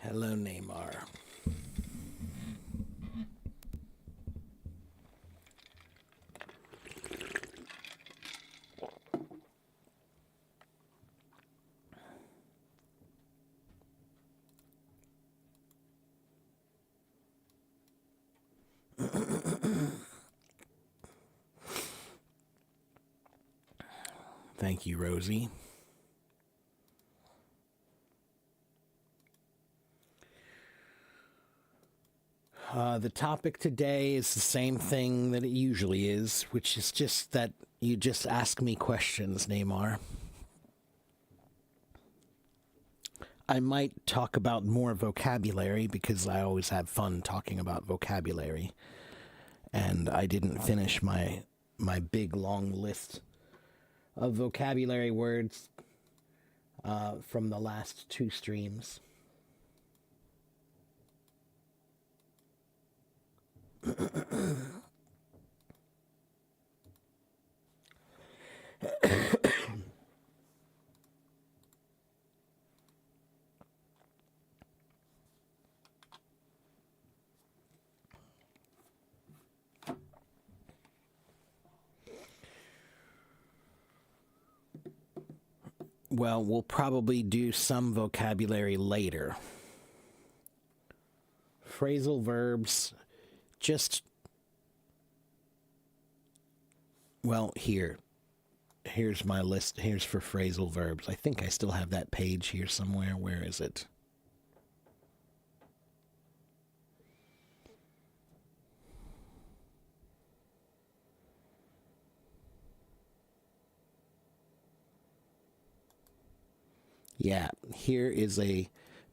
Hello, Neymar. Thank you, Rosie. The topic today is the same thing that it usually is, which is just that you just ask me questions, Neymar. I might talk about more vocabulary because I always have fun talking about vocabulary. And I didn't finish my big long list of vocabulary words from the last two streams. Well, we'll probably do some vocabulary later. Phrasal verbs, just, well, here's my list. Here's for phrasal verbs. I think I still have that page here somewhere. Where is it? Yeah, here is a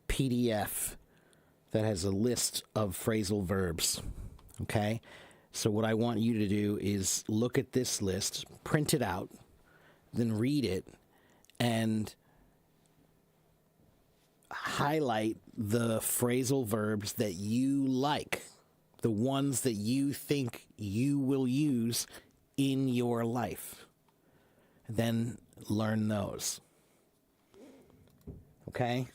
PDF that has a list of phrasal verbs. Okay? So, what I want you to do is look at this list, print it out, then read it, and highlight the phrasal verbs that you like, the ones that you think you will use in your life. Then learn those. Okay?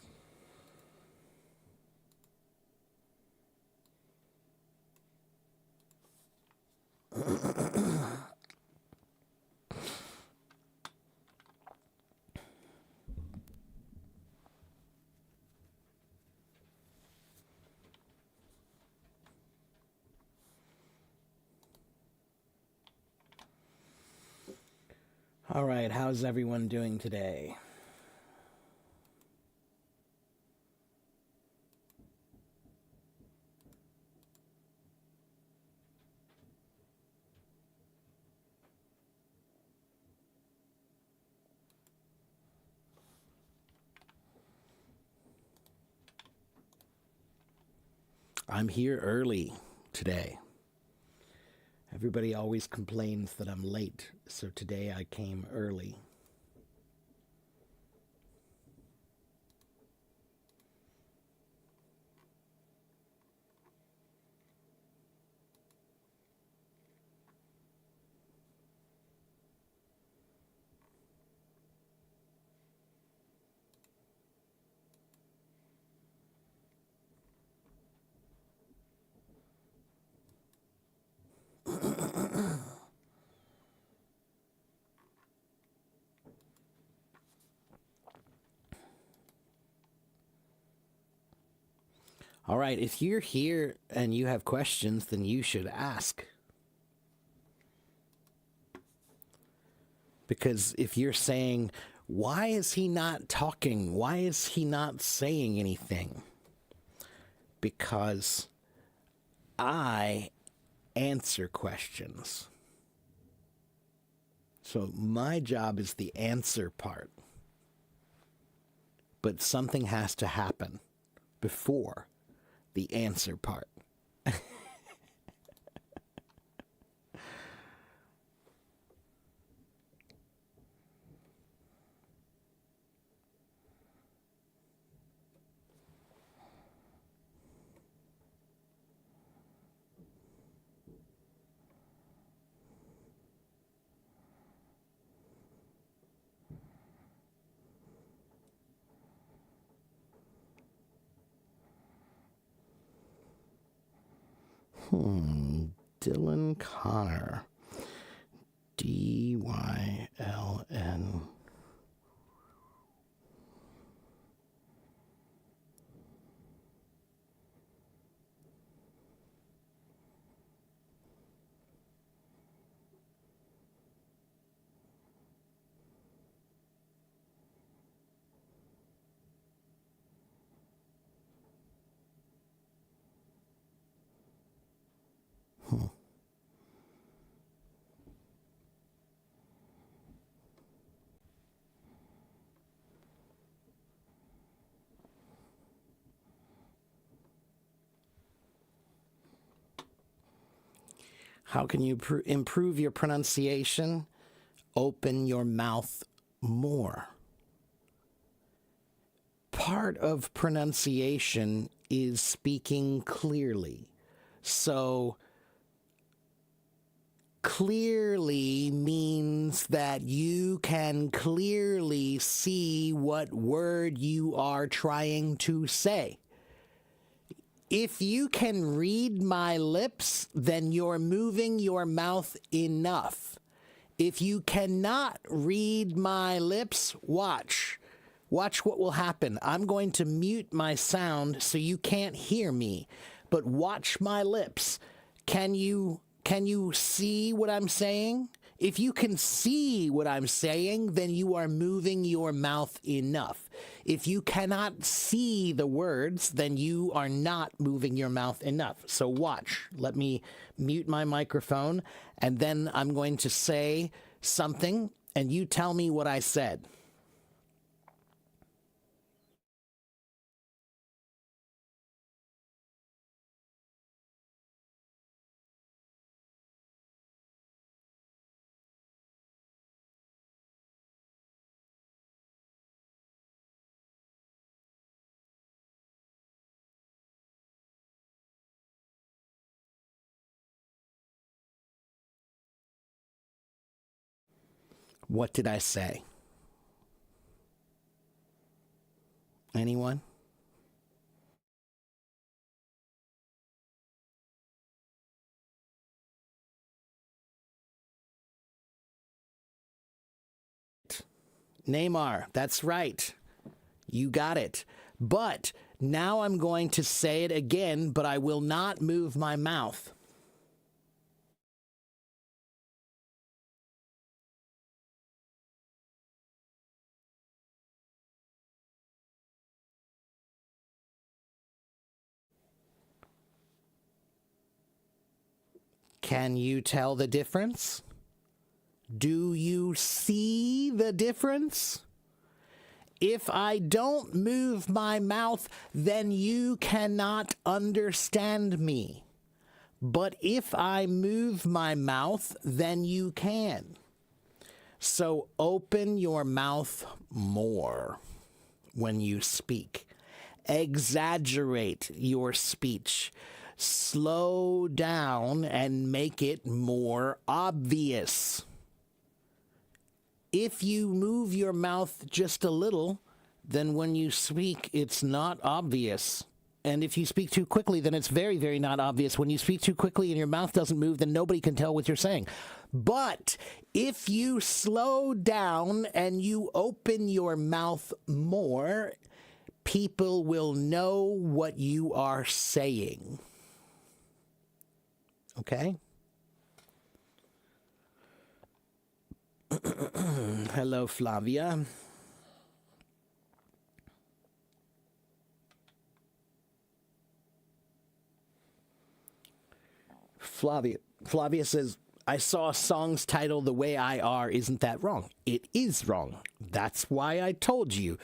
All right, how's everyone doing today? I'm here early today. Everybody always complains that I'm late, so today I came early. All right, if you're here and you have questions, then you should ask. Because if you're saying, why is he not talking? Why is he not saying anything? Because I answer questions. So my job is the answer part. But something has to happen before the answer part. Dylan Connor. Dyln. How can you improve your pronunciation? Open your mouth more. Part of pronunciation is speaking clearly. So, clearly means that you can clearly see what word you are trying to say. If you can read my lips, then you're moving your mouth enough. If you cannot read my lips, watch. Watch what will happen. I'm going to mute my sound so you can't hear me, but watch my lips. Can you see what I'm saying? If you can see what I'm saying, then you are moving your mouth enough. If you cannot see the words, then you are not moving your mouth enough. So watch. Let me mute my microphone, and then I'm going to say something, and you tell me what I said. What did I say? Anyone? Neymar, that's right. You got it. But now I'm going to say it again, but I will not move my mouth. Can you tell the difference? Do you see the difference? If I don't move my mouth, then you cannot understand me. But if I move my mouth, then you can. So open your mouth more when you speak. Exaggerate your speech. Slow down and make it more obvious. If you move your mouth just a little, then when you speak, it's not obvious. And if you speak too quickly, then it's very, very not obvious. When you speak too quickly and your mouth doesn't move, then nobody can tell what you're saying. But if you slow down and you open your mouth more, people will know what you are saying. Okay? Hello, Flavia. Flavia says, I saw songs titled The Way I Are. Isn't that wrong? It is wrong. That's why I told you.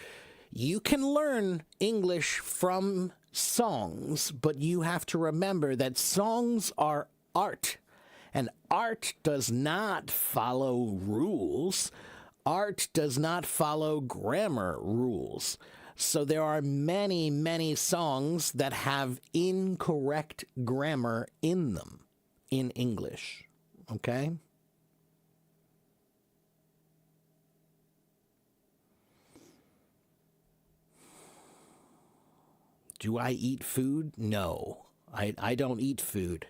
You can learn English from songs, but you have to remember that songs are art. And art does not follow rules. Art does not follow grammar rules. So there are many, many songs that have incorrect grammar in them in English. Okay? Do I eat food? No. I don't eat food.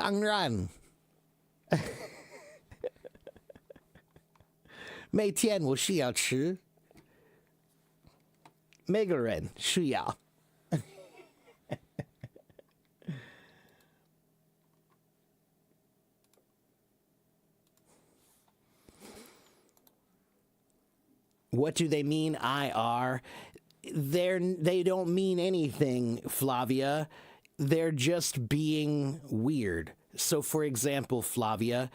当然每天我需要吃每个人需要 What do they mean, IR? They don't mean anything, Flavia. They're just being weird. So, for example, Flavia,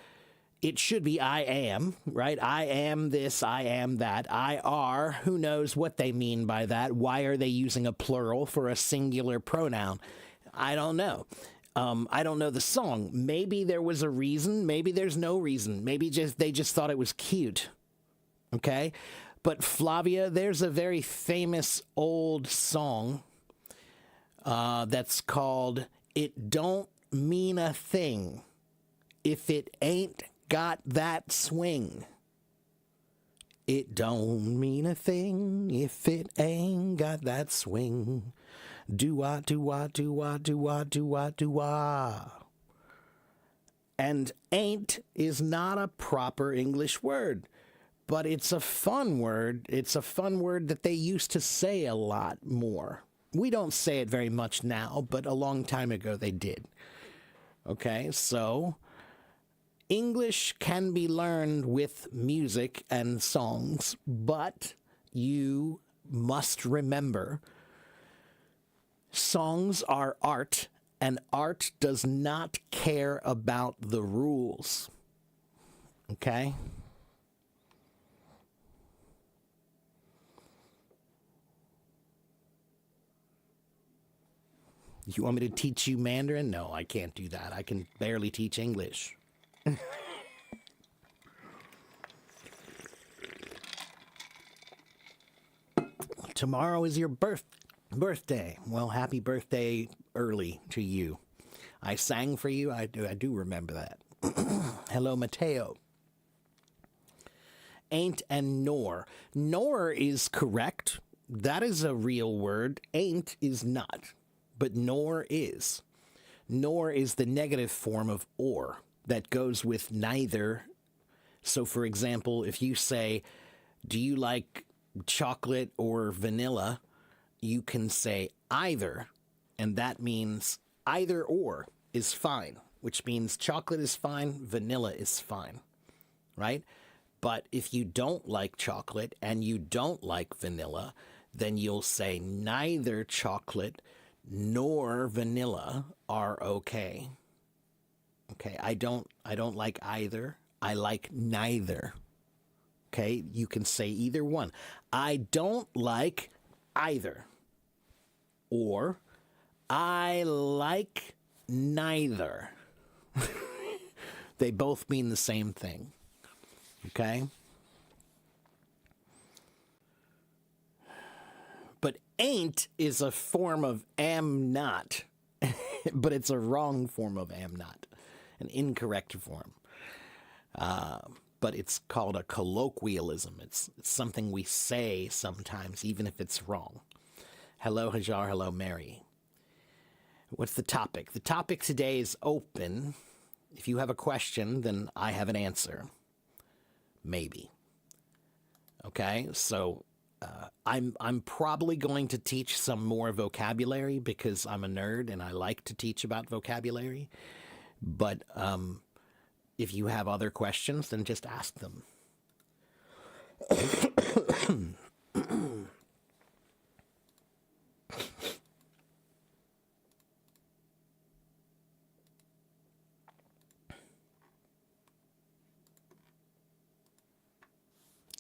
it should be I am, right? I am this, I am that. I are, who knows what they mean by that? Why are they using a plural for a singular pronoun? I don't know. I don't know the song. Maybe there was a reason. Maybe there's no reason. Maybe they just thought it was cute. Okay? But Flavia, there's a very famous old song that's called It Don't Mean a Thing If It Ain't Got That Swing. It don't mean a thing if it ain't got that swing. Do-wah, do-wah, do-wah, do-wah, do-wah, do-wah. And ain't is not a proper English word. But it's a fun word. It's a fun word that they used to say a lot more. We don't say it very much now, but a long time ago they did. Okay, so English can be learned with music and songs, but you must remember songs are art, and art does not care about the rules. Okay? You want me to teach you Mandarin? No, I can't do that. I can barely teach English. Tomorrow is your birthday. Well, happy birthday early to you. I sang for you. I do remember that. Hello, Mateo. Ain't and nor. Nor is correct. That is a real word. Ain't is not. But nor is. Nor is the negative form of or that goes with neither. So, for example, if you say, do you like chocolate or vanilla? You can say either, and that means either or is fine, which means chocolate is fine, vanilla is fine, right? But if you don't like chocolate and you don't like vanilla, then you'll say neither chocolate nor vanilla are okay. Okay, I don't like either. I like neither. Okay, you can say either one. I don't like either. Or I like neither. They both mean the same thing. Okay? But ain't is a form of am not. But it's a wrong form of am not. An incorrect form. But it's called a colloquialism. It's something we say sometimes, even if it's wrong. Hello, Hajar. Hello, Mary. What's the topic? The topic today is open. If you have a question, then I have an answer. Maybe. Okay, so I'm probably going to teach some more vocabulary because I'm a nerd and I like to teach about vocabulary. But if you have other questions, then just ask them.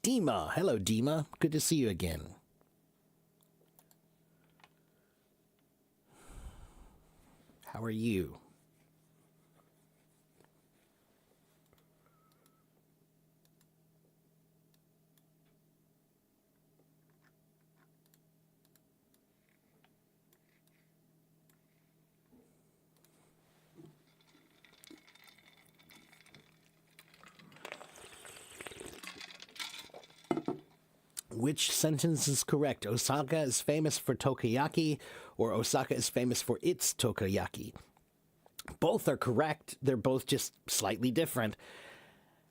Dima. Hello, Dima. Good to see you again. How are you? Which sentence is correct? Osaka is famous for takoyaki, or Osaka is famous for its takoyaki? Both are correct. They're both just slightly different.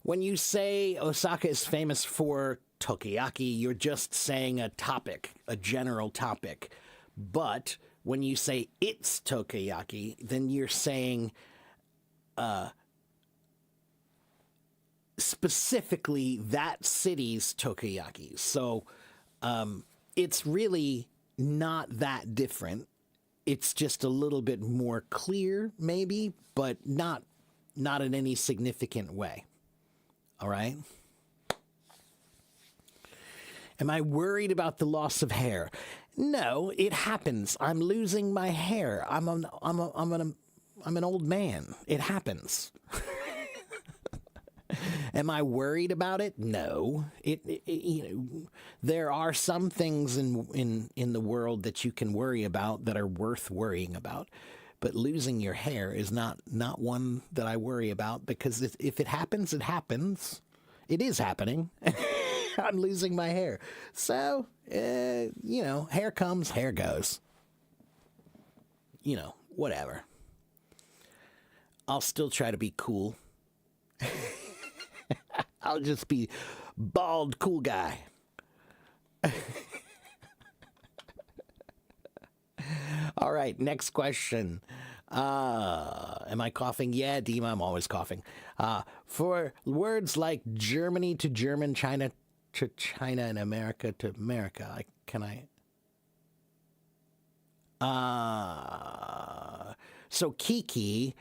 When you say Osaka is famous for takoyaki, you're just saying a topic, a general topic. But when you say it's takoyaki, then you're saying specifically that city's takoyaki. So it's really not that different. It's just a little bit more clear, maybe, but not in any significant way. All right? Am I worried about the loss of hair? No, it happens. I'm losing my hair. I'm an old man. It happens. Am I worried about it? No. There are some things in the world that you can worry about that are worth worrying about. But losing your hair is not one that I worry about, because if it happens, it happens. It is happening. I'm losing my hair. So, hair comes, hair goes. Whatever. I'll still try to be cool. I'll just be bald cool guy. All right, next question. Am I coughing? Yeah, Dima, I'm always coughing. For words like Germany to German, China to China, and America to America, so Kiki.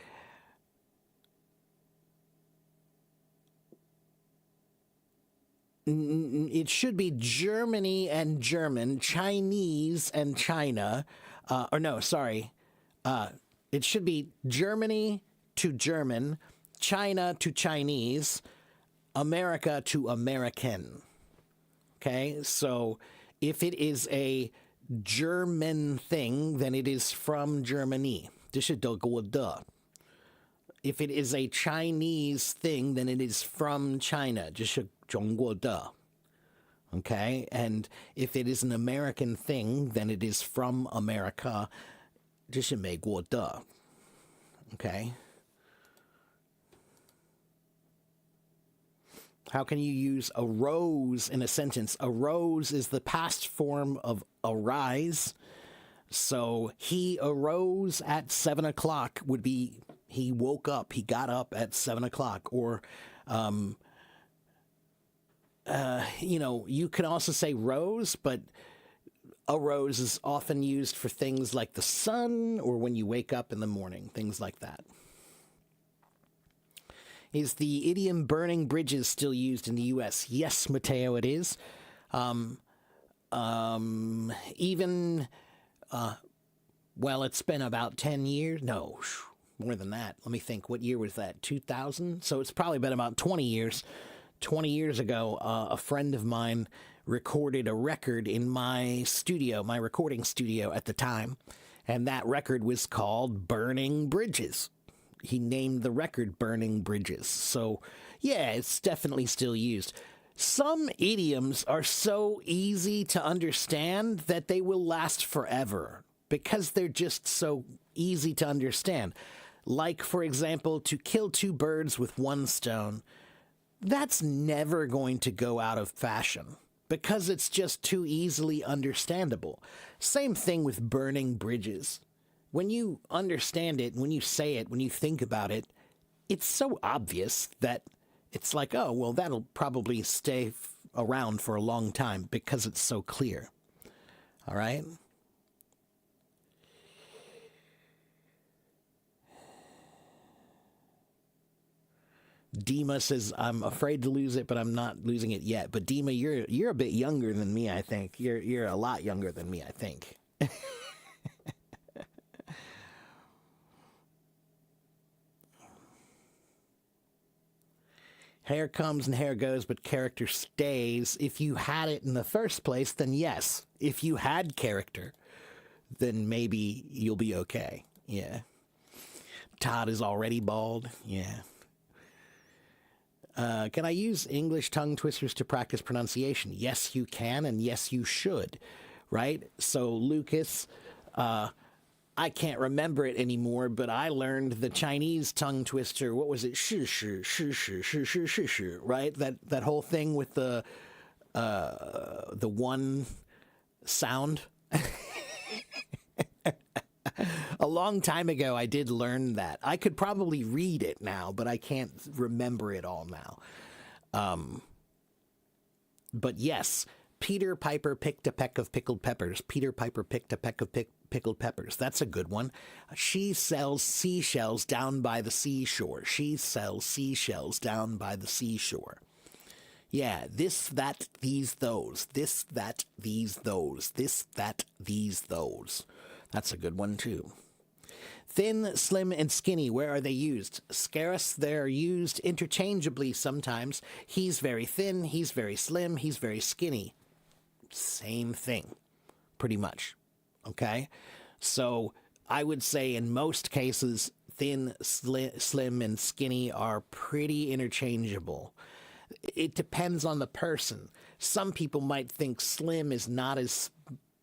It should be Germany and German, Chinese and China. It should be Germany to German, China to Chinese, America to American. Okay, so if it is a German thing, then it is from Germany. If it is a Chinese thing, then it is from China. 中国的. Okay, and if it is an American thing, then it is from America. 这是美国的. Okay. How can you use arose in a sentence? Arose is the past form of arise. So he arose at 7 o'clock would be he woke up, he got up at 7 o'clock. Or, you can also say rose, but arose is often used for things like the sun or when you wake up in the morning, things like that. Is the idiom burning bridges still used in the U.S.? Yes, Mateo, it is. It's been about 10 years. No, more than that. Let me think. What year was that? 2000? So it's probably been about 20 years. 20 years ago, a friend of mine recorded a record in my studio, my recording studio at the time, and that record was called Burning Bridges. He named the record Burning Bridges. So, yeah, it's definitely still used. Some idioms are so easy to understand that they will last forever because they're just so easy to understand. Like, for example, to kill two birds with one stone. That's never going to go out of fashion because it's just too easily understandable. Same thing with burning bridges. When you understand it, when you say it, when you think about it, it's so obvious that it's like, oh, well, that'll probably stay around for a long time because it's so clear. All right? Dima says, I'm afraid to lose it, but I'm not losing it yet. But Dima, you're a bit younger than me, I think. You're a lot younger than me, I think. Hair comes and hair goes, but character stays. If you had it in the first place, then yes. If you had character, then maybe you'll be okay. Yeah. Todd is already bald. Yeah. Can I use English tongue twisters to practice pronunciation? Yes, you can, and yes, you should. Right? So, Lucas, I can't remember it anymore, but I learned the Chinese tongue twister. What was it? Shi shi shi shi shi shi shi shi. Right? That whole thing with the one sound. A long time ago, I did learn that. I could probably read it now, but I can't remember it all now. But yes, Peter Piper picked a peck of pickled peppers. Peter Piper picked a peck of pickled peppers. That's a good one. She sells seashells down by the seashore. She sells seashells down by the seashore. Yeah, this, that, these, those. This, that, these, those. This, that, these, those. That's a good one, too. Thin, slim, and skinny, where are they used? Scarce, they're used interchangeably sometimes. He's very thin, he's very slim, he's very skinny. Same thing, pretty much. Okay? So I would say in most cases, thin, slim, and skinny are pretty interchangeable. It depends on the person. Some people might think slim is not as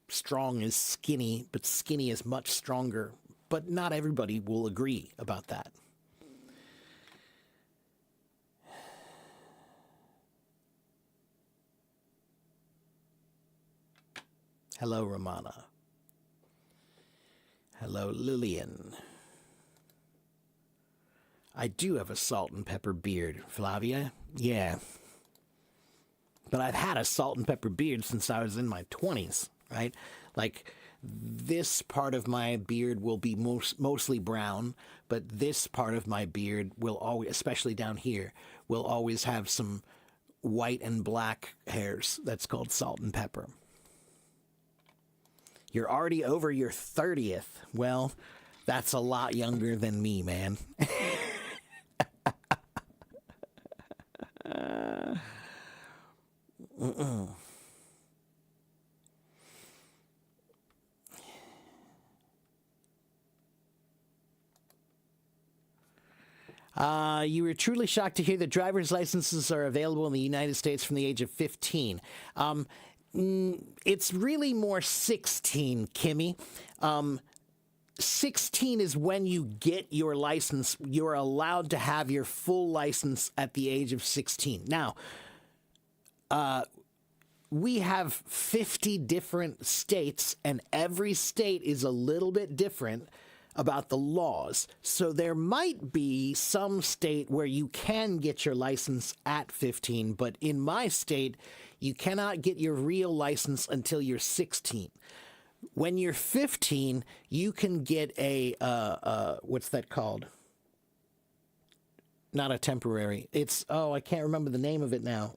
strong as skinny, but skinny is much stronger. But not everybody will agree about that. Hello, Romana. Hello, Lillian. I do have a salt and pepper beard, Flavia. Yeah. But I've had a salt and pepper beard since I was in my 20s, right? Like, this part of my beard will be mostly brown, but this part of my beard will always, especially down here, will always have some white and black hairs. That's called salt and pepper. You're already over your 30th. Well, that's a lot younger than me, man. You were truly shocked to hear that driver's licenses are available in the United States from the age of 15. It's really more 16, Kimmy. 16 is when you get your license. You're allowed to have your full license at the age of 16. Now, we have 50 different states, and every state is a little bit different about the laws. So there might be some state where you can get your license at 15, but in my state, you cannot get your real license until you're 16. When you're 15, you can get a, what's that called? Not a temporary. It's, I can't remember the name of it now.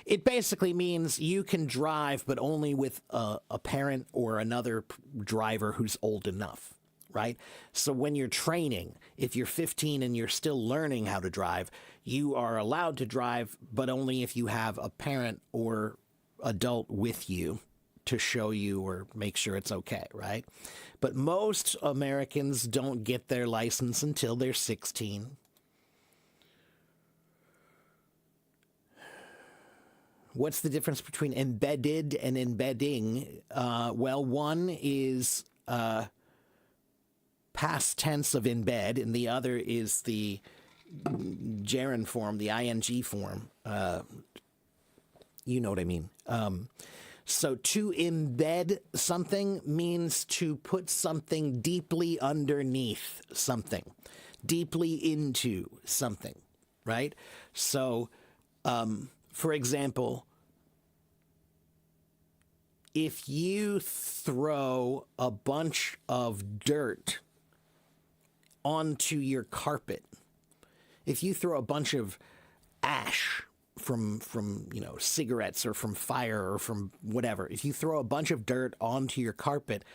It basically means you can drive, but only with a parent or another driver who's old enough, right? So when you're training, if you're 15 and you're still learning how to drive, you are allowed to drive, but only if you have a parent or adult with you to show you or make sure it's okay, right? But most Americans don't get their license until they're 16. What's the difference between embedded and embedding? Well, one is past tense of embed, and the other is the gerund form, the ing form. You know what I mean. So to embed something means to put something deeply underneath something, deeply into something, right? So, for example, if you throw a bunch of dirt onto your carpet, if you throw a bunch of ash from cigarettes or from fire or from whatever, if you throw a bunch of dirt onto your carpet,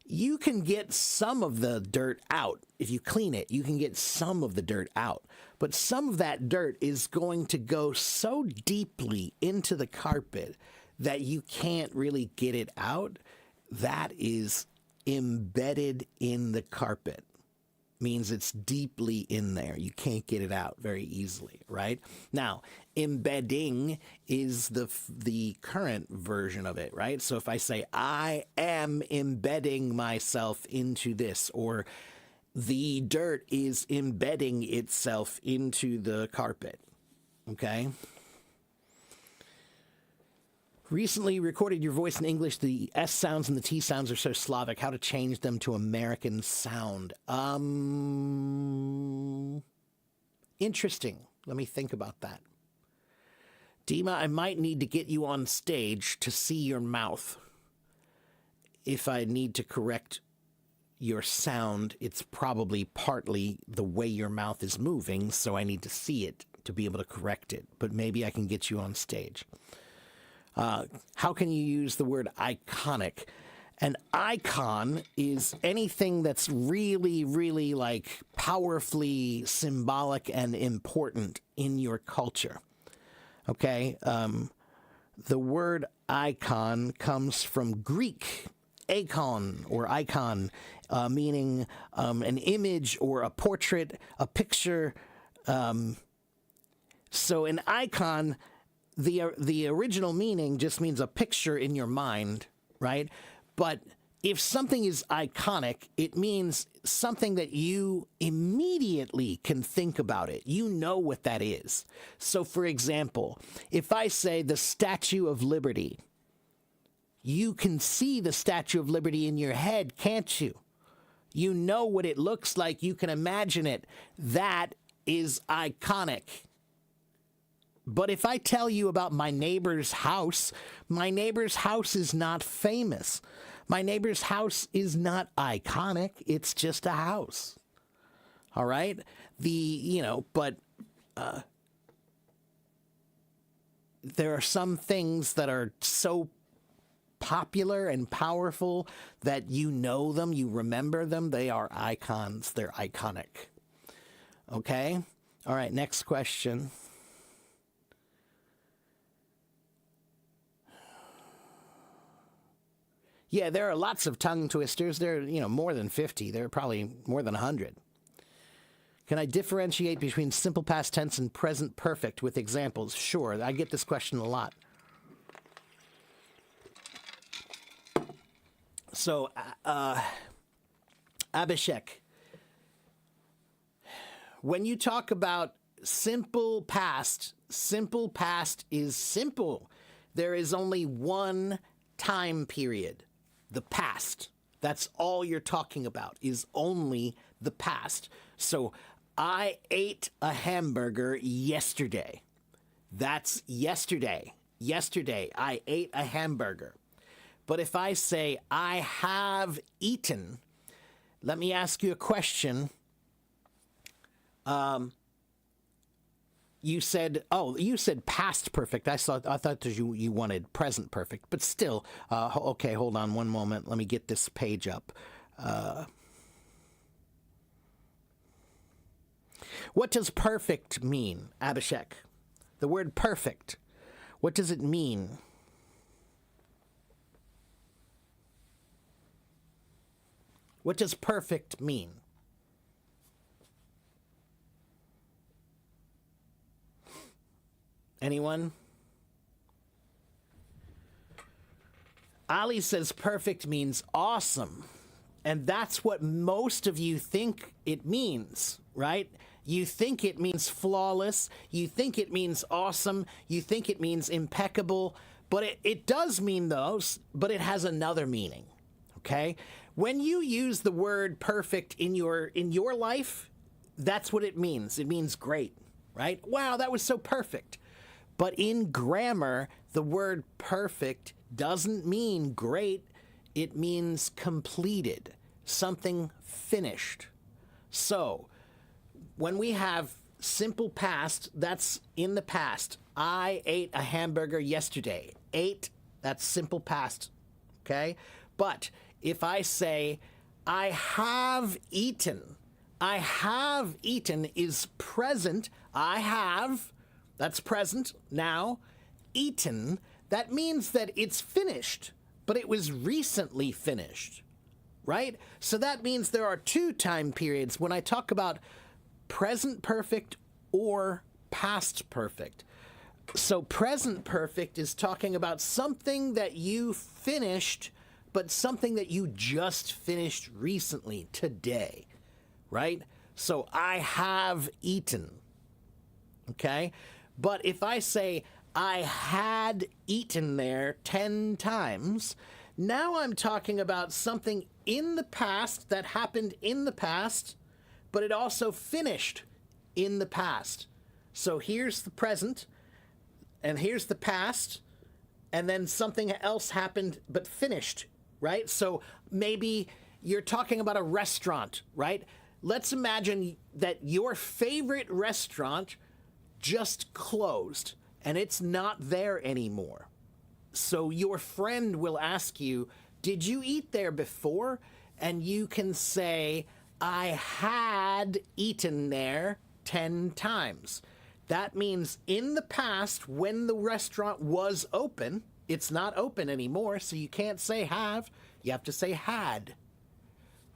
you can get some of the dirt out. If you clean it, you can get some of the dirt out. But some of that dirt is going to go so deeply into the carpet that you can't really get it out. That is embedded in the carpet. means it's deeply in there. You can't get it out very easily, right? Now, embedding is the current version of it, right? So if I say I am embedding myself into this, or the dirt is embedding itself into the carpet, okay? Recently recorded your voice in English. The S sounds and the T sounds are so Slavic. How to change them to American sound? Interesting. Let me think about that. Dima, I might need to get you on stage to see your mouth. If I need to correct your sound, it's probably partly the way your mouth is moving, so I need to see it to be able to correct it. But maybe I can get you on stage. How can you use the word iconic? An icon is anything that's really, really like powerfully symbolic and important in your culture. Okay? The word icon comes from Greek, akon or icon, meaning an image or a portrait, a picture. So an icon, the original meaning just means a picture in your mind, right? But if something is iconic, it means something that you immediately can think about it. You know what that is. So, for example, if I say the Statue of Liberty, you can see the Statue of Liberty in your head, can't you? You know what it looks like. You can imagine it. That is iconic. But if I tell you about my neighbor's house is not famous. My neighbor's house is not iconic. It's just a house. All right? But there are some things that are so popular and powerful that you know them, you remember them. They are icons. They're iconic. Okay? All right, next question. Yeah, there are lots of tongue twisters. There are, more than 50. There are probably more than 100. Can I differentiate between simple past tense and present perfect with examples? Sure, I get this question a lot. So, Abhishek, when you talk about simple past is simple. There is only one time period. The past. That's all you're talking about, is only the past. So, I ate a hamburger yesterday. That's yesterday. Yesterday, I ate a hamburger. But if I say, I have eaten, let me ask you a question. You said past perfect. I thought that you wanted present perfect, but still. Okay, hold on one moment. Let me get this page up. What does perfect mean, Abhishek? The word perfect. What does it mean? What does perfect mean? Anyone? Ali says perfect means awesome. And that's what most of you think it means, right? You think it means flawless. You think it means awesome. You think it means impeccable. But it does mean those, but it has another meaning, okay? When you use the word perfect in your life, that's what it means. It means great, right? Wow, that was so perfect. But in grammar, the word perfect doesn't mean great. It means completed, something finished. So, when we have simple past, that's in the past. I ate a hamburger yesterday. Ate, that's simple past, okay? But if I say, I have eaten is present. I have, that's present now. Eaten, that means that it's finished, but it was recently finished. right? So that means there are two time periods when I talk about present perfect or past perfect. So present perfect is talking about something that you finished, but something that you just finished recently, today, right? So I have eaten, okay? But if I say I had eaten there 10 times, now I'm talking about something in the past that happened in the past, but it also finished in the past. So here's the present, and here's the past, and then something else happened but finished, right? So maybe you're talking about a restaurant, right? Let's imagine that your favorite restaurant just closed and it's not there anymore. So your friend will ask you, did you eat there before? And you can say, I had eaten there 10 times. That means in the past, when the restaurant was open, it's not open anymore, so you can't say have, you have to say had.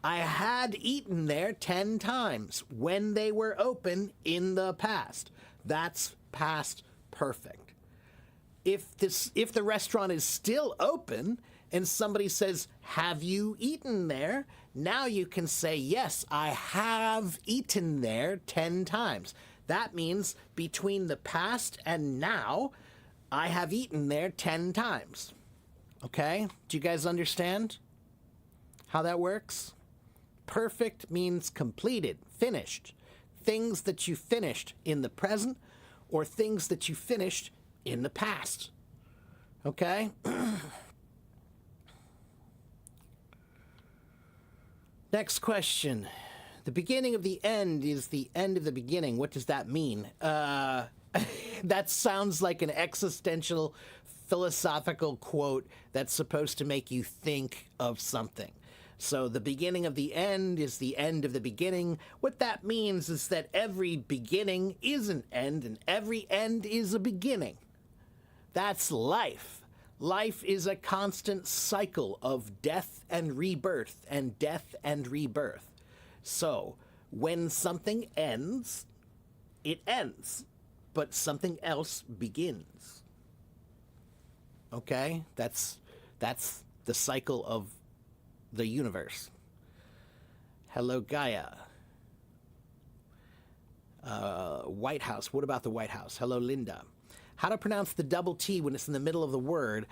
I had eaten there 10 times when they were open in the past. That's past perfect. If the restaurant is still open and somebody says, have you eaten there? Now you can say, yes, I have eaten there 10 times. That means between the past and now, I have eaten there 10 times. Okay? Do you guys understand how that works? Perfect means completed, finished. Things that you finished in the present or things that you finished in the past. Okay? Next question. The beginning of the end is the end of the beginning. What does that mean? That sounds like an existential philosophical quote that's supposed to make you think of something. So the beginning of the end is the end of the beginning. What that means is that every beginning is an end and every end is a beginning. That's life. Life is a constant cycle of death and rebirth and death and rebirth. So, when something ends, it ends, but something else begins. Okay? That's the cycle of the universe. Hello, Gaia. White House. What about the White House? Hello, Linda. How to pronounce the double T when it's in the middle of the word.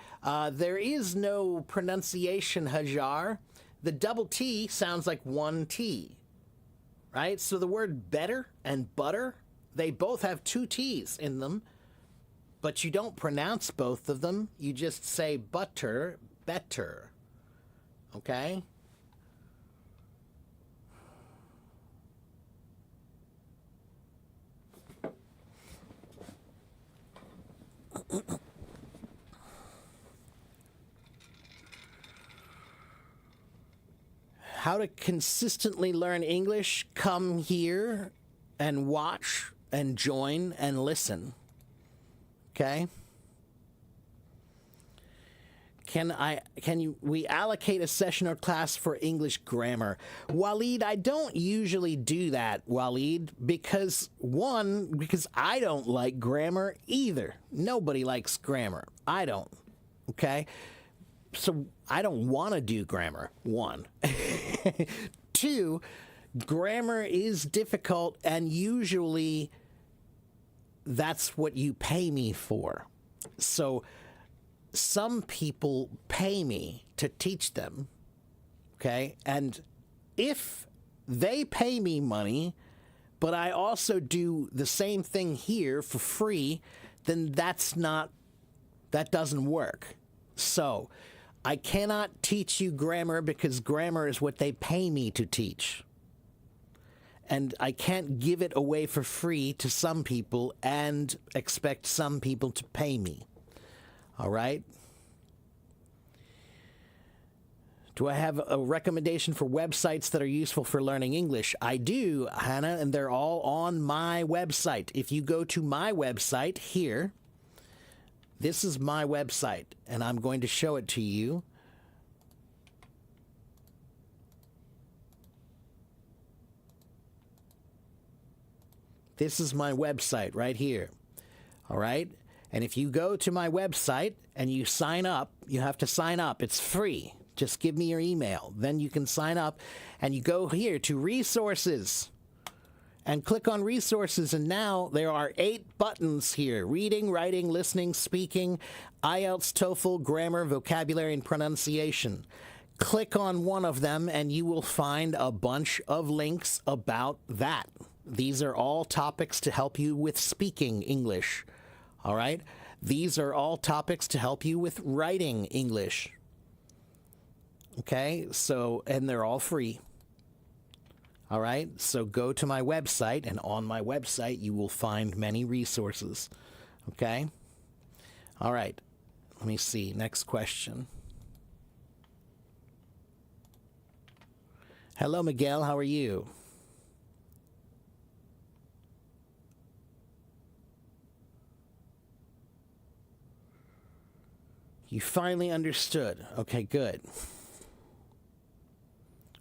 There is no pronunciation, Hajar. The double T sounds like one T. Right? So the word better and butter, they both have two T's in them, but you don't pronounce both of them. You just say butter, better. Okay? How to consistently learn English? Come here and watch and join and listen. Okay? We allocate a session or class for English grammar? Waleed, I don't usually do that, Waleed, because I don't like grammar either. Nobody likes grammar. I don't. Okay? So I don't want to do grammar, one. Two, grammar is difficult, and usually that's what you pay me for. So some people pay me to teach them, okay? And if they pay me money, but I also do the same thing here for free, then that doesn't work. So I cannot teach you grammar because grammar is what they pay me to teach. And I can't give it away for free to some people and expect some people to pay me. All right? Do I have a recommendation for websites that are useful for learning English? I do, Hannah, and they're all on my website. If you go to my website here, this is my website, and I'm going to show it to you. This is my website right here. All right? And if you go to my website and you sign up, you have to sign up. It's free. Just give me your email. Then you can sign up and you go here to resources and click on resources. And now there are 8 buttons here: reading, writing, listening, speaking, IELTS, TOEFL, grammar, vocabulary, and pronunciation. Click on one of them and you will find a bunch of links about that. These are all topics to help you with speaking English. All right? These are all topics to help you with writing English. Okay? So, and they're all free. All right? So go to my website, and on my website you will find many resources. Okay? All right. Let me see. Next question. Hello, Miguel. How are you? You finally understood. Okay, good.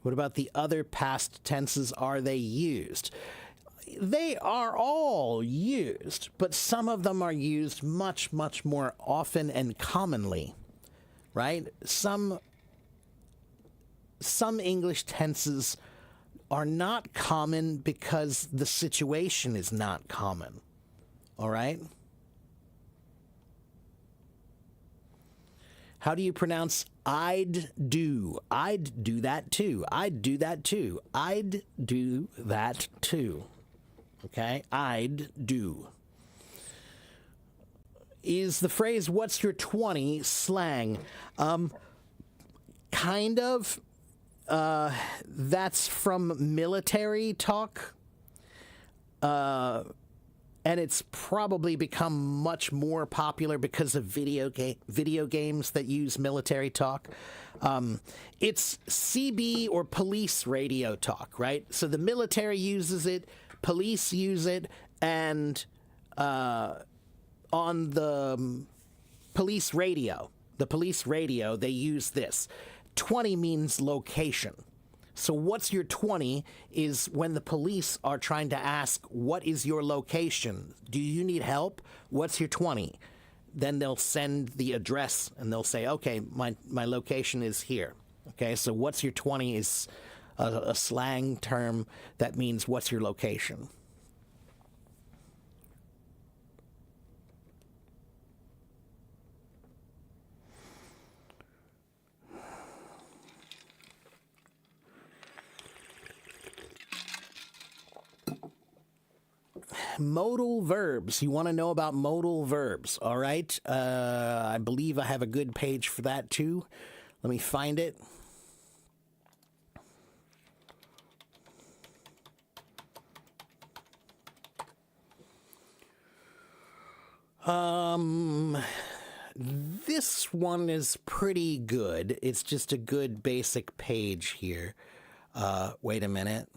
What about the other past tenses? Are they used? They are all used, but some of them are used much, much more often and commonly, right? Some English tenses are not common because the situation is not common, all right? How do you pronounce I'd do? I'd do that too. I'd do that too. I'd do that too. Okay? I'd do. Is the phrase "what's your 20" slang? Kind of. That's from military talk. And it's probably become much more popular because of video games that use military talk. It's CB or police radio talk, right? So the military uses it, police use it, and on the police radio, they use this. 20 means location. So what's your 20 is when the police are trying to ask, what is your location? Do you need help? What's your 20? Then they'll send the address and they'll say, okay, my location is here. Okay, so what's your 20 is a slang term that means what's your location. Modal verbs. You want to know about modal verbs, all right? I believe I have a good page for that too. Let me find it. This one is pretty good. It's just a good basic page here. Wait a minute.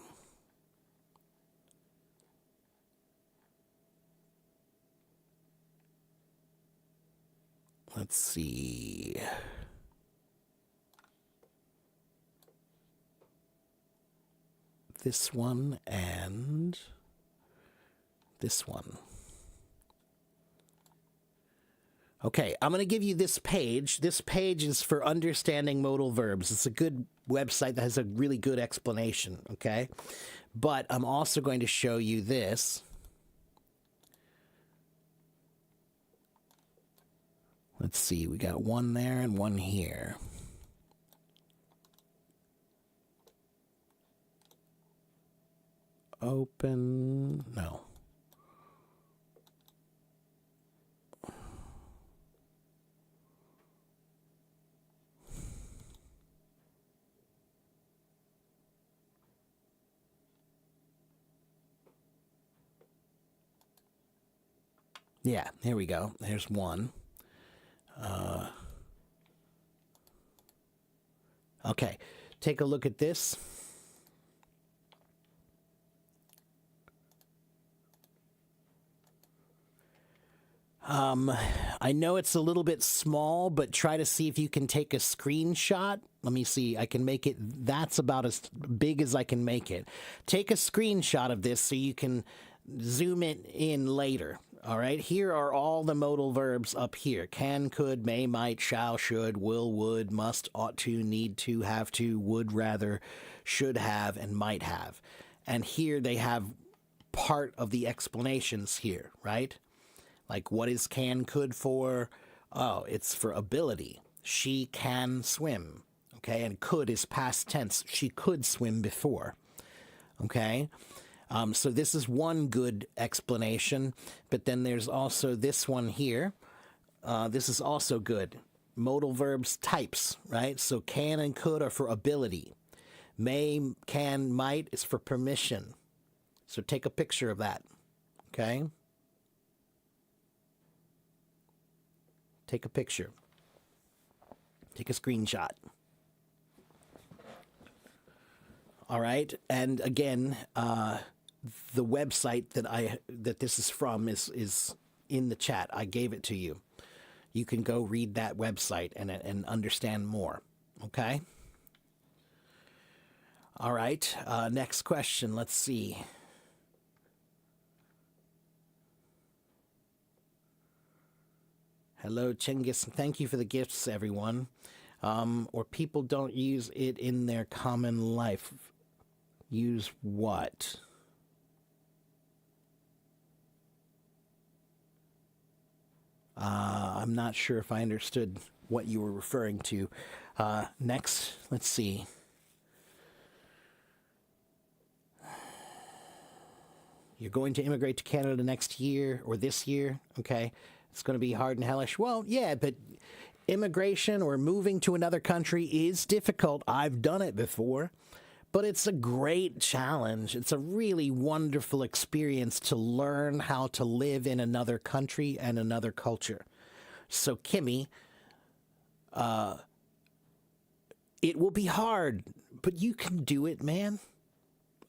Let's see. This one and this one. Okay, I'm going to give you this page. This page is for understanding modal verbs. It's a good website that has a really good explanation, okay? But I'm also going to show you this. Let's see, we got one there and one here. Open, no. Yeah, here we go. There's one. Okay, take a look at this. I know it's a little bit small, but try to see if you can take a screenshot. Let me see. I can make it. That's about as big as I can make it. Take a screenshot of this so you can zoom it in later. All right, here are all the modal verbs up here: can, could, may, might, shall, should, will, would, must, ought to, need to, have to, would rather, should have, and might have. And here they have part of the explanations here, right? Like, what is can, could for? Oh, it's for ability. She can swim. Okay, and could is past tense. She could swim before. Okay, so this is one good explanation, but then there's also this one here. This is also good. Modal verbs types, right? So can and could are for ability. May, can, might is for permission. So take a picture of that, okay? Take a picture. Take a screenshot. All right, and again, the website that this is from is in the chat. I gave it to you. You can go read that website and understand more. Okay. All right. Next question. Let's see. Hello, Chinggis. Thank you for the gifts, everyone. Or people don't use it in their common life. Use what? I'm not sure if I understood what you were referring to. Next, let's see. You're going to immigrate to Canada next year or this year, okay? It's going to be hard and hellish. Well, yeah, but immigration or moving to another country is difficult. I've done it before. But it's a great challenge. It's a really wonderful experience to learn how to live in another country and another culture. So, Kimmy, it will be hard, but you can do it, man.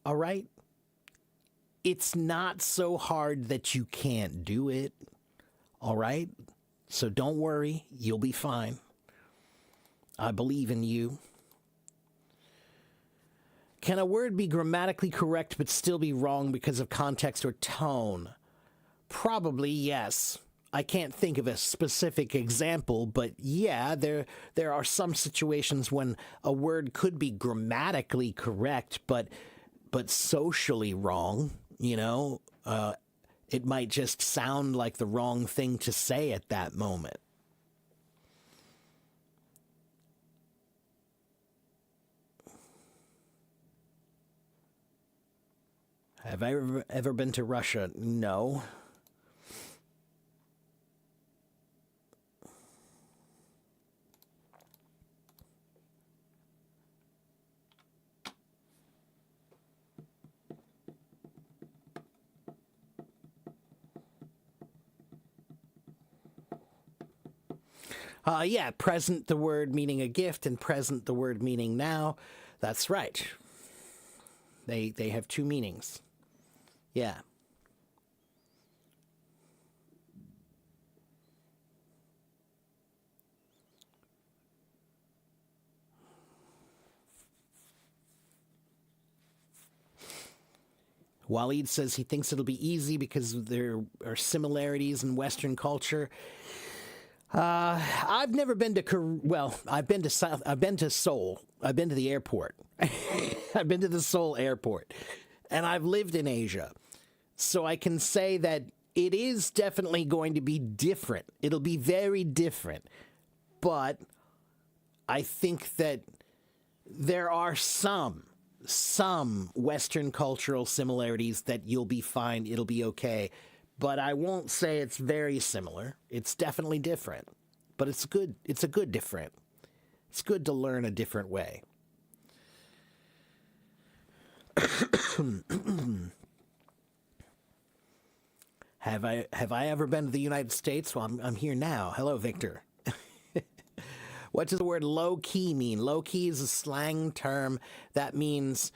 All right? It's not so hard that you can't do it. All right? So don't worry. You'll be fine. I believe in you. Can a word be grammatically correct but still be wrong because of context or tone? Probably yes. I can't think of a specific example, but yeah, there are some situations when a word could be grammatically correct but socially wrong, you know? It might just sound like the wrong thing to say at that moment. Have I ever been to Russia? No. Yeah, present the word meaning a gift and present the word meaning now. That's right. They have two meanings. Yeah. Waleed says he thinks it'll be easy because there are similarities in Western culture. I've never been to I've been to Seoul. I've been to the airport. I've been to the Seoul airport, and I've lived in Asia, so I can say that it is definitely going to be different. It'll be very different, but I think that there are some Western cultural similarities that you'll be fine. It'll be okay. But I won't say it's very similar. It's definitely different. But it's good. It's a good different. It's good to learn a different way. Have I ever been to the United States? Well, I'm here now. Hello, Victor. What does the word low-key mean? Low-key is a slang term that means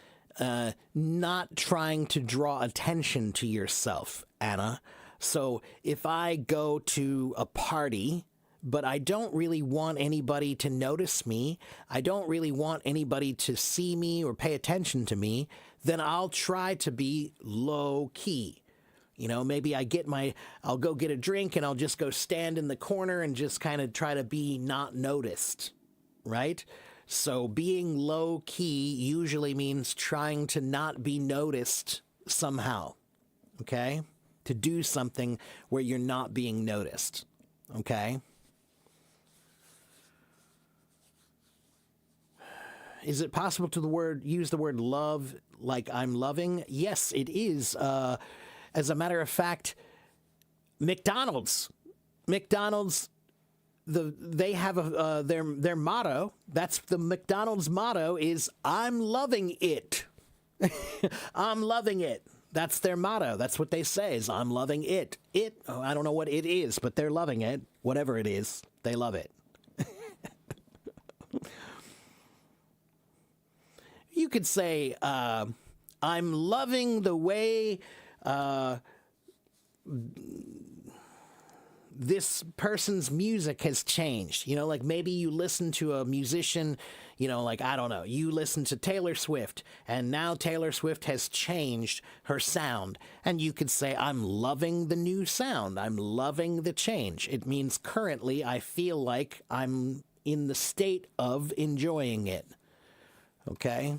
not trying to draw attention to yourself, Anna. So if I go to a party, but I don't really want anybody to notice me, I don't really want anybody to see me or pay attention to me, then I'll try to be low-key. You know, maybe I'll go get a drink and I'll just go stand in the corner and just kind of try to be not noticed, right? So being low key usually means trying to not be noticed somehow, okay? To do something where you're not being noticed, okay? Is it possible to use the word love like I'm loving? Yes, it is. As a matter of fact, McDonald's, they have their motto. That's the McDonald's motto is I'm loving it. I'm loving it. That's their motto. That's what they say is I'm loving it. I don't know what it is, but they're loving it. Whatever it is, they love it. You could say, I'm loving the way this person's music has changed. You know, like maybe you listen to a musician, you know, like, I don't know, you listen to Taylor Swift, and now Taylor Swift has changed her sound. And you could say, I'm loving the new sound. I'm loving the change. It means currently I feel like I'm in the state of enjoying it. Okay?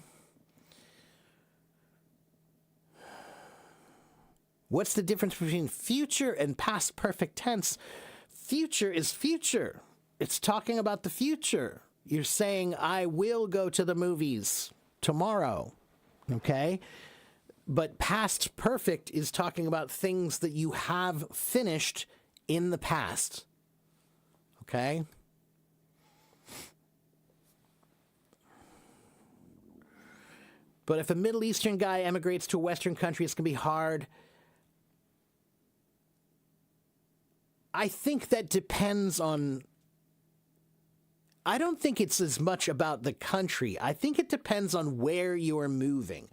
What's the difference between future and past perfect tense? Future is future. It's talking about the future. You're saying, I will go to the movies tomorrow. Okay? But past perfect is talking about things that you have finished in the past. Okay? But if a Middle Eastern guy emigrates to a Western country, it's going to be hard. I think that depends on... I don't think it's as much about the country. I think it depends on where you're moving.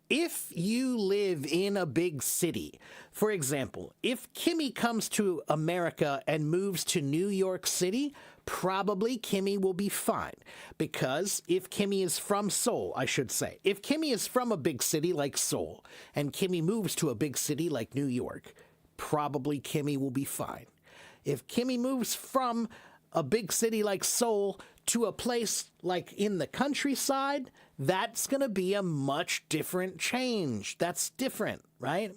If you live in a big city, for example, if Kimmy comes to America and moves to New York City, probably Kimmy will be fine. Because if Kimmy is from Seoul, I should say, if Kimmy is from a big city like Seoul, and Kimmy moves to a big city like New York, probably Kimmy will be fine. If Kimmy moves from a big city like Seoul to a place like in the countryside, that's going to be a much different change. That's different, right?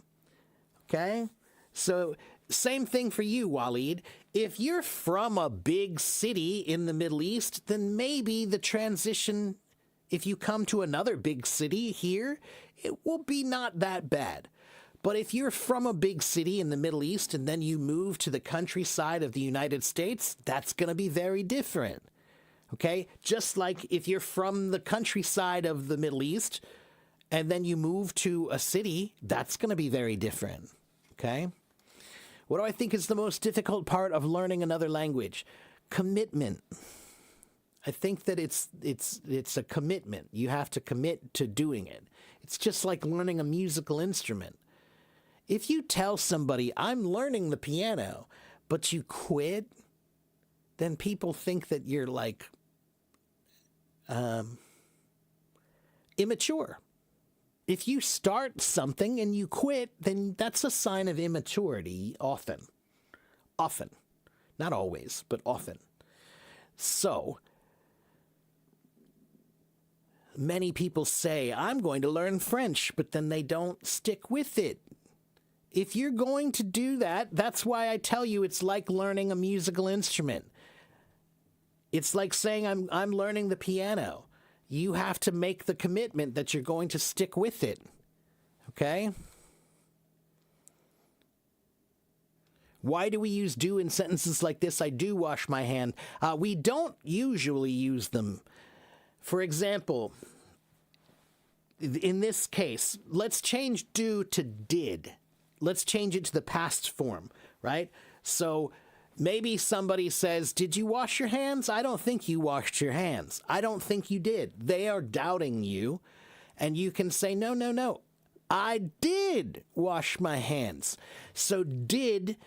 Okay? So same thing for you, Waleed. If you're from a big city in the Middle East, then maybe the transition, if you come to another big city here, it will be not that bad. But if you're from a big city in the Middle East and then you move to the countryside of the United States, that's going to be very different. Okay? Just like if you're from the countryside of the Middle East and then you move to a city, that's going to be very different. Okay? What do I think is the most difficult part of learning another language? Commitment. I think that it's a commitment. You have to commit to doing it. It's just like learning a musical instrument. If you tell somebody, I'm learning the piano, but you quit, then people think that you're like immature. If you start something and you quit, then that's a sign of immaturity often. Often. Not always, but often. So, many people say, I'm going to learn French, but then they don't stick with it. If you're going to do that, that's why I tell you it's like learning a musical instrument. It's like saying I'm learning the piano. You have to make the commitment that you're going to stick with it. Okay? Why do we use do in sentences like this? I do wash my hand. We don't usually use them. For example, in this case, let's change do to did. Let's change it to the past form, right? So maybe somebody says, did you wash your hands? I don't think you washed your hands. I don't think you did. They are doubting you. And you can say, no. I did wash my hands. So did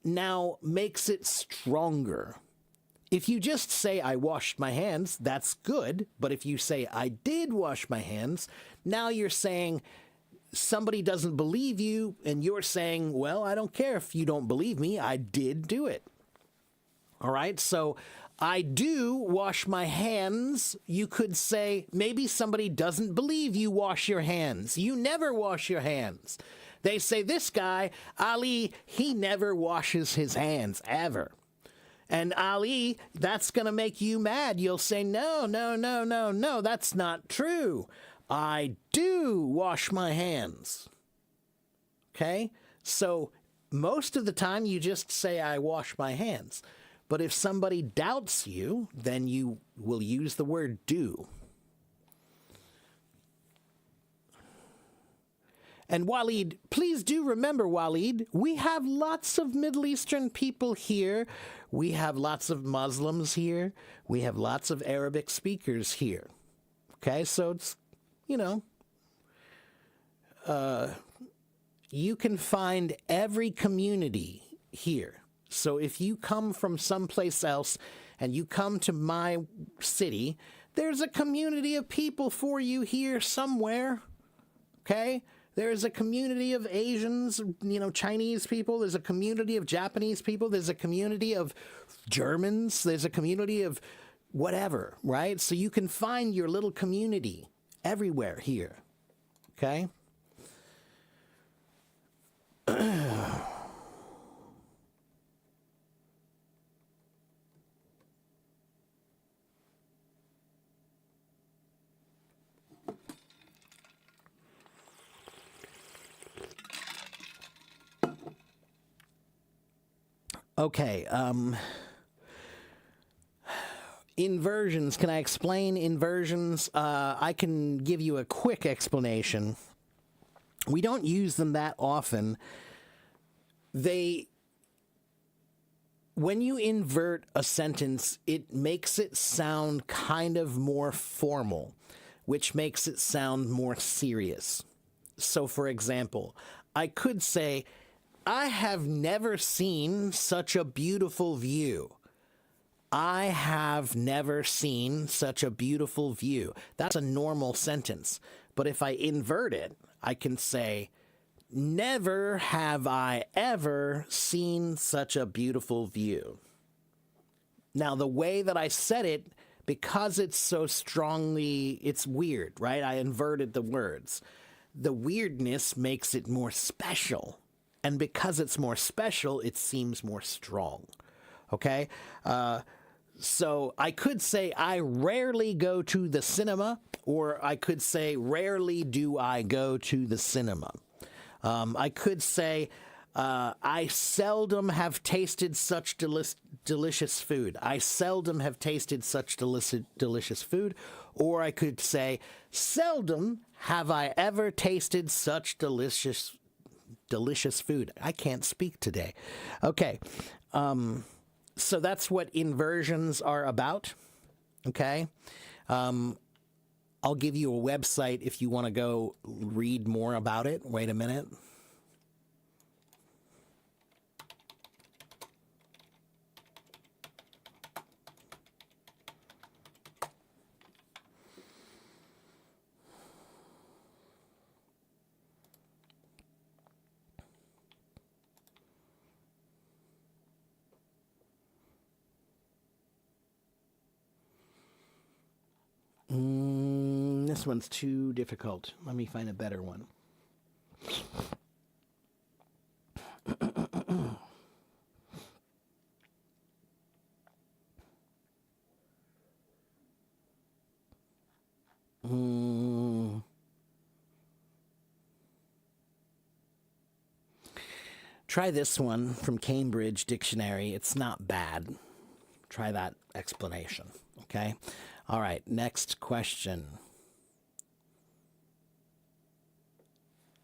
now makes it stronger. If you just say, I washed my hands, that's good. But if you say, I did wash my hands, now you're saying somebody doesn't believe you and you're saying, well, I don't care if you don't believe me, I did do it. All right, so I do wash my hands. You could say maybe somebody doesn't believe you wash your hands. You never wash your hands. They say, this guy, Ali, he never washes his hands, ever. And Ali, that's going to make you mad. You'll say, no, no, no, no, no, that's not true. I do wash my hands. Okay? So most of the time you just say, I wash my hands. But if somebody doubts you, then you will use the word do. And Waleed, please do remember, Waleed, we have lots of Middle Eastern people here. We have lots of Muslims here. We have lots of Arabic speakers here. Okay, so it's, you can find every community here. So if you come from someplace else and you come to my city, there's a community of people for you here somewhere. Okay? There's a community of Asians, Chinese people. There's a community of Japanese people. There's a community of Germans. There's a community of whatever, right? So you can find your little community everywhere here. Okay? Okay, inversions. Can I explain inversions? I can give you a quick explanation. We don't use them that often. When you invert a sentence, it makes it sound kind of more formal, which makes it sound more serious. So, for example, I could say, I have never seen such a beautiful view. I have never seen such a beautiful view. That's a normal sentence. But if I invert it, I can say, never have I ever seen such a beautiful view. Now, the way that I said it, because it's so strongly, it's weird, right? I inverted the words. The weirdness makes it more special. And because it's more special, it seems more strong. Okay? So I could say, I rarely go to the cinema, or I could say, rarely do I go to the cinema. I could say, I seldom have tasted such delicious food. I seldom have tasted such delicious food. Or I could say, seldom have I ever tasted such delicious food. I can't speak today. Okay. So that's what inversions are about. Okay. I'll give you a website if you want to go read more about it. Wait a minute. This one's too difficult. Let me find a better one. Try this one from Cambridge Dictionary. It's not bad. Try that explanation. Okay? All right, next question.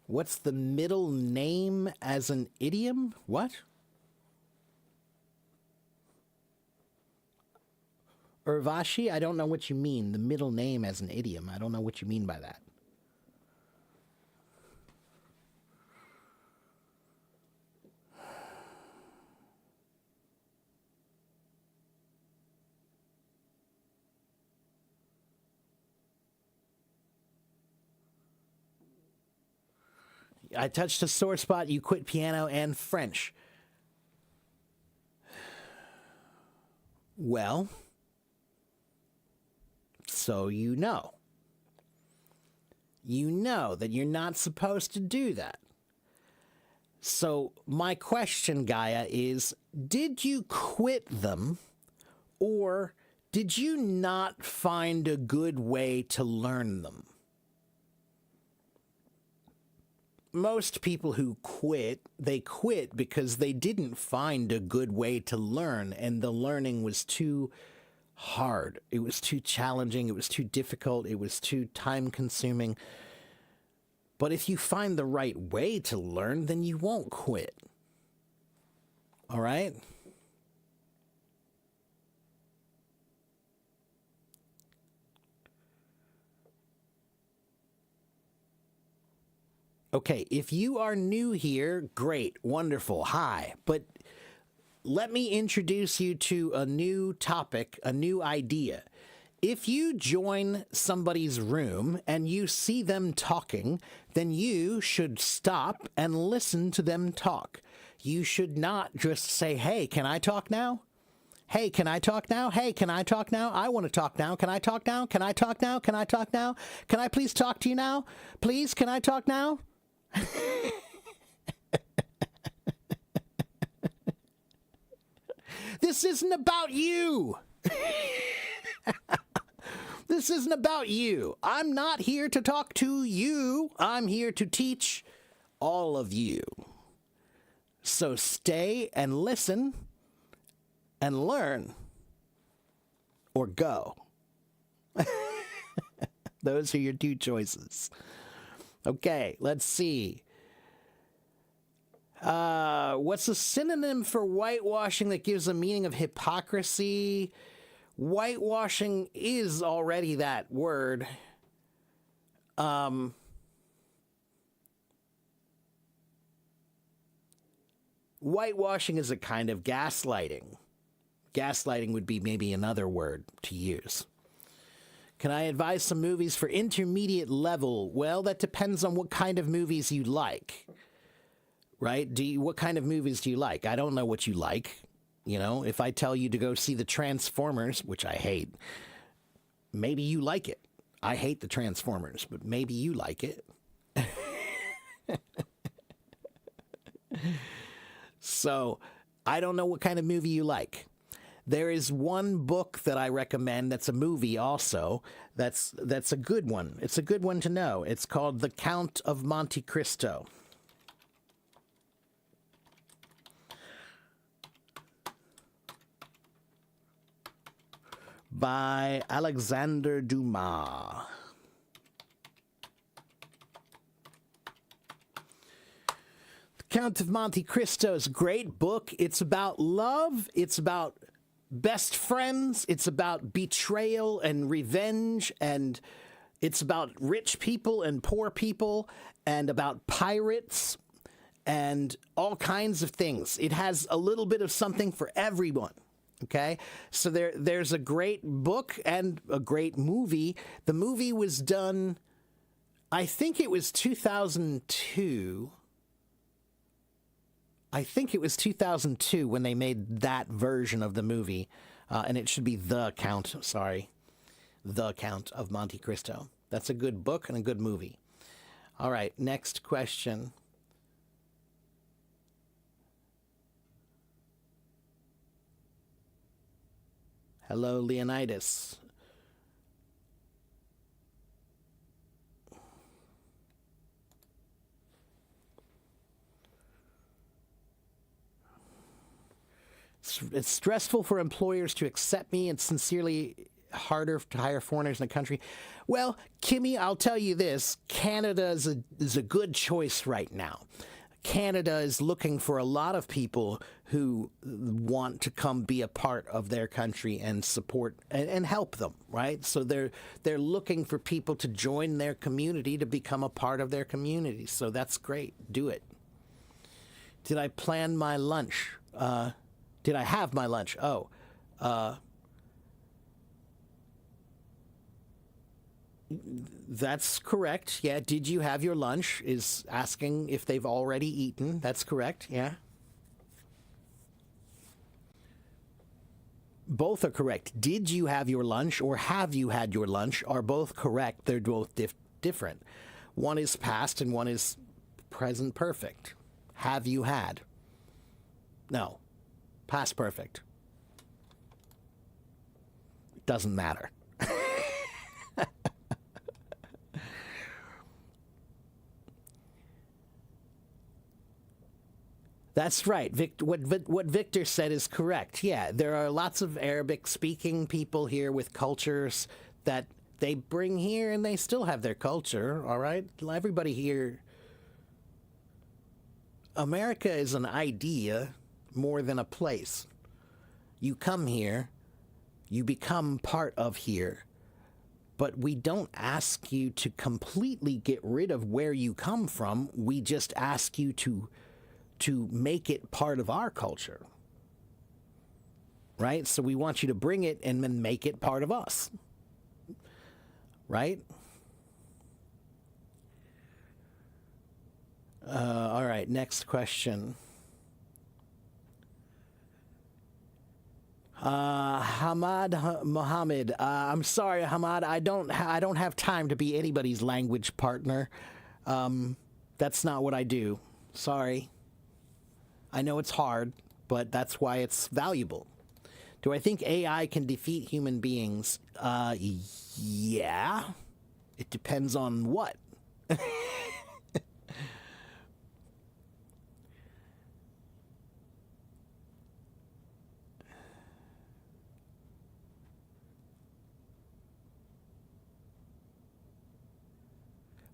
What's the middle name as an idiom? What? Urvashi, I don't know what you mean. The middle name as an idiom. I don't know what you mean by that. I touched a sore spot. You quit piano and French. Well, so you know. You know that you're not supposed to do that. So my question, Gaia, is, did you quit them, or did you not find a good way to learn them? Most people who quit, they quit because they didn't find a good way to learn, and the learning was too hard. It was too challenging. It was too difficult. It was too time-consuming. But if you find the right way to learn, then you won't quit. All right? Okay, if you are new here, great, wonderful, hi. But let me introduce you to a new topic, a new idea. If you join somebody's room and you see them talking, then you should stop and listen to them talk. You should not just say, hey, can I talk now? Hey, can I talk now? Hey, can I talk now? I want to talk now. Can I talk now? Can I talk now? Can I talk now? Can I please talk to you now? Please, can I talk now? This isn't about you. This isn't about you. I'm not here to talk to you. I'm here to teach all of you. So stay and listen and learn, or go. Those are your two choices. Okay, let's see. What's a synonym for whitewashing that gives a meaning of hypocrisy? Whitewashing is already that word. Whitewashing is a kind of gaslighting. Gaslighting would be maybe another word to use. Can I advise some movies for intermediate level? Well, that depends on what kind of movies you like. Right? What kind of movies do you like? I don't know what you like. You know, if I tell you to go see the Transformers, which I hate, maybe you like it. I hate the Transformers, but maybe you like it. So, I don't know what kind of movie you like. There is one book that I recommend that's a movie also. That's a good one. It's a good one to know. It's called The Count of Monte Cristo. By Alexander Dumas. The Count of Monte Cristo is a great book. It's about love. It's about best friends. It's about betrayal and revenge. And it's about rich people and poor people. And about pirates. And all kinds of things. It has a little bit of something for everyone. Okay, so there's a great book and a great movie. The movie was done, I think it was 2002. I think it was 2002 when they made that version of the movie. And it should be The Count of Monte Cristo. That's a good book and a good movie. All right, next question. Hello, Leonidas. It's stressful for employers to accept me and sincerely harder to hire foreigners in the country. Well, Kimmy, I'll tell you this. Canada is a good choice right now. Canada is looking for a lot of people who want to come be a part of their country and support and help them, right? So they're looking for people to join their community, to become a part of their community. So that's great. Do it. Did I plan my lunch? Did I have my lunch? That's correct. Yeah. Did you have your lunch? Is asking if they've already eaten. That's correct. Yeah. Both are correct. Did you have your lunch or have you had your lunch are both correct. They're both different. One is past and one is present perfect. Have you had? No. Past perfect. Doesn't matter. That's right. What Victor said is correct. Yeah, there are lots of Arabic-speaking people here with cultures that they bring here, and they still have their culture. All right, everybody here. America is an idea more than a place. You come here, you become part of here, but we don't ask you to completely get rid of where you come from. We just ask you to make it part of our culture, right? So we want you to bring it and then make it part of us, right? All right, next question. Hamad Mohammed. I'm sorry, Hamad. I don't have time to be anybody's language partner. That's not what I do. Sorry. I know it's hard, but that's why it's valuable. Do I think AI can defeat human beings? Yeah. It depends on what.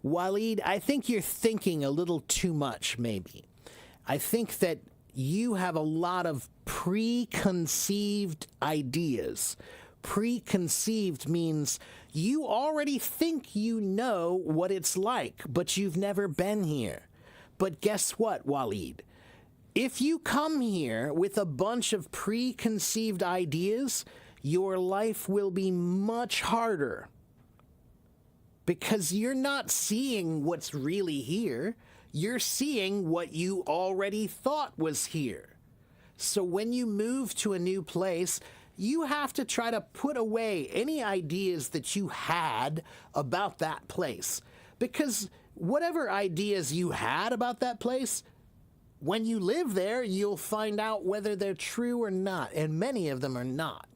Waleed, I think you're thinking a little too much, maybe. I think that you have a lot of preconceived ideas. Preconceived means you already think you know what it's like, but you've never been here. But guess what, Waleed? If you come here with a bunch of preconceived ideas, your life will be much harder. Because you're not seeing what's really here. You're seeing what you already thought was here. So when you move to a new place, you have to try to put away any ideas that you had about that place. Because whatever ideas you had about that place, when you live there, you'll find out whether they're true or not. And many of them are not.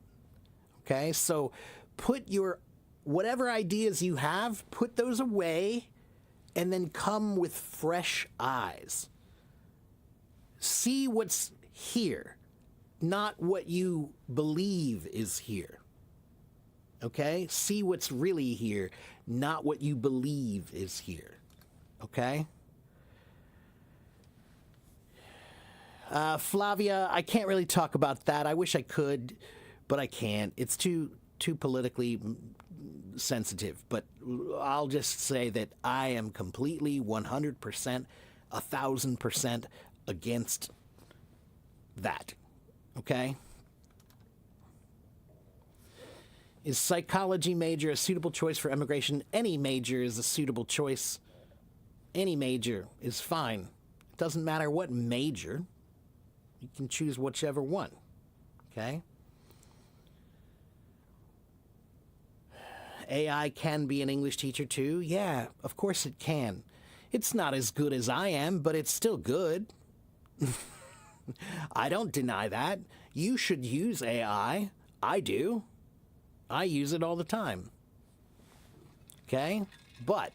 Okay, so put your whatever ideas you have, put those away, and then come with fresh eyes. See what's here, not what you believe is here. Okay? See what's really here, not what you believe is here. Okay? Flavia, I can't really talk about that. I wish I could, but I can't. It's too politically sensitive, but I'll just say that I am completely 100%, 1,000% against that. Okay? Is psychology major a suitable choice for immigration? Any major is a suitable choice. Any major is fine. It doesn't matter what major. You can choose whichever one. Okay? AI can be an English teacher too? Yeah, of course it can. It's not as good as I am, but it's still good. I don't deny that. You should use AI. I do. I use it all the time. Okay? But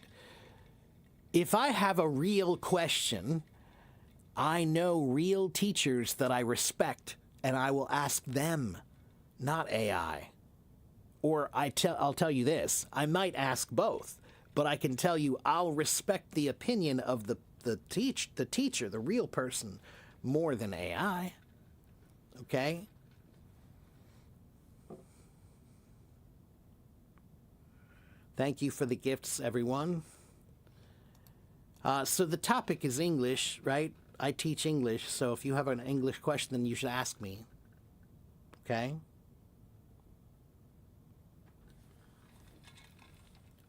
if I have a real question, I know real teachers that I respect, and I will ask them, not AI. Or I'll tell you this, I might ask both, but I can tell you I'll respect the opinion of the teacher, the real person, more than AI. Okay? Thank you for the gifts, everyone. So the topic is English, right? I teach English, so if you have an English question, then you should ask me. Okay?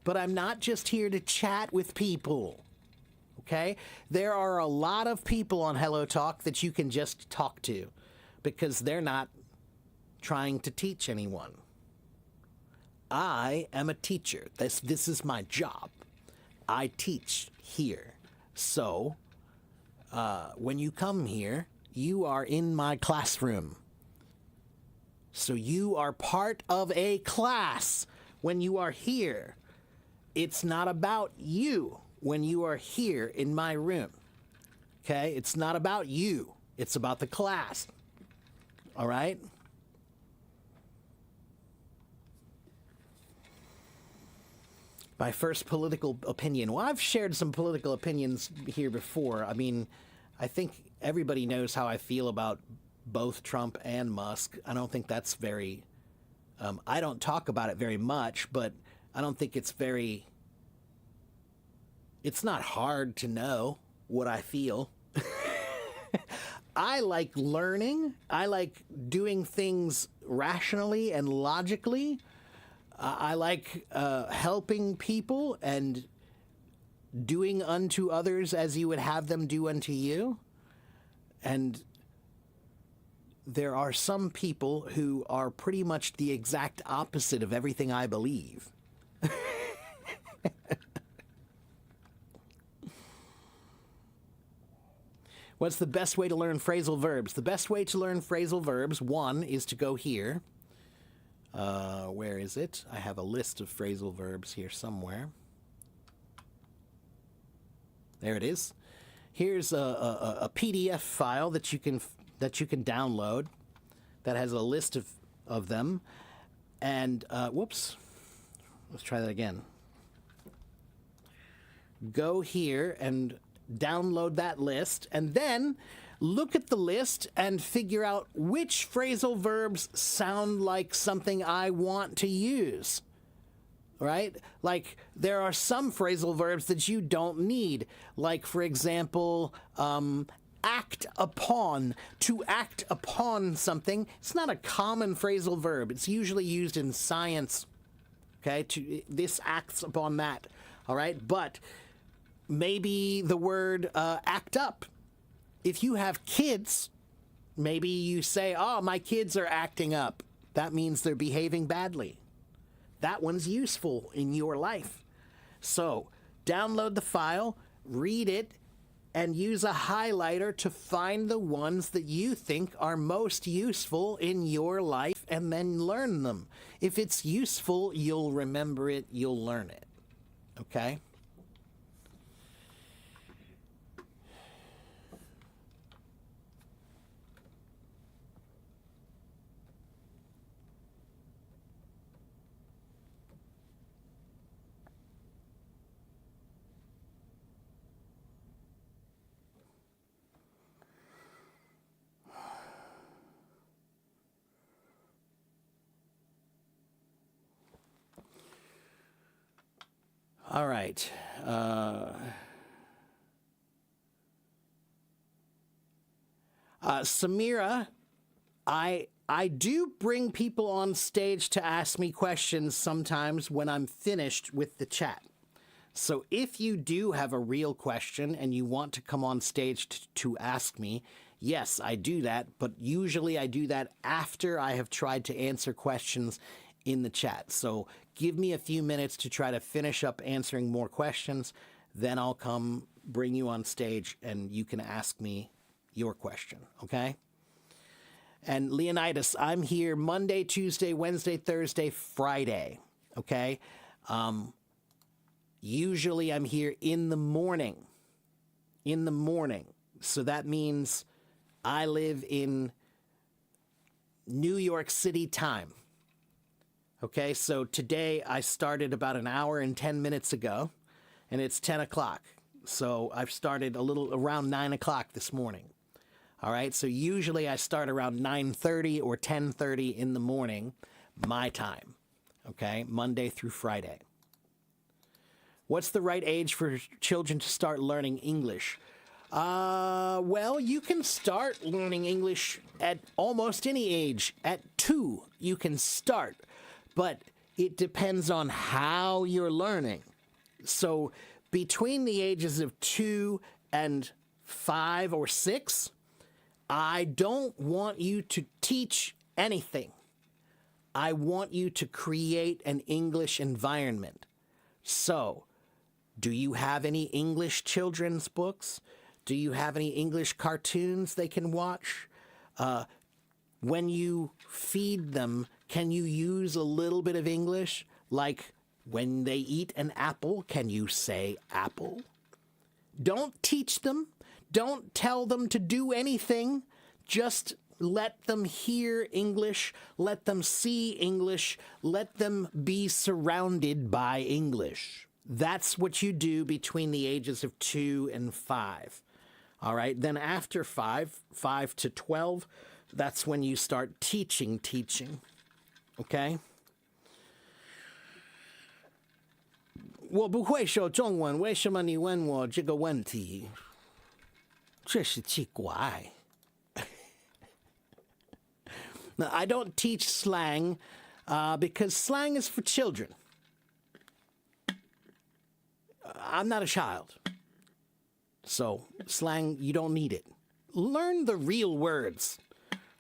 but I'm not just here to chat with people. Okay? There are a lot of people on Hello Talk that you can just talk to because they're not trying to teach anyone. I am a teacher. This is my job. I teach here. So, when you come here, you are in my classroom. So you are part of a class when you are here. It's not about you when you are here in my room. Okay? It's not about you. It's about the class. All right? My first political opinion. Well, I've shared some political opinions here before. I mean, I think everybody knows how I feel about both Trump and Musk. I don't think that's very... I don't talk about it very much, but I don't think it's very... It's not hard to know what I feel. I like learning. I like doing things rationally and logically. I like helping people and doing unto others as you would have them do unto you. And there are some people who are pretty much the exact opposite of everything I believe. What's the best way to learn phrasal verbs? The best way to learn phrasal verbs, one, is to go here. Where is it? I have a list of phrasal verbs here somewhere. There it is. Here's a PDF file that you can download that has a list of them. And whoops, let's try that again. Go here and download that list, and then look at the list and figure out which phrasal verbs sound like something I want to use. Right? Like, there are some phrasal verbs that you don't need. Like, for example, act upon. To act upon something. It's not a common phrasal verb. It's usually used in science. Okay? This acts upon that. All right? But maybe the word act up. If you have kids, maybe you say, oh, my kids are acting up. That means they're behaving badly. That one's useful in your life. So download the file, read it, and use a highlighter to find the ones that you think are most useful in your life and then learn them. If it's useful, you'll remember it, you'll learn it. Okay? All right. Samira, I do bring people on stage to ask me questions sometimes when I'm finished with the chat. So if you do have a real question and you want to come on stage to ask me, yes, I do that. But usually I do that after I have tried to answer questions in the chat. So give me a few minutes to try to finish up answering more questions. Then I'll come bring you on stage and you can ask me your question, okay? And Leonidas, I'm here Monday, Tuesday, Wednesday, Thursday, Friday, okay? Usually I'm here in the morning. In the morning. So that means I live in New York City time. Okay, so today I started about an hour and 10 minutes ago, and it's 10 o'clock. So I've started a little around 9 o'clock this morning. All right, so usually I start around 9:30 or 10:30 in the morning, my time. Okay, Monday through Friday. What's the right age for children to start learning English? Well, you can start learning English at almost any age. At 2, you can start. But it depends on how you're learning. So between the ages of 2 and 5 or 6, I don't want you to teach anything. I want you to create an English environment. So, do you have any English children's books? Do you have any English cartoons they can watch? When you feed them, can you use a little bit of English? Like when they eat an apple, can you say apple? Don't teach them. Don't tell them to do anything. Just let them hear English. Let them see English. Let them be surrounded by English. That's what you do between the ages of 2 and 5. All right. Then after 5 to 12, that's when you start teaching. Okay? 我不会说中文，为什么你问我这个问题？这是奇怪。Now, I don't teach slang because slang is for children. I'm not a child. So, slang, you don't need it. Learn the real words.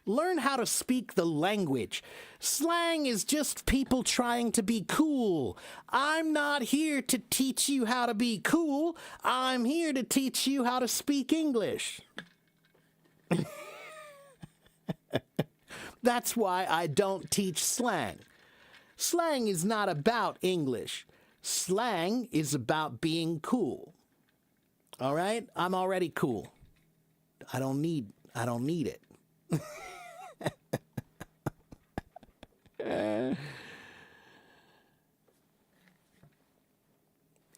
Learn how to speak the language. Slang is just people trying to be cool. I'm not here to teach you how to be cool. I'm here to teach you how to speak English. That's why I don't teach slang. Slang is not about English. Slang is about being cool. All right? I'm already cool. I don't need it.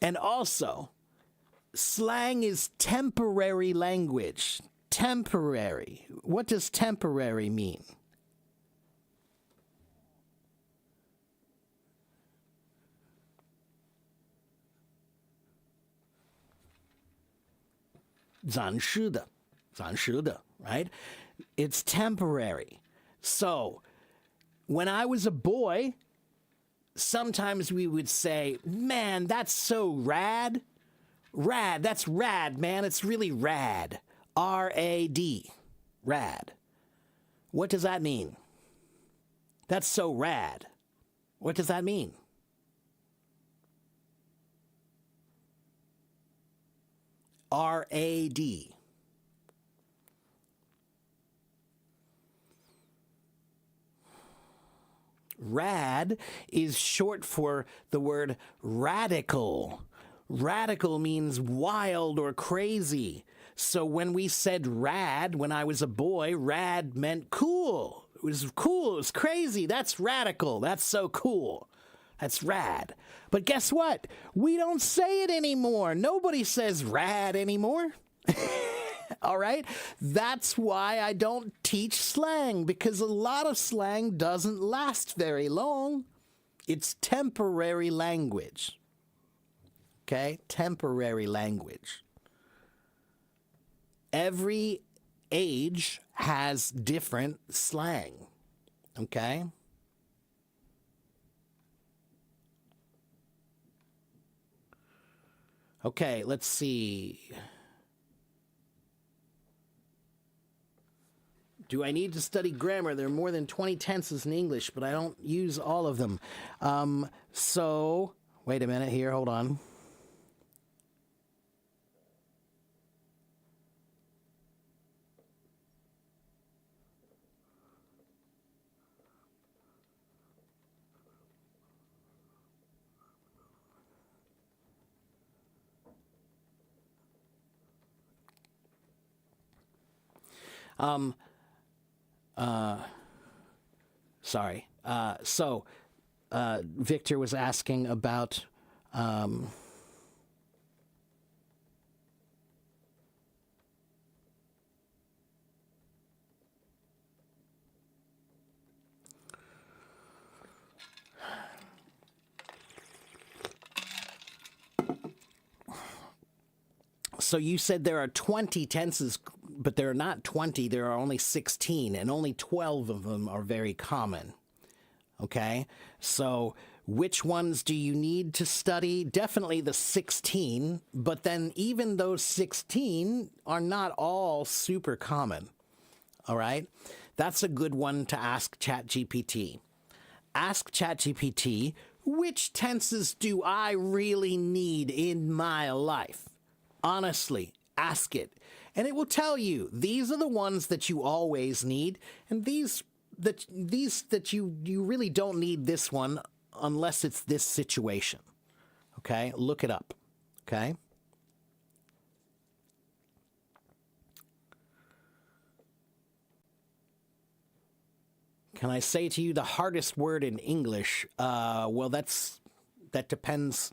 And also, slang is temporary language. Temporary. What does temporary mean? Zan shi de, right? It's temporary. So, when I was a boy, sometimes we would say, man, that's so rad. Rad, that's rad, man. It's really rad. R-A-D. Rad. What does that mean? That's so rad. What does that mean? R-A-D. Rad is short for the word radical. Radical means wild or crazy. So when we said rad, when I was a boy, rad meant cool. It was cool. It was crazy. That's radical. That's so cool. That's rad. But guess what? We don't say it anymore. Nobody says rad anymore. All right? That's why I don't teach slang, because a lot of slang doesn't last very long. It's temporary language. Okay? Temporary language. Every age has different slang. Okay? Okay, let's see. Do I need to study grammar? There are more than 20 tenses in English, but I don't use all of them. So, wait a minute here, hold on. Sorry. Victor was asking about so you said there are 20 tenses, but there are not 20, there are only 16, and only 12 of them are very common. Okay? So Which ones do you need to study? Definitely the 16, but then even those 16 are not all super common. All right? That's a good one to ask ChatGPT. Ask ChatGPT, which tenses do I really need in my life? Honestly, ask it. And it will tell you, these are the ones that you always need, and these that you really don't need this one unless it's this situation. Okay? Look it up. Okay? Can I say to you the hardest word in English? Well, that depends.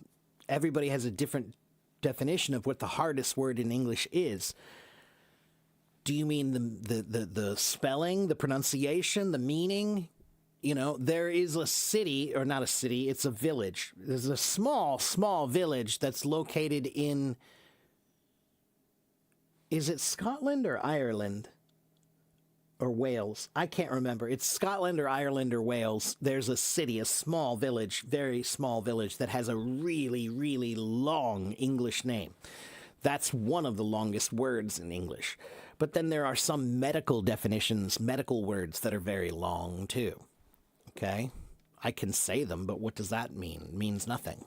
Everybody has a different definition of what the hardest word in English is. Do you mean the spelling, the pronunciation, the meaning? You know, there is a city, or not a city, it's a village. There's a small, small village that's located in, is it Scotland or Ireland? Or Wales? I can't remember. It's Scotland or Ireland or Wales. There's a city, a small village, very small village that has a really, really long English name. That's one of the longest words in English. But then there are some medical definitions, medical words that are very long too. Okay? I can say them, but what does that mean? It means nothing.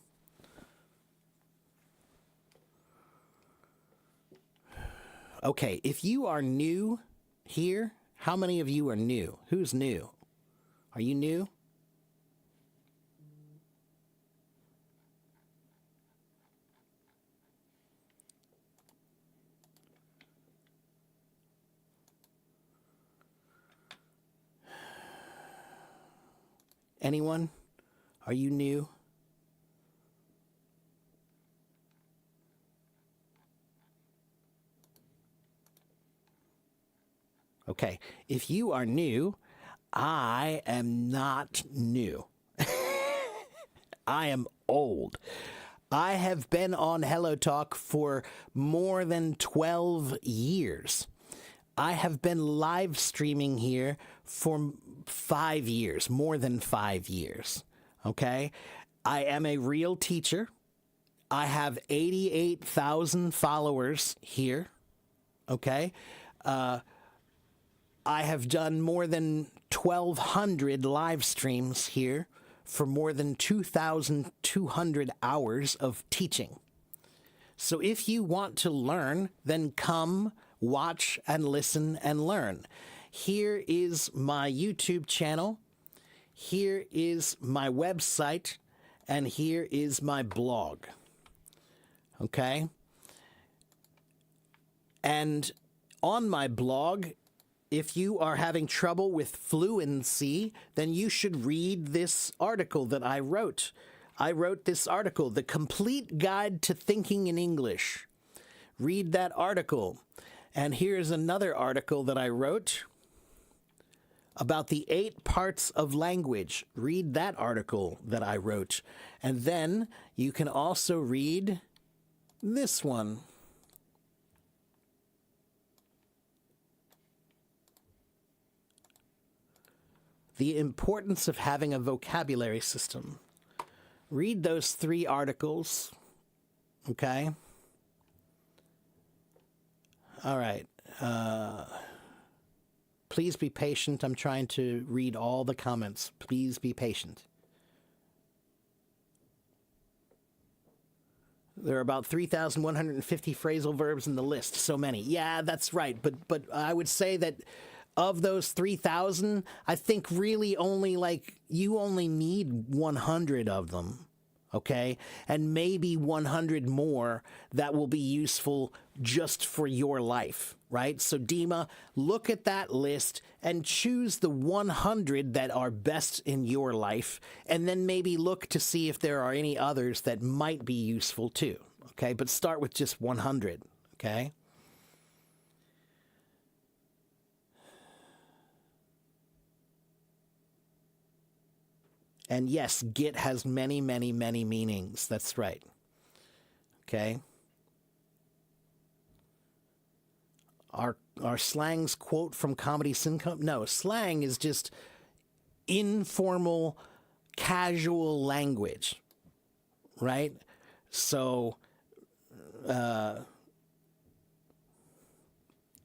Okay, if you are new here, how many of you are new? Who's new? Are you new? Anyone? Are you new? Okay, if you are new, I am not new. I am old. I have been on Hello Talk for more than 12 years. I have been live streaming here for 5 years, more than 5 years. Okay? I am a real teacher. I have 88,000 followers here. Okay? I have done more than 1,200 live streams here for more than 2,200 hours of teaching. So if you want to learn, then come, watch, and listen and learn. Here is my YouTube channel. Here is my website. And here is my blog. Okay? And on my blog, if you are having trouble with fluency, then you should read this article that I wrote. I wrote this article, The Complete Guide to Thinking in English. Read that article. And here's another article that I wrote about the 8 parts of language. Read that article that I wrote. And then you can also read this one. The importance of having a vocabulary system. Read those 3 articles, okay? All right. Please be patient. I'm trying to read all the comments. Please be patient. There are about 3,150 phrasal verbs in the list. So many. Yeah, that's right. But I would say that of those 3,000, I think really only you only need 100 of them, okay? And maybe 100 more that will be useful just for your life, right? So Dima, look at that list and choose the 100 that are best in your life, and then maybe look to see if there are any others that might be useful too, okay? But start with just 100, okay? And yes, get has many, many, many meanings. That's right. Okay? Are slangs quote from Comedy Syncom? No, slang is just informal casual language, right? So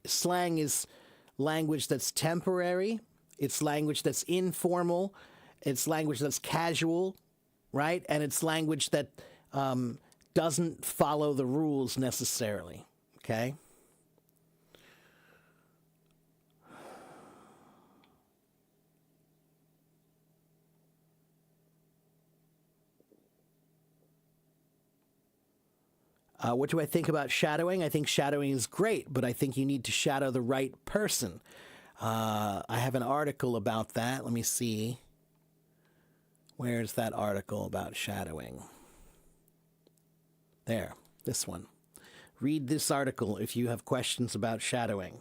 slang is language that's temporary, it's language that's informal, it's language that's casual, right? And it's language that doesn't follow the rules necessarily, okay? What do I think about shadowing? I think shadowing is great, but I think you need to shadow the right person. I have an article about that. Let me see. Where's that article about shadowing? There, this one. Read this article if you have questions about shadowing.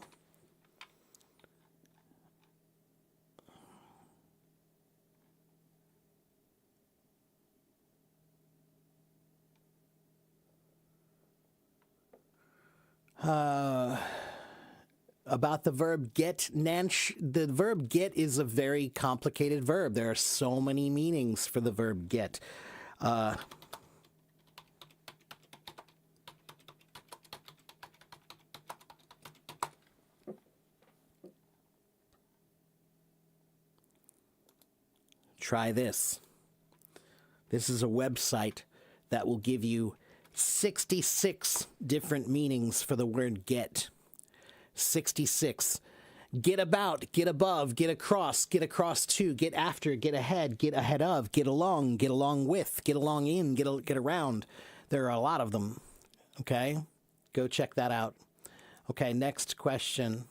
About the verb get, Nanch. The verb get is a very complicated verb. There are so many meanings for the verb get. Try this. This is a website that will give you 66 different meanings for the word get. 66. Get about, get above, get across to, get after, get ahead of, get along with, get along in, get around. There are a lot of them. Okay? Go check that out. Okay, next question.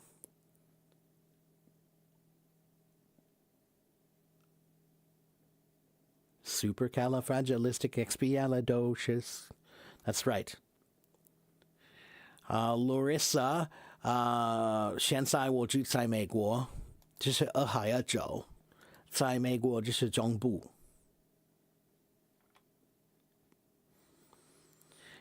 Supercalifragilisticexpialidocious. That's right. Larissa, 现在我住在美国，就是2海2州，在美国就是中部。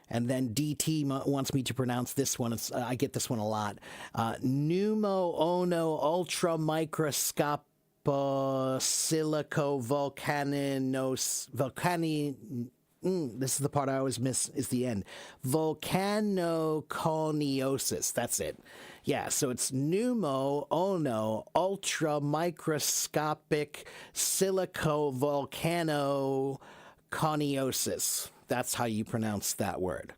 And then DT wants me to pronounce this one. I get this one a lot. Pneumo ono ultra microscopic silico volcaninos this is the part I always miss, is the end. Volcanoconiosis. That's it. Yeah, so it's pneumo ono ultra microscopic silico volcanoconiosis. That's how you pronounce that word.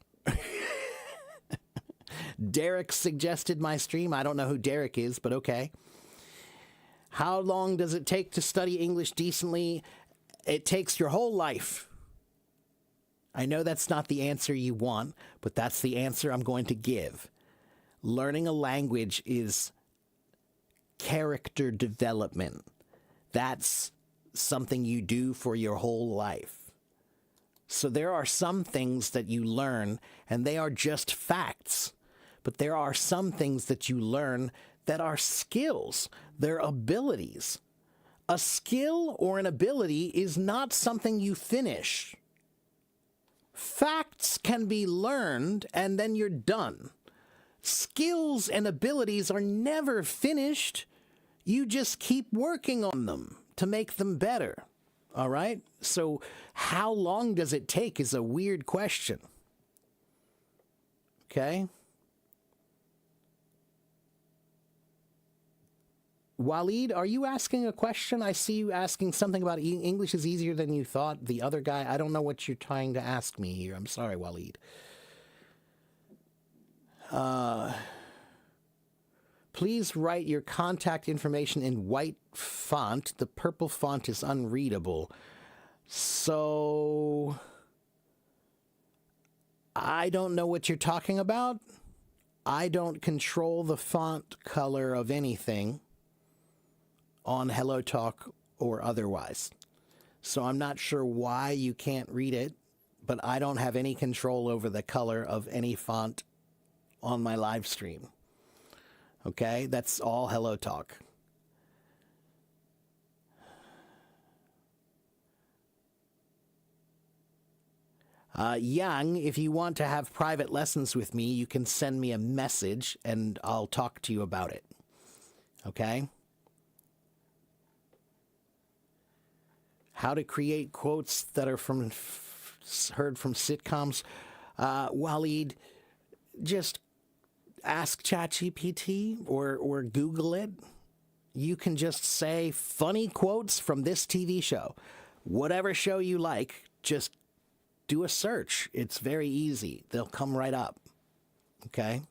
Derek suggested my stream. I don't know who Derek is, but okay. How long does it take to study English decently? It takes your whole life. I know that's not the answer you want, but that's the answer I'm going to give. Learning a language is character development. That's something you do for your whole life. So there are some things that you learn, and they are just facts. But there are some things that you learn that are skills. They're abilities. A skill or an ability is not something you finish. Facts can be learned and then you're done. Skills and abilities are never finished. You just keep working on them to make them better. All right? So how long does it take is a weird question. Okay? Waleed, are you asking a question? I see you asking something about English is easier than you thought. The other guy, I don't know what you're trying to ask me here. I'm sorry, Waleed. Please write your contact information in white font. The purple font is unreadable. So, I don't know what you're talking about. I don't control the font color of anything on HelloTalk or otherwise. So I'm not sure why you can't read it, but I don't have any control over the color of any font on my live stream. Okay? That's all HelloTalk. Yang, if you want to have private lessons with me, you can send me a message and I'll talk to you about it. Okay? how to create quotes that are heard from sitcoms. Waleed, just ask ChatGPT or Google it. You can just say funny quotes from this TV show. Whatever show you like, just do a search. It's very easy. They'll come right up. Okay?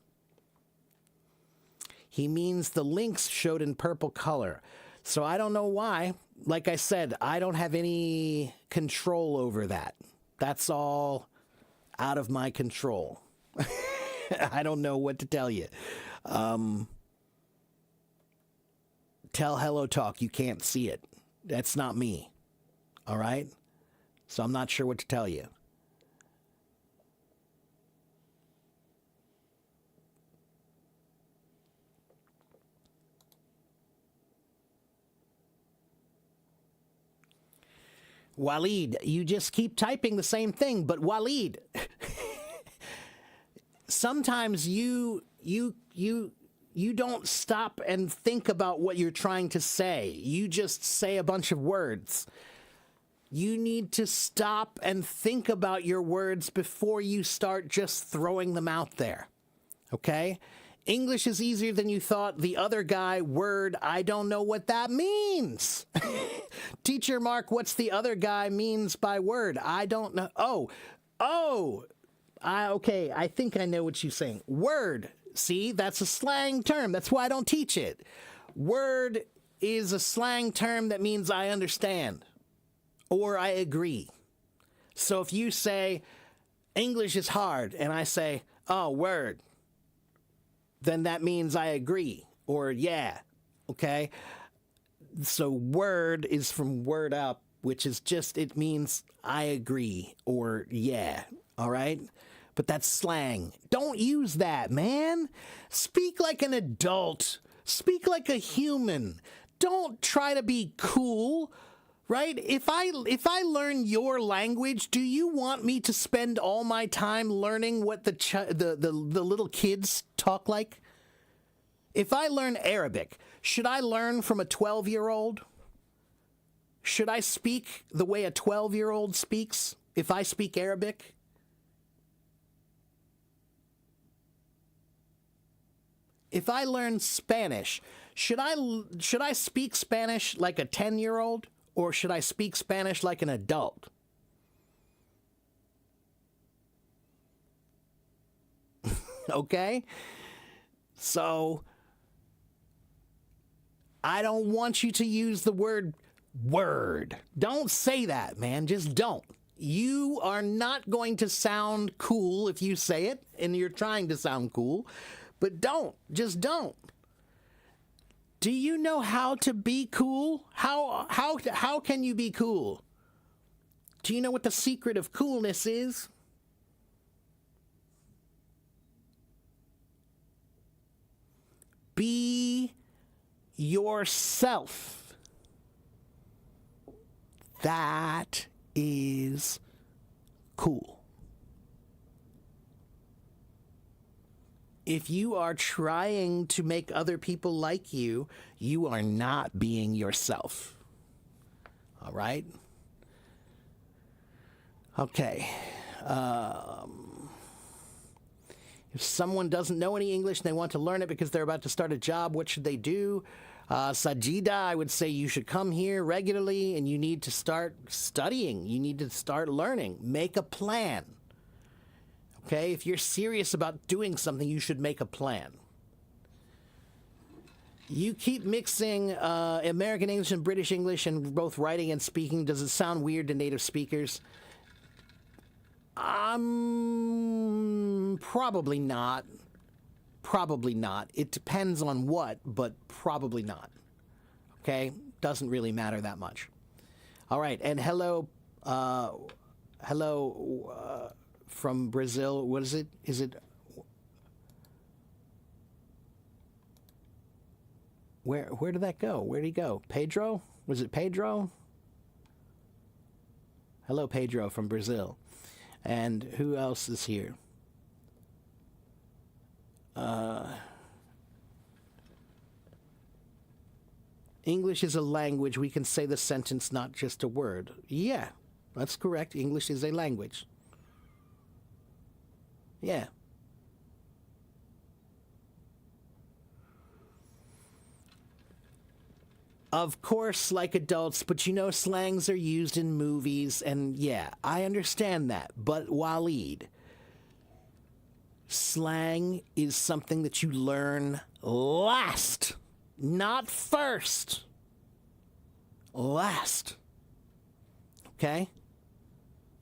He means the links showed in purple color. So I don't know why. Like I said, I don't have any control over that. That's all out of my control. I don't know what to tell you. Tell Hello Talk you can't see it. That's not me. All right? So I'm not sure what to tell you. Waleed, you just keep typing the same thing, but Waleed, sometimes you don't stop and think about what you're trying to say. You just say a bunch of words. You need to stop and think about your words before you start just throwing them out there. Okay? English is easier than you thought. The other guy, word, I don't know what that means. Teacher Mark, what's the other guy means by word? I don't know. Okay, I think I know what you're saying. Word, see, that's a slang term. That's why I don't teach it. Word is a slang term that means I understand or I agree. So if you say English is hard and I say, oh, word, then that means I agree or yeah, okay? So word is from word up, which is just, it means I agree or yeah, all right? But that's slang. Don't use that, man. Speak like an adult. Speak like a human. Don't try to be cool, right? If I learn your language, do you want me to spend all my time learning what the little kids talk like? If I learn Arabic, should I learn from a 12-year-old? Should I speak the way a 12-year-old speaks if I speak Arabic? If I learn Spanish, should I speak Spanish like a 10-year-old or should I speak Spanish like an adult? Okay? So I don't want you to use the word word. Don't say that, man. Just don't. You are not going to sound cool if you say it, and you're trying to sound cool, but don't. Just don't. Do you know how to be cool? How can you be cool? Do you know what the secret of coolness is? Be yourself. That is cool. If you are trying to make other people like you, you are not being yourself. All right? Okay. If someone doesn't know any English and they want to learn it because they're about to start a job, what should they do? Sajida, I would say you should come here regularly and you need to start studying. You need to start learning. Make a plan. Okay? If you're serious about doing something, you should make a plan. You keep mixing American English and British English in both writing and speaking. Does it sound weird to native speakers? Probably not. Probably not. It depends on what, but probably not. Okay? Doesn't really matter that much. All right, and hello from Brazil. What is it? Is it... Where did that go? Where did he go? Pedro? Was it Pedro? Hello, Pedro from Brazil. And who else is here? English is a language. We can say the sentence, not just a word. Yeah, that's correct. English is a language. Yeah. Of course, like adults, but slangs are used in movies, and yeah, I understand that. But Waleed, slang is something that you learn last, not first. Last. Okay?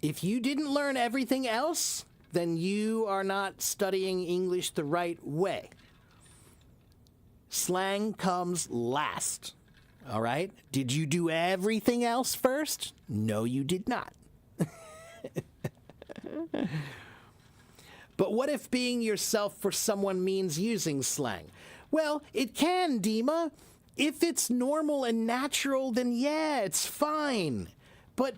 If you didn't learn everything else, then you are not studying English the right way. Slang comes last. All right? Did you do everything else first? No, you did not. But what if being yourself for someone means using slang? Well, it can, Dima. If it's normal and natural, then yeah, it's fine. But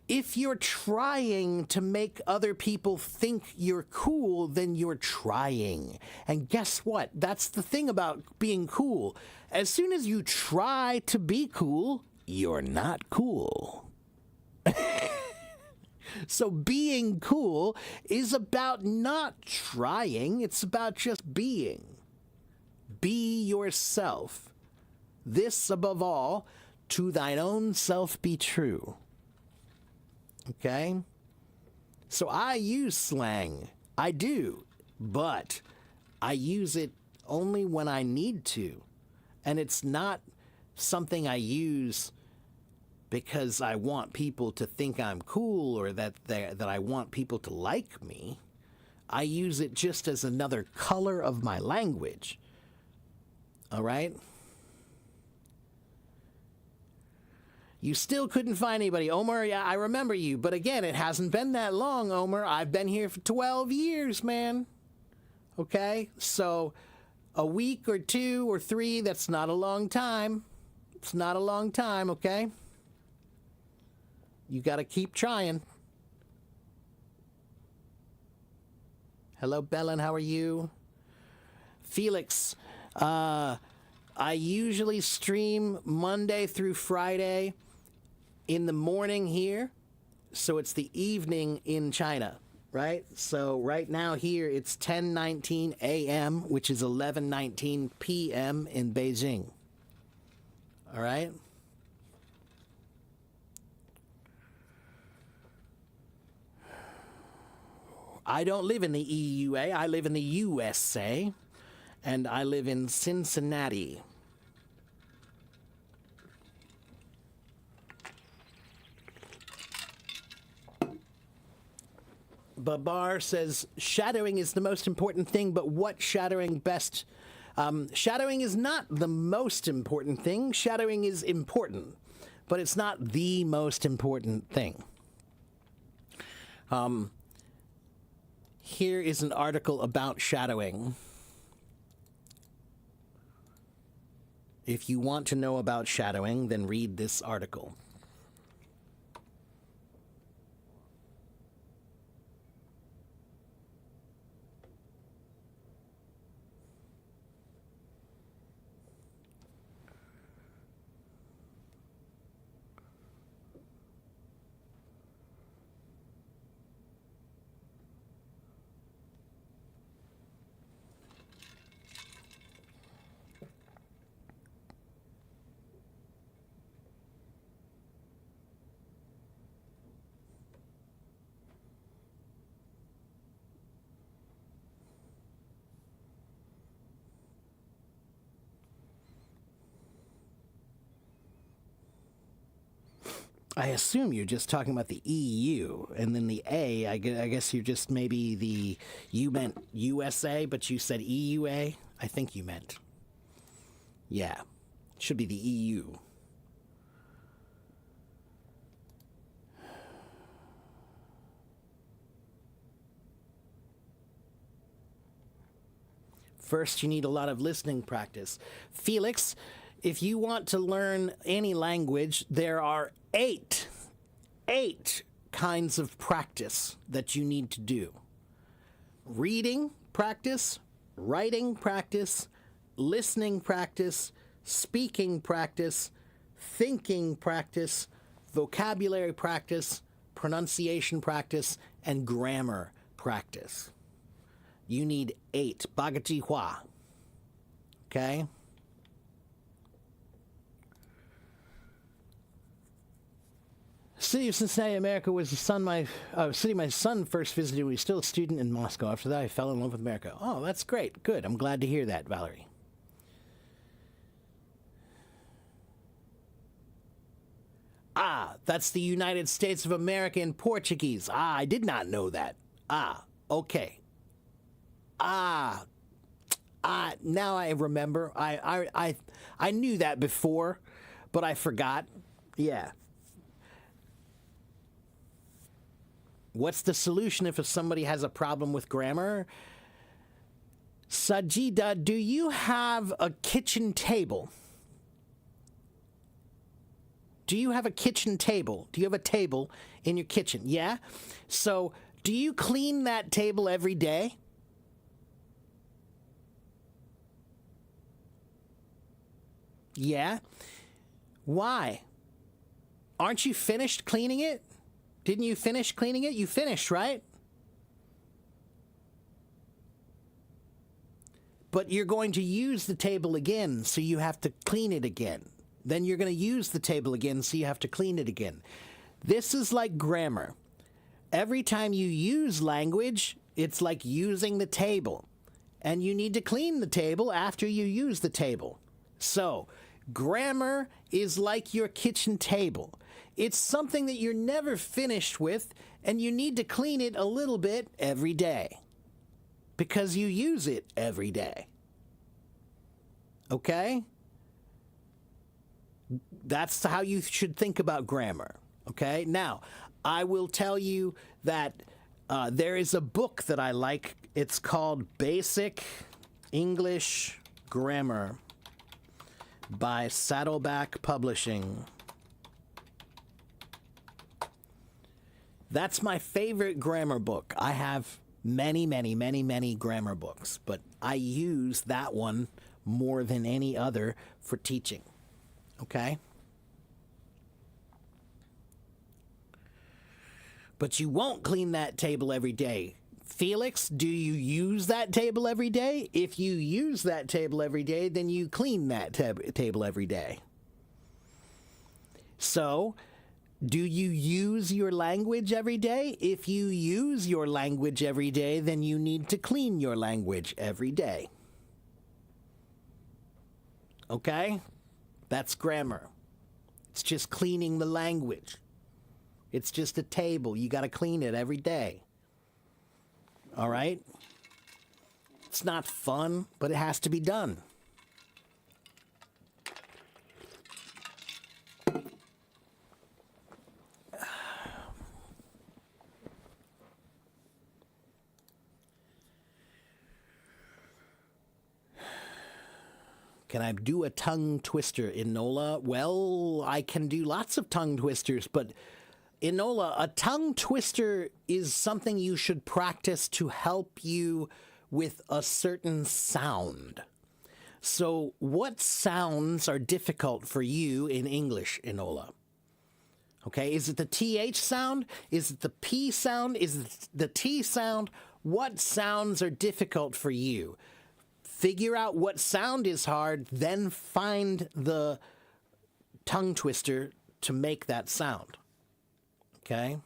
if you're trying to make other people think you're cool, then you're trying. And guess what? That's the thing about being cool. As soon as you try to be cool, you're not cool. So being cool is about not trying. It's about just being. Be yourself. This above all, to thine own self be true. Okay? So I use slang. I do. But I use it only when I need to. And it's not something I use because I want people to think I'm cool or that I want people to like me. I use it just as another color of my language. All right? You still couldn't find anybody. Omar, yeah, I remember you. But again, it hasn't been that long, Omar. I've been here for 12 years, man. Okay? So a week or 2 or 3, that's not a long time. It's not a long time, okay? You got to keep trying. Hello, Belen. How are you? Felix, I usually stream Monday through Friday in the morning here, so it's the evening in China, right? So right now here it's 10:19 a.m., which is 11:19 p.m. in Beijing. All right? I don't live in the EUA. I live in the USA, and I live in Cincinnati. Babar says, shadowing is the most important thing, but what shadowing best? Shadowing is not the most important thing. Shadowing is important, but it's not the most important thing. Here is an article about shadowing. If you want to know about shadowing, then read this article. I assume you're just talking about the EU, and then the A, I guess you're just maybe you meant USA, but you said EUA? I think you meant. Yeah, should be the EU. First, you need a lot of listening practice. Felix, if you want to learn any language, there are eight kinds of practice that you need to do. Reading practice, writing practice, listening practice, speaking practice, thinking practice, vocabulary practice, pronunciation practice, and grammar practice. You need 8. Bagati Hua. Okay? City of Cincinnati, America was the city my son first visited when he was still a student in Moscow. After that, I fell in love with America. Oh, that's great. Good. I'm glad to hear that, Valerie. Ah, that's the United States of America in Portuguese. Ah, I did not know that. Ah, okay. Now I remember. I knew that before, but I forgot. Yeah. What's the solution if somebody has a problem with grammar? Sajida, do you have a kitchen table? Do you have a kitchen table? Do you have a table in your kitchen? Yeah? So, do you clean that table every day? Yeah? Why? Aren't you finished cleaning it? Didn't you finish cleaning it? You finished, right? But you're going to use the table again, so you have to clean it again. Then you're going to use the table again, so you have to clean it again. This is like grammar. Every time you use language, it's like using the table. And you need to clean the table after you use the table. So, grammar is like your kitchen table. It's something that you're never finished with, and you need to clean it a little bit every day. Because you use it every day. Okay? That's how you should think about grammar. Okay? Now, I will tell you that there is a book that I like. It's called Basic English Grammar by Saddleback Publishing. That's my favorite grammar book. I have many grammar books, but I use that one more than any other for teaching. Okay? But you won't clean that table every day. Felix, do you use that table every day? If you use that table every day, then you clean that table every day. So, do you use your language every day? If you use your language every day, then you need to clean your language every day. Okay? That's grammar. It's just cleaning the language. It's just a table. You got to clean it every day. All right? It's not fun, but it has to be done. Can I do a tongue twister, Enola? Well, I can do lots of tongue twisters, but Enola, a tongue twister is something you should practice to help you with a certain sound. So, what sounds are difficult for you in English, Enola? Okay, is it the TH sound? Is it the P sound? Is it the T sound? What sounds are difficult for you? Figure out what sound is hard, then find the tongue twister to make that sound. Okay?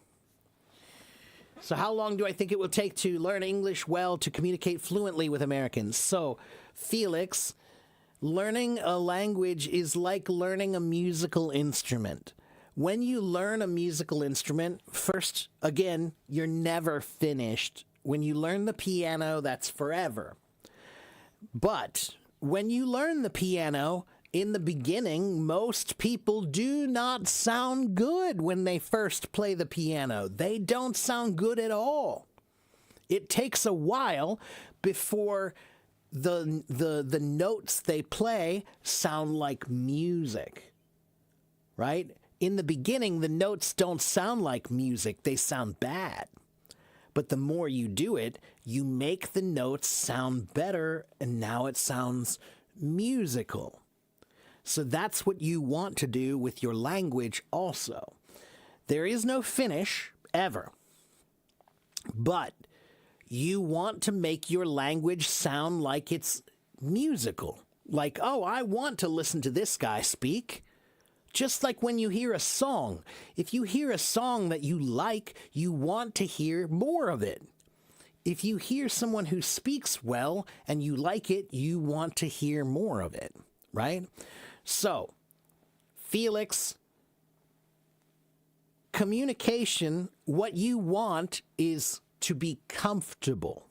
So how long do I think it will take to learn English well to communicate fluently with Americans? So, Felix, learning a language is like learning a musical instrument. When you learn a musical instrument, first, again, you're never finished. When you learn the piano, that's forever. But when you learn the piano, in the beginning, most people do not sound good when they first play the piano. They don't sound good at all. It takes a while before the notes they play sound like music, right? In the beginning, the notes don't sound like music. They sound bad. But the more you do it, you make the notes sound better, and now it sounds musical. So that's what you want to do with your language also. There is no finish ever, but you want to make your language sound like it's musical. Like, oh, I want to listen to this guy speak. Just like when you hear a song. If you hear a song that you like, you want to hear more of it. If you hear someone who speaks well and you like it, you want to hear more of it, right? So, Felix, communication, what you want is to be comfortable.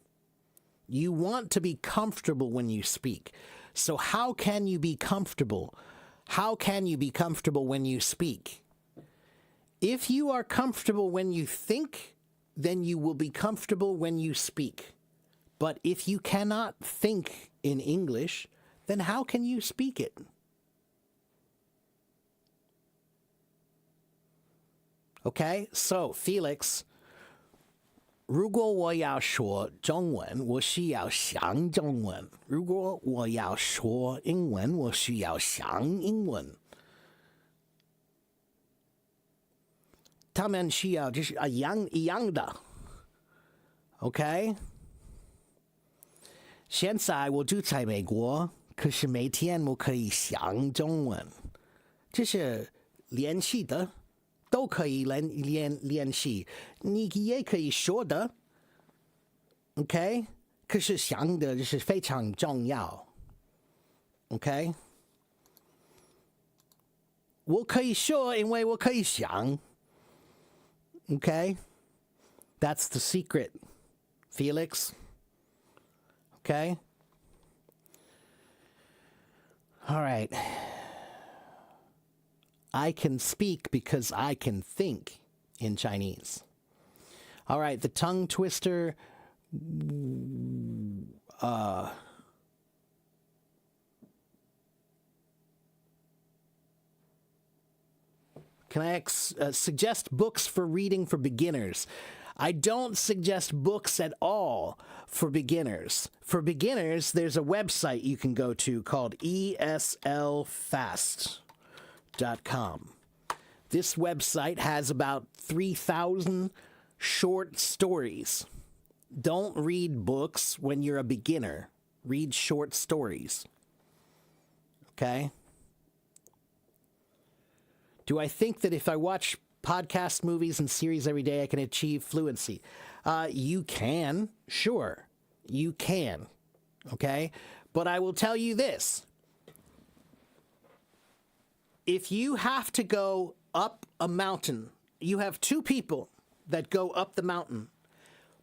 You want to be comfortable when you speak. So how can you be comfortable? How can you be comfortable when you speak? If you are comfortable when you think, then you will be comfortable when you speak. But if you cannot think in English, then how can you speak it? Okay, so Felix, 如果我要说中文，我需要想中文；如果我要说英文，我需要想英文。他们需要就是一样的 ，OK？ 现在我住在美国，可是每天我可以想中文，这是联系的。都可以联系，你也可以说的 ，OK？ 可是想的就是非常重要 ，OK？ 我可以说，因为我可以想 ，OK？That's the secret, Felix. Okay? All right. I can speak because I can think in Chinese. All right, the tongue twister. Can I suggest books for reading for beginners? I don't suggest books at all for beginners. For beginners, there's a website you can go to called ESLFast.com. This website has about 3,000 short stories. Don't read books when you're a beginner. Read short stories. Okay? Do I think that if I watch podcasts, movies, and series every day, I can achieve fluency? You can, sure. You can. Okay? But I will tell you this. If you have to go up a mountain, you have two people that go up the mountain.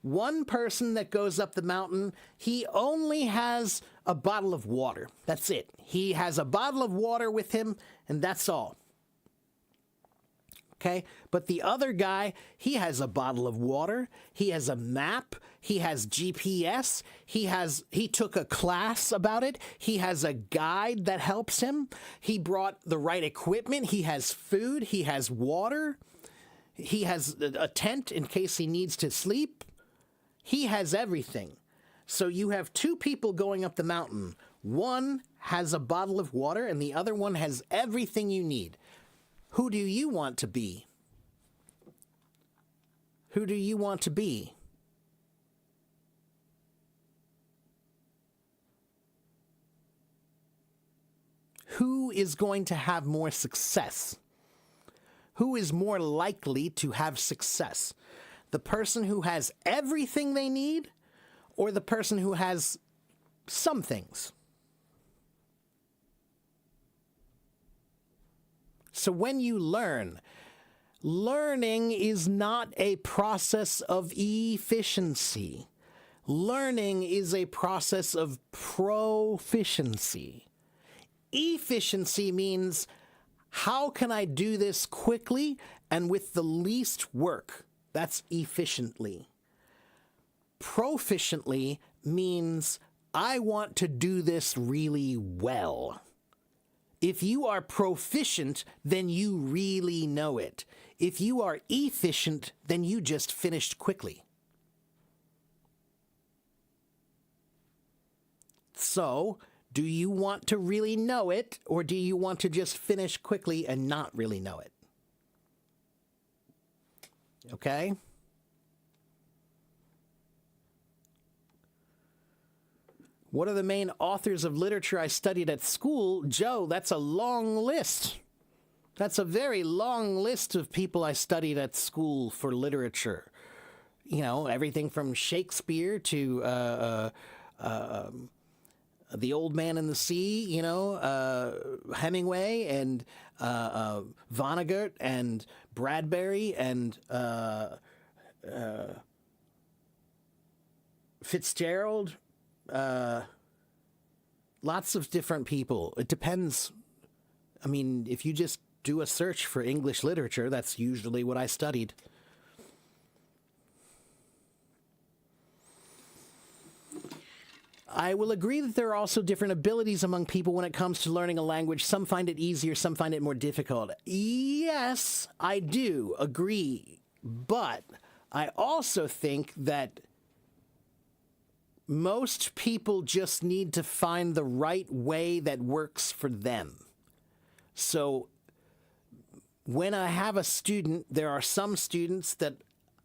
One person that goes up the mountain, he only has a bottle of water. That's it. He has a bottle of water with him, and that's all. Okay? But the other guy, he has a bottle of water. He has a map. He has GPS. He took a class about it. He has a guide that helps him. He brought the right equipment. He has food. He has water. He has a tent in case he needs to sleep. He has everything. So you have two people going up the mountain. One has a bottle of water and the other one has everything you need. Who do you want to be? Who do you want to be? Who is going to have more success? Who is more likely to have success? The person who has everything they need or the person who has some things? So when you learn, learning is not a process of efficiency. Learning is a process of proficiency. Efficiency means, how can I do this quickly and with the least work? That's efficiently. Proficiently means, I want to do this really well. If you are proficient, then you really know it. If you are efficient, then you just finished quickly. So, Do you want to really know it, or do you want to just finish quickly and not really know it? Okay? What are the main authors of literature I studied at school? Joe, that's a long list. That's a very long list of people I studied at school for literature. You know, everything from Shakespeare to The Old Man and the Sea, you know, Hemingway and Vonnegut and Bradbury and Fitzgerald. Lots of different people. It depends. I mean, if you just do a search for English literature, that's usually what I studied. I will agree that there are also different abilities among people when it comes to learning a language. Some find it easier, some find it more difficult. Yes, I do agree. But I also think that most people just need to find the right way that works for them. So when I have a student, there are some students that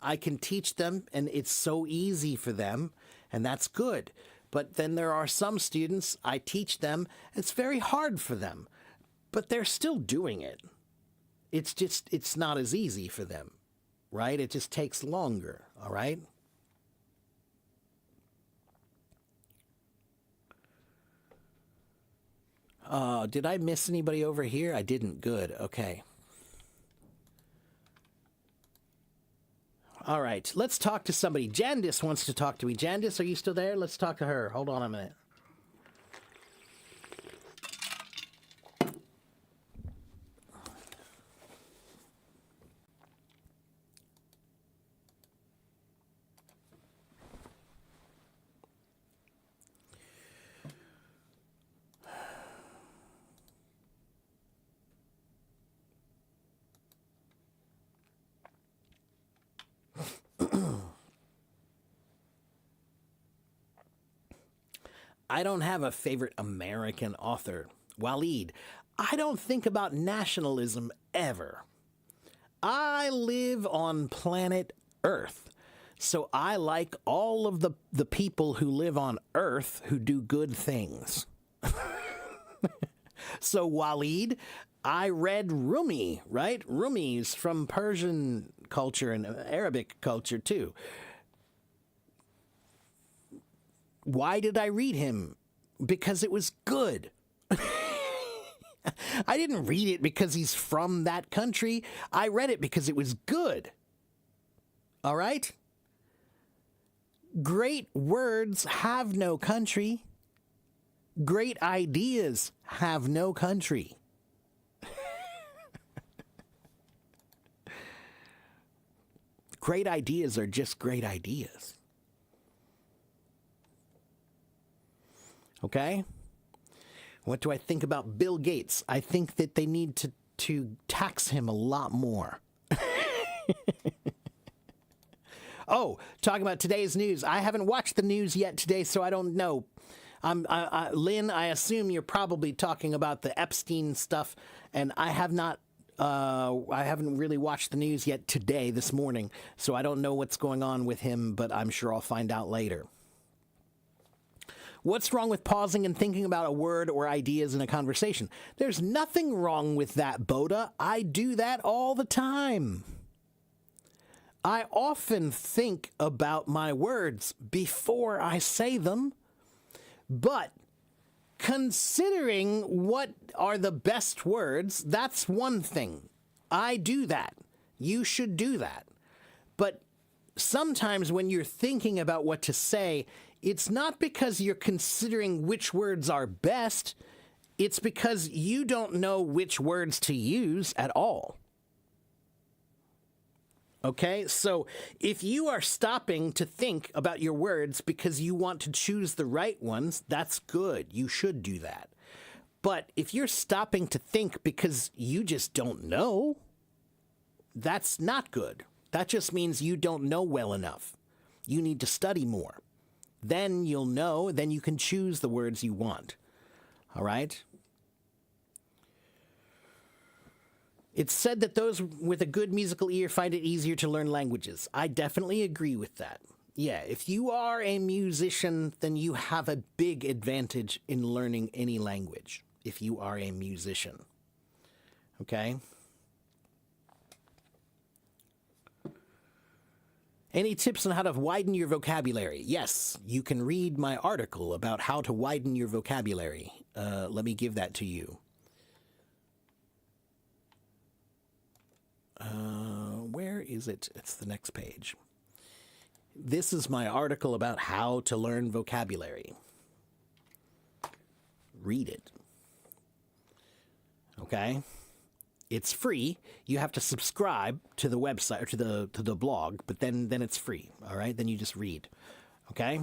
I can teach them and it's so easy for them, and that's good. But then there are some students, I teach them, it's very hard for them, but they're still doing it. It's not as easy for them, right? It just takes longer, all right? Did I miss anybody over here? I didn't. Good. Okay. All right. Let's talk to somebody. Jandis wants to talk to me. Jandis, are you still there? Let's talk to her. Hold on a minute. I don't have a favorite American author. Waleed, I don't think about nationalism ever. I live on planet Earth. So I like all of the people who live on Earth who do good things. So Waleed, I read Rumi, right? Rumi's from Persian culture and Arabic culture too. Why did I read him? Because it was good. I didn't read it because he's from that country. I read it because it was good. All right? Great words have no country. Great ideas have no country. Great ideas are just great ideas. Okay? What do I think about Bill Gates? I think that they need to tax him a lot more. Oh, talking about today's news. I haven't watched the news yet today, so I don't know. Lynn, I assume you're probably talking about the Epstein stuff, and I haven't really watched the news yet today, this morning, so I don't know what's going on with him, but I'm sure I'll find out later. What's wrong with pausing and thinking about a word or ideas in a conversation? There's nothing wrong with that, Boda. I do that all the time. I often think about my words before I say them, but considering what are the best words, that's one thing. I do that. You should do that. But sometimes when you're thinking about what to say, it's not because you're considering which words are best. It's because you don't know which words to use at all. Okay, so if you are stopping to think about your words because you want to choose the right ones, that's good. You should do that. But if you're stopping to think because you just don't know, that's not good. That just means you don't know well enough. You need to study more. Then you'll know, then you can choose the words you want. All right? It's said that those with a good musical ear find it easier to learn languages. I definitely agree with that. Yeah, if you are a musician, then you have a big advantage in learning any language if you are a musician. Okay? Any tips on how to widen your vocabulary? Yes, you can read my article about how to widen your vocabulary. Let me give that to you. Where is it? It's the next page. This is my article about how to learn vocabulary. Read it. Okay? It's free. You have to subscribe to the website or to the blog, but then it's free. All right? Then you just read. Okay?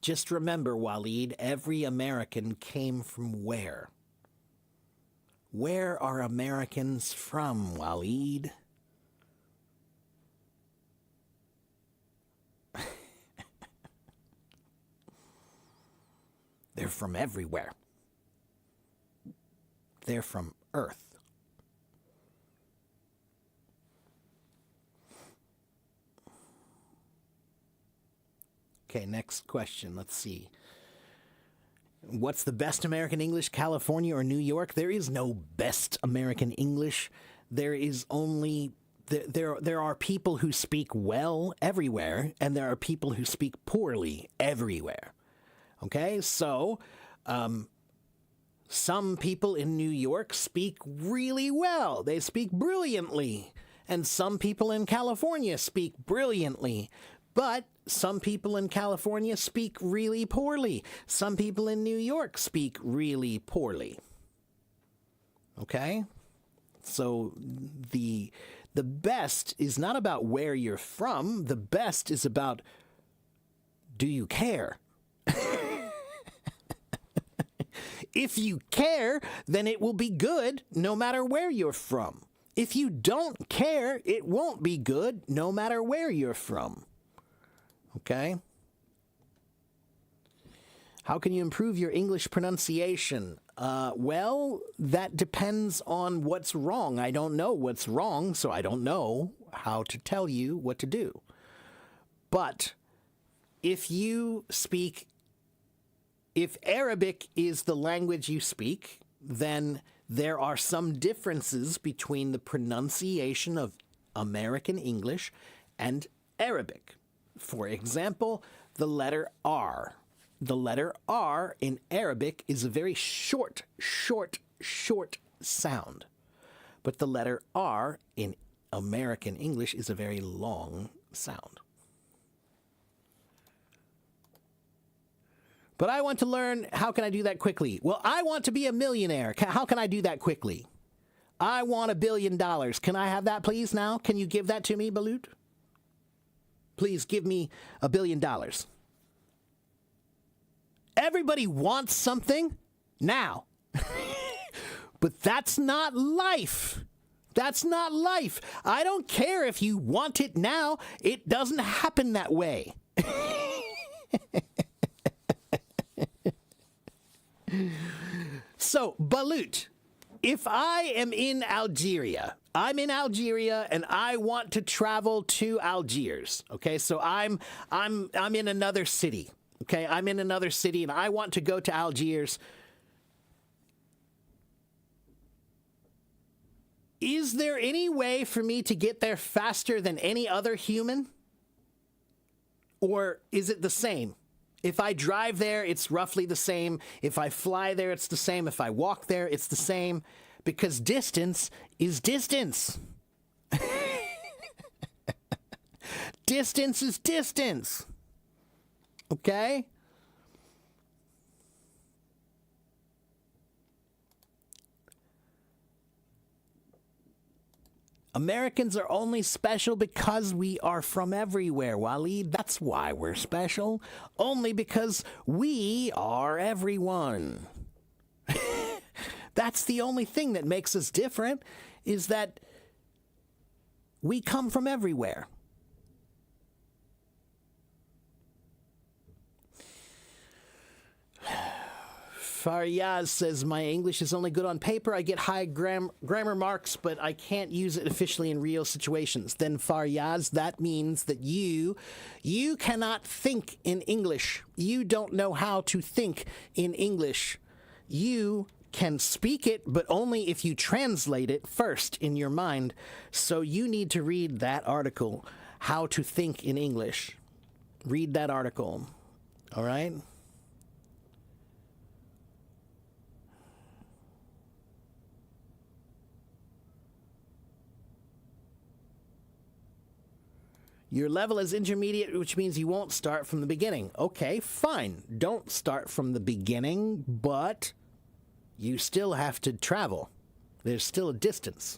Just remember, Waleed, every American came from where? Where are Americans from, Waleed? They're from everywhere. They're from Earth. Okay, next question. Let's see. What's the best American English, California or New York? There is no best American English. There is only there are people who speak well everywhere, and there are people who speak poorly everywhere. Okay, so some people in New York speak really well. They speak brilliantly. And some people in California speak brilliantly. But some people in California speak really poorly. Some people in New York speak really poorly. Okay? So the best is not about where you're from. The best is about, do you care? If you care, then it will be good no matter where you're from. If you don't care, it won't be good no matter where you're from. Okay? How can you improve your English pronunciation? Well, that depends on what's wrong. I don't know what's wrong, so I don't know how to tell you what to do. But if Arabic is the language you speak, then there are some differences between the pronunciation of American English and Arabic. For example, the letter R. The letter R in Arabic is a very short sound. But the letter R in American English is a very long sound. But I want to learn, how can I do that quickly? Well, I want to be a millionaire. How can I do that quickly? I want $1 billion. Can I have that, please, now? Can you give that to me, Balut? Please give me $1 billion. Everybody wants something now. But that's not life. That's not life. I don't care if you want it now. It doesn't happen that way. So, Balut, if I am in Algeria, I'm in Algeria and I want to travel to Algiers. Okay, so I'm in another city. Okay, I'm in another city and I want to go to Algiers. Is there any way for me to get there faster than any other human? Or is it the same? If I drive there, it's roughly the same. If I fly there, it's the same. If I walk there, it's the same. Because distance is distance. Distance is distance. Okay? Americans are only special because we are from everywhere, Waleed. That's why we're special. Only because we are everyone. That's the only thing that makes us different, is that we come from everywhere. Faryaz says, my English is only good on paper. I get high grammar marks, but I can't use it officially in real situations. Then Faryaz, that means that you cannot think in English. You don't know how to think in English. You can speak it, but only if you translate it first in your mind. So you need to read that article, How to Think in English. Read that article. All right? Your level is intermediate, which means you won't start from the beginning. Okay, fine. Don't start from the beginning, but you still have to travel. There's still a distance.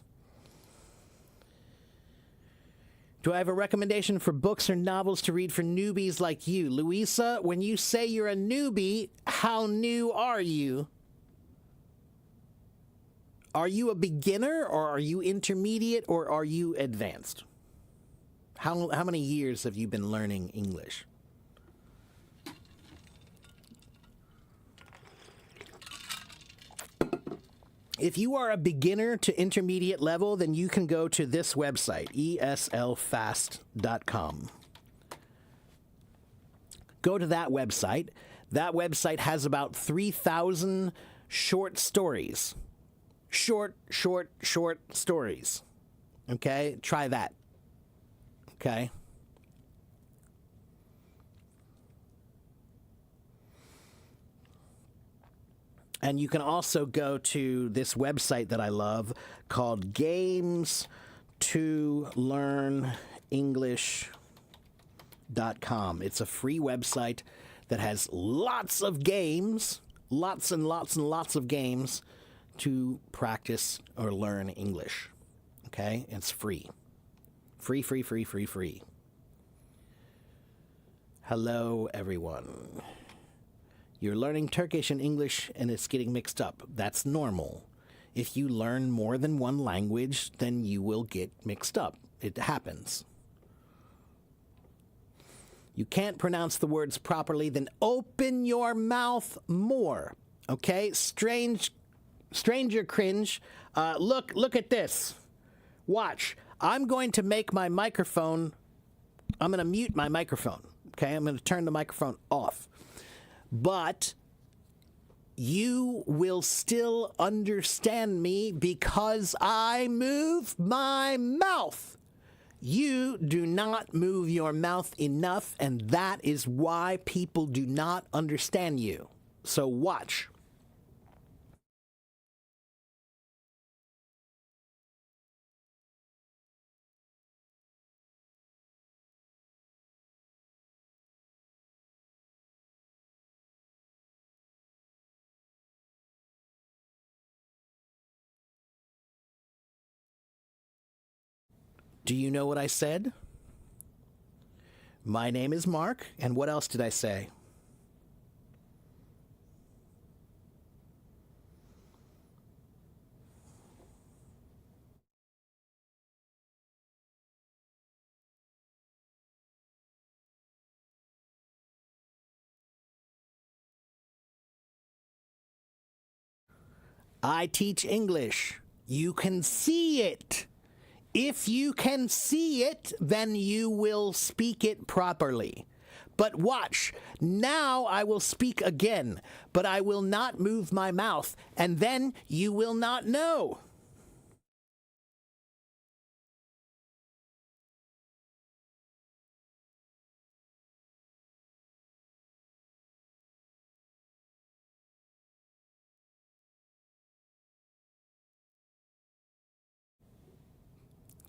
Do I have a recommendation for books or novels to read for newbies like you? Louisa, when you say you're a newbie, how new are you? Are you a beginner, or are you intermediate, or are you advanced? How many years have you been learning English? If you are a beginner to intermediate level, then you can go to this website, eslfast.com. Go to that website. That website has about 3,000 short stories. Short stories. Okay? Try that. Okay? And you can also go to this website that I love called GamesToLearnEnglish.com. It's a free website that has lots of games, lots and lots of games to practice or learn English. Okay? It's free. Free. Hello, everyone. You're learning Turkish and English, and it's getting mixed up. That's normal. If you learn more than one language, then you will get mixed up. It happens. You can't pronounce the words properly, then open your mouth more. Okay? Stranger cringe. Look at this. Watch. I'm going to make my microphone, I'm going to mute my microphone, okay? I'm going to turn the microphone off. But you will still understand me because I move my mouth. You do not move your mouth enough, and that is why people do not understand you. So watch. Do you know what I said? My name is Mark, and what else did I say? I teach English. You can see it. If you can see it, then you will speak it properly. But watch, now I will speak again, but I will not move my mouth, and then you will not know.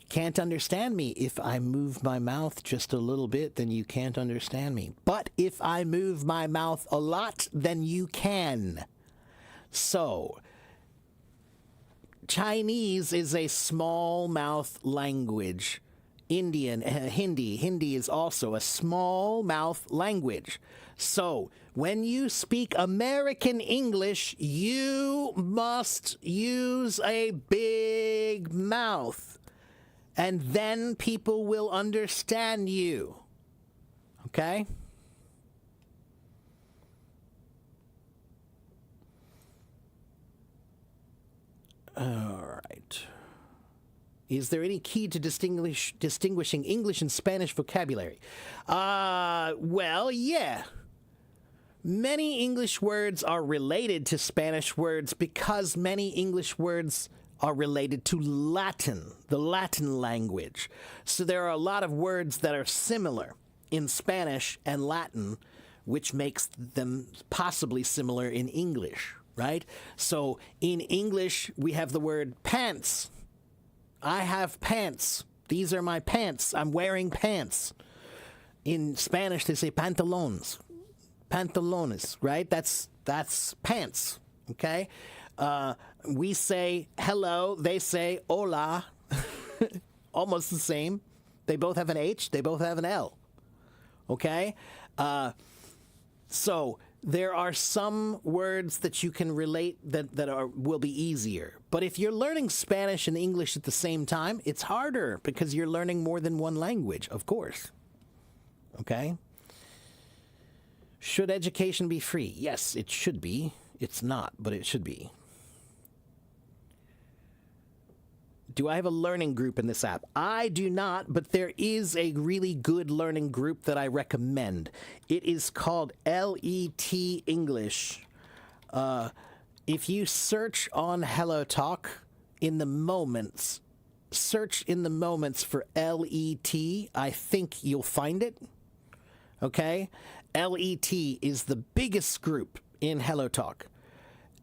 Can't understand me. If I move my mouth just a little bit, then you can't understand me. But if I move my mouth a lot, then you can. So, Chinese is a small mouth language. Hindi is also a small mouth language. So, when you speak American English, you must use a big mouth. And then people will understand you. Okay? Is there any key to distinguishing English and Spanish vocabulary? Well, yeah. Many English words are related to Spanish words because many English words are related to Latin, the Latin language. So there are a lot of words that are similar in Spanish and Latin, which makes them possibly similar in English, right? So in English, we have the word pants. I have pants. These are my pants. I'm wearing pants. In Spanish, they say pantalones. Pantalones, right? That's pants, okay? We say hello, they say hola. Almost the same. They both have an H, they both have an L, okay? So there are some words that you can relate that will be easier. But if you're learning Spanish and English at the same time, it's harder because you're learning more than one language, of course. Okay? Should education be free? Yes, it should be. It's not, but it should be. Do I have a learning group in this app? I do not, but there is a really good learning group that I recommend. It is called LET English. If you search on HelloTalk in the moments, search in the moments for LET, I think you'll find it. Okay? LET is the biggest group in HelloTalk.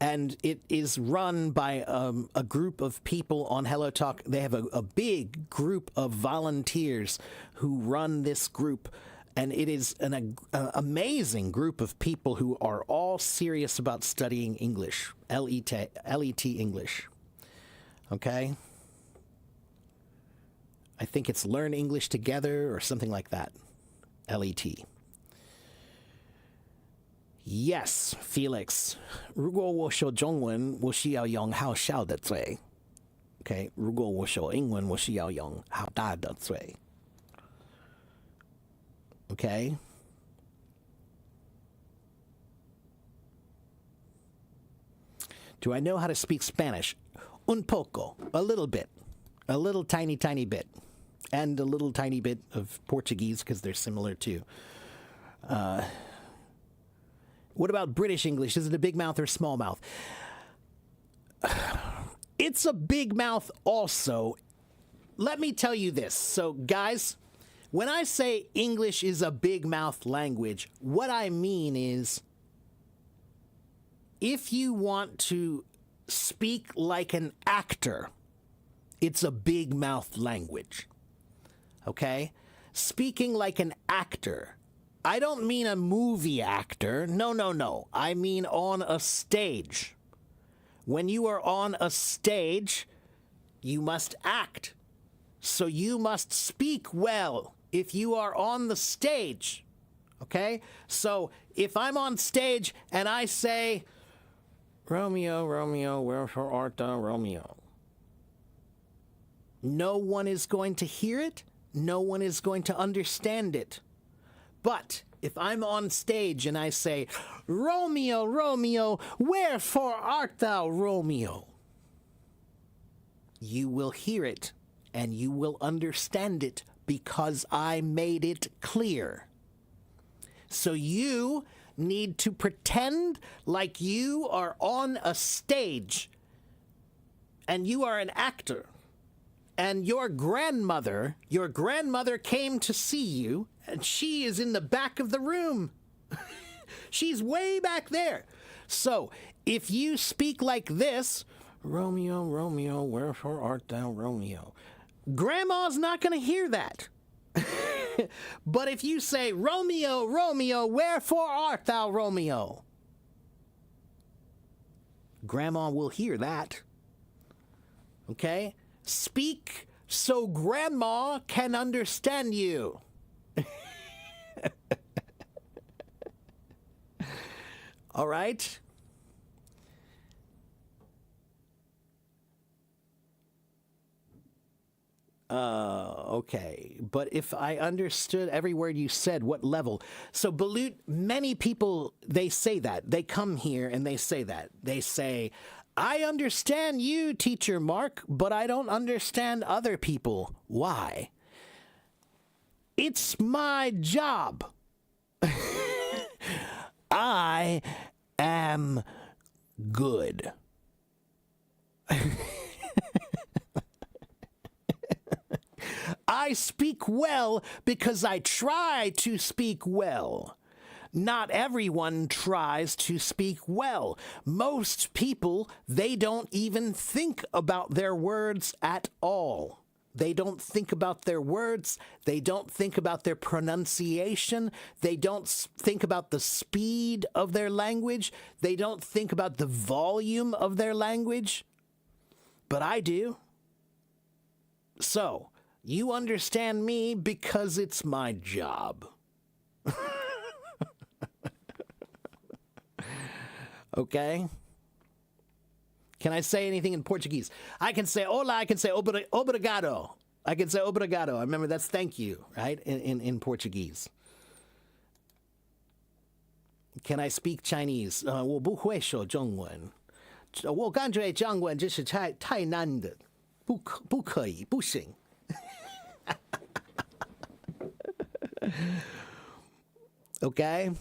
And it is run by a group of people on HelloTalk. They have a big group of volunteers who run this group. And it is an amazing group of people who are all serious about studying English. LET English. Okay? I think it's Learn English Together or something like that. LET. Yes, Felix. 如果我说中文，我是要用好小的嘴。Okay, 如果我说英文，我是要用好大的嘴。Okay? Do I know how to speak Spanish? Un poco, a little bit. A little tiny bit. And a little tiny bit of Portuguese because they're similar too. What about British English? Is it a big mouth or a small mouth? It's a big mouth also. Let me tell you this. So, guys, when I say English is a big mouth language, what I mean is if you want to speak like an actor, it's a big mouth language. Okay? Speaking like an actor. I don't mean a movie actor. No. I mean on a stage. When you are on a stage, you must act. So you must speak well if you are on the stage. Okay? So if I'm on stage and I say, Romeo, Romeo, wherefore art thou, Romeo? No one is going to hear it. No one is going to understand it. But if I'm on stage and I say, Romeo, Romeo, wherefore art thou, Romeo? You will hear it and you will understand it because I made it clear. So you need to pretend like you are on a stage and you are an actor. And your grandmother came to see you, and she is in the back of the room. She's way back there. So, if you speak like this, Romeo, Romeo, wherefore art thou, Romeo? Grandma's not going to hear that. But if you say, Romeo, Romeo, wherefore art thou, Romeo? Grandma will hear that. Okay? Speak so Grandma can understand you. All right? Okay. But if I understood every word you said, what level? So, Balut, many people, they say that. They come here and they say that. They say, I understand you, Teacher Mark, but I don't understand other people. Why? It's my job. I am good. I speak well because I try to speak well. Not everyone tries to speak well. Most people, they don't even think about their words at all. They don't think about their words. They don't think about their pronunciation. They don't think about the speed of their language. They don't think about the volume of their language. But I do. So, you understand me because it's my job. Okay? Can I say anything in Portuguese? I can say hola, I can say obrigado. I can say obrigado. I remember that's thank you, right? In Portuguese. Can I speak Chinese? 我不会说中文。我感觉中文就是太难的，不可以，不行。Okay?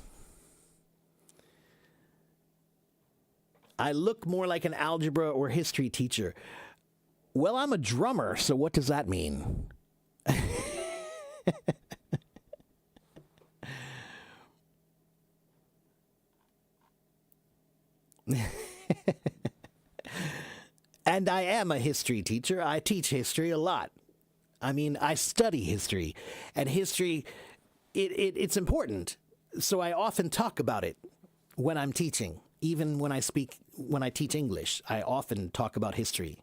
I look more like an algebra or history teacher. Well, I'm a drummer, so what does that mean? And I am a history teacher. I teach history a lot. I mean, I study history, and history, it's important. So I often talk about it when I'm teaching. Even when I teach English, I often talk about history.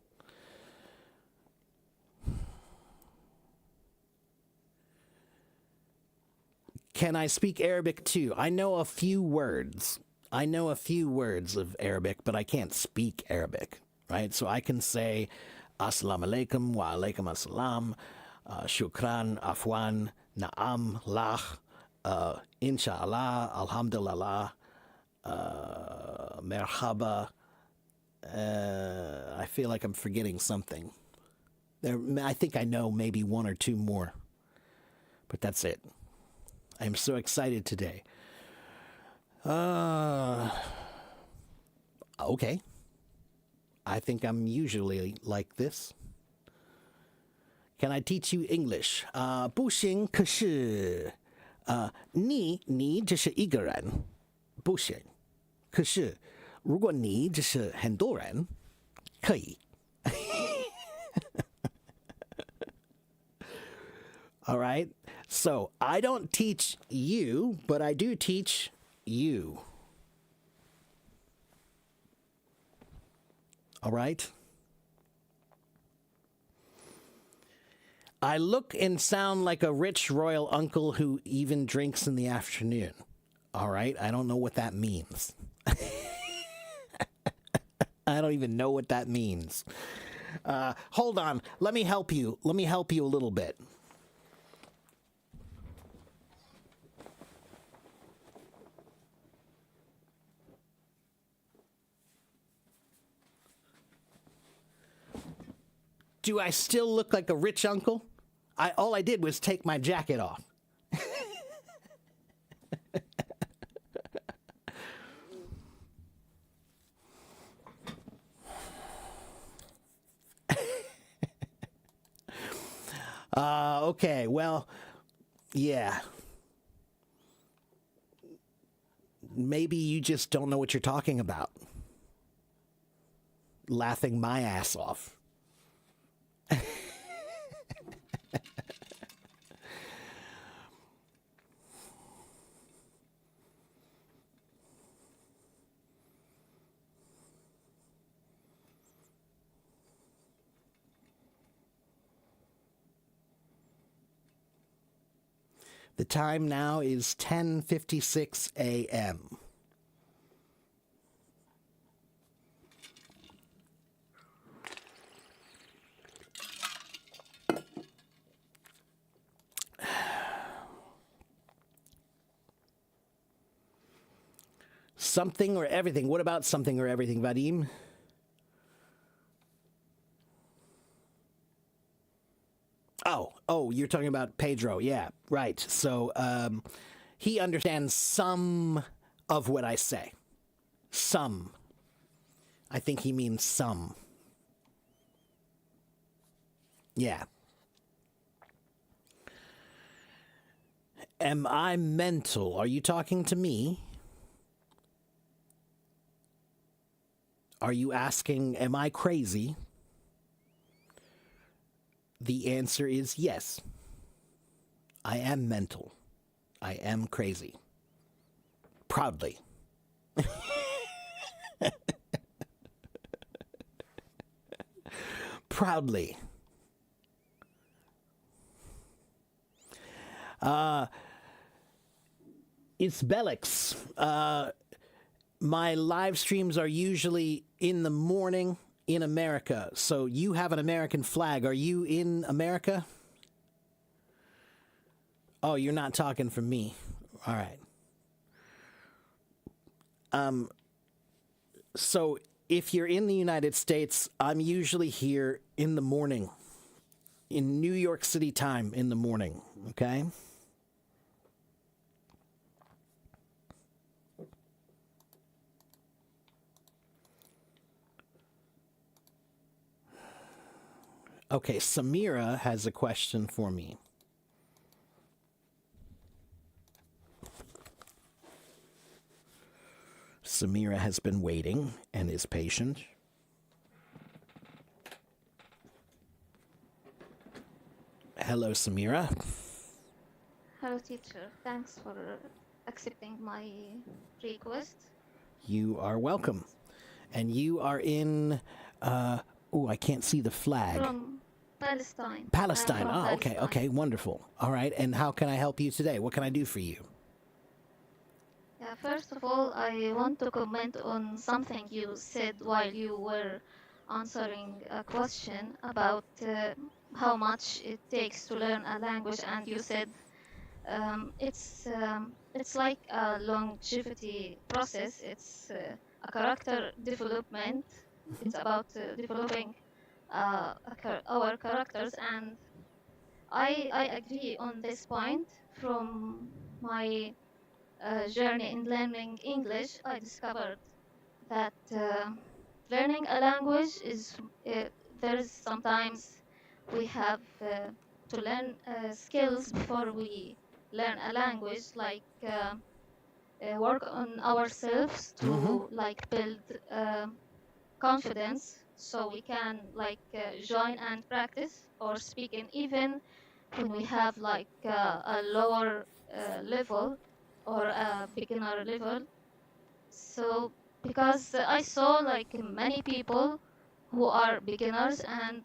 Can I speak Arabic too? I know a few words. I know a few words of Arabic, but I can't speak Arabic, right? So I can say Assalamu alaikum, wa alaikum assalam, shukran, afwan, na'am, lach, inshallah, alhamdulillah, merhaba. I feel like I'm forgetting something. I think I know maybe one or two more, but that's it. I'm so excited today. Okay. I think I'm usually like this. Can I teach you English? 不行，可是你只是一个人，不行。可是如果你只是很多人，可以。All right? So, I don't teach you, but I do teach you. All right? I look and sound like a rich royal uncle who even drinks in the afternoon. All right? I don't know what that means. I don't even know what that means. Hold on. Let me help you. Let me help you a little bit. Do I still look like a rich uncle? All I did was take my jacket off. Okay, well, yeah. Maybe you just don't know what you're talking about. Laughing my ass off. The time now is 10:56 a.m. Something or everything. What about something or everything, Vadim? Oh, you're talking about Pedro. Yeah, right. So he understands some of what I say. Some. I think he means some. Yeah. Am I mental? Are you talking to me? Are you asking, am I crazy? The answer is yes. I am mental. I am crazy. Proudly. Proudly. It's Bellix. My live streams are usually in the morning in America. So you have an American flag. Are you in America? Oh, you're not talking from me. All right. So if you're in the United States, I'm usually here in the morning, in New York City time in the morning. Okay. Okay, Samira has a question for me. Samira has been waiting and is patient. Hello, Samira. Hello, teacher. Thanks for accepting my request. You are welcome. And you are in, I can't see the flag. From Palestine. Palestine. From Okay, Palestine. okay, wonderful. All right, and how can I help you today? What can I do for you? Yeah, first of all, I want to comment on something you said while you were answering a question about how much it takes to learn a language, and you said it's like a longevity process. It's a character development. It's about developing our characters, and I agree on this point. From my journey in learning English, I discovered that learning a language is there is sometimes we have to learn skills before we learn a language, like work on ourselves Mm-hmm. to like build confidence so we can like join and practice or speaking even when we have like a lower level or a beginner level. So because I saw like many people who are beginners and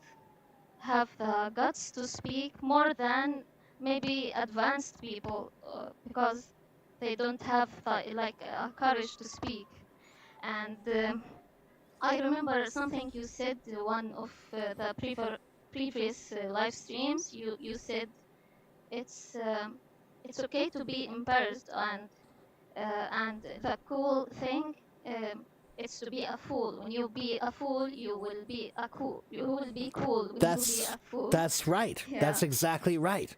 have the guts to speak more than maybe advanced people because they don't have like courage to speak. And I remember something you said one of the previous live streams. You said it's um, it's okay to be embarrassed, and the cool thing it's to be a fool. When you be a fool, you will be a cool. You will be cool when you be That's a fool. that's right. Yeah, That's exactly right.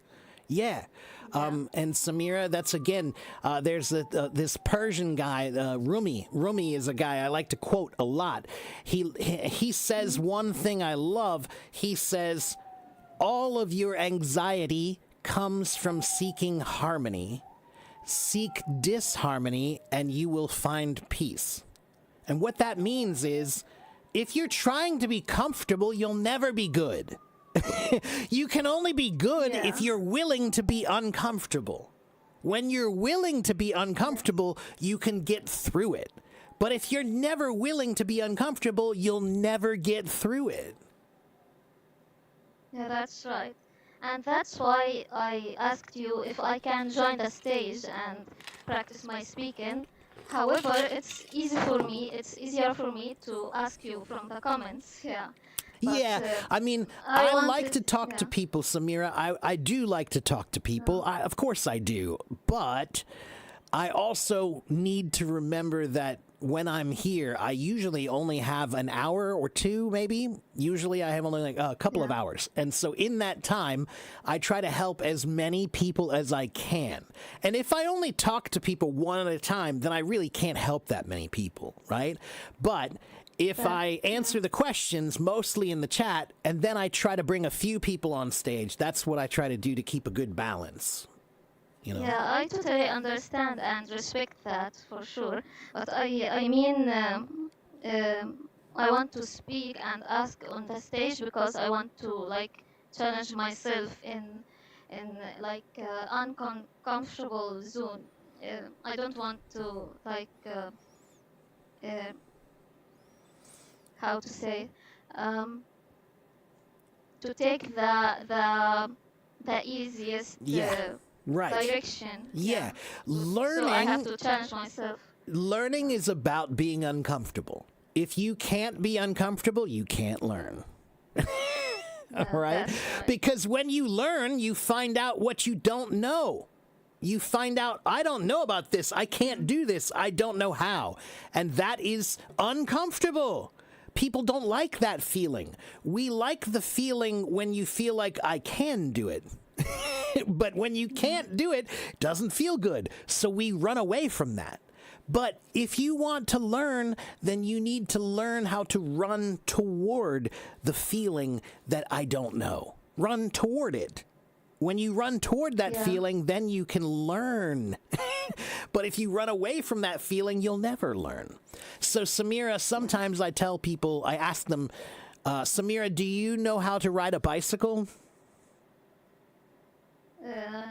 Yeah. yeah, And Samira, that's again, there's this Persian guy, Rumi. Rumi is a guy I like to quote a lot. He says one thing I love. He says, all of your anxiety comes from seeking harmony. Seek disharmony, and you will find peace. And what that means is, if you're trying to be comfortable, you'll never be good. You can only be good yeah, if you're willing to be uncomfortable. When you're willing to be uncomfortable, you can get through it. But if you're never willing to be uncomfortable, you'll never get through it. yeah. That's right. And that's why I asked you if I can join the stage and practice my speaking. However, it's easy for me. It's easier for me to ask you from the comments. Yeah, but Yeah, I mean, I I like wanted. to talk to Yeah. people, Samira. I do like to talk to people. Of course I do. But I also need to remember that when I'm here, I usually only have an hour or two, maybe. Usually I have only like a couple of hours. And so in that time, I try to help as many people as I can. And if I only talk to people one at a time, then I really can't help that many people, right? But if I answer the questions mostly in the chat, and then I try to bring a few people on stage, that's what I try to do to keep a good balance. You know? Yeah, I totally understand and respect that for sure. But I mean, I want to speak and ask on the stage because I want to like challenge myself in like uncomfortable zone. I don't want to like how to say to take the easiest Right. direction. Yeah. So I have to challenge myself. Learning is about being uncomfortable. If you can't be uncomfortable, you can't learn. Yeah, right? that's right. Because when you learn, you find out what you don't know. You find out, I don't know about this. I can't do this. I don't know how. And that is uncomfortable. People don't like that feeling. We like the feeling when you feel like I can do it. But when you can't do it, it doesn't feel good. So we run away from that. But if you want to learn, then you need to learn how to run toward the feeling that I don't know. Run toward it. When you run toward that feeling, then you can learn. But if you run away from that feeling, you'll never learn. So Samira, sometimes I tell people, I ask them, Samira, do you know how to ride a bicycle?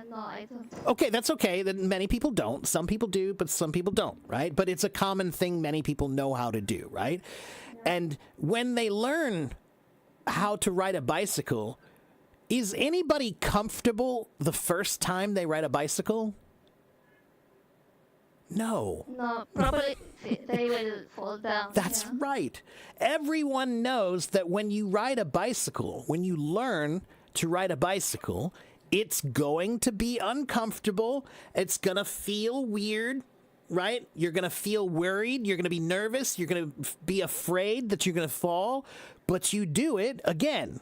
No, I don't. Okay, that's okay. Then many people don't. Some people do, but some people don't, right? But it's a common thing many people know how to do, right? And when they learn how to ride a bicycle, is anybody comfortable the first time they ride a bicycle? No. No, probably they will fall down. That's right. Everyone knows that when you ride a bicycle, when you learn to ride a bicycle, it's going to be uncomfortable. It's going to feel weird, right? You're going to feel worried. You're going to be nervous. You're going to be afraid that you're going to fall. But you do it again,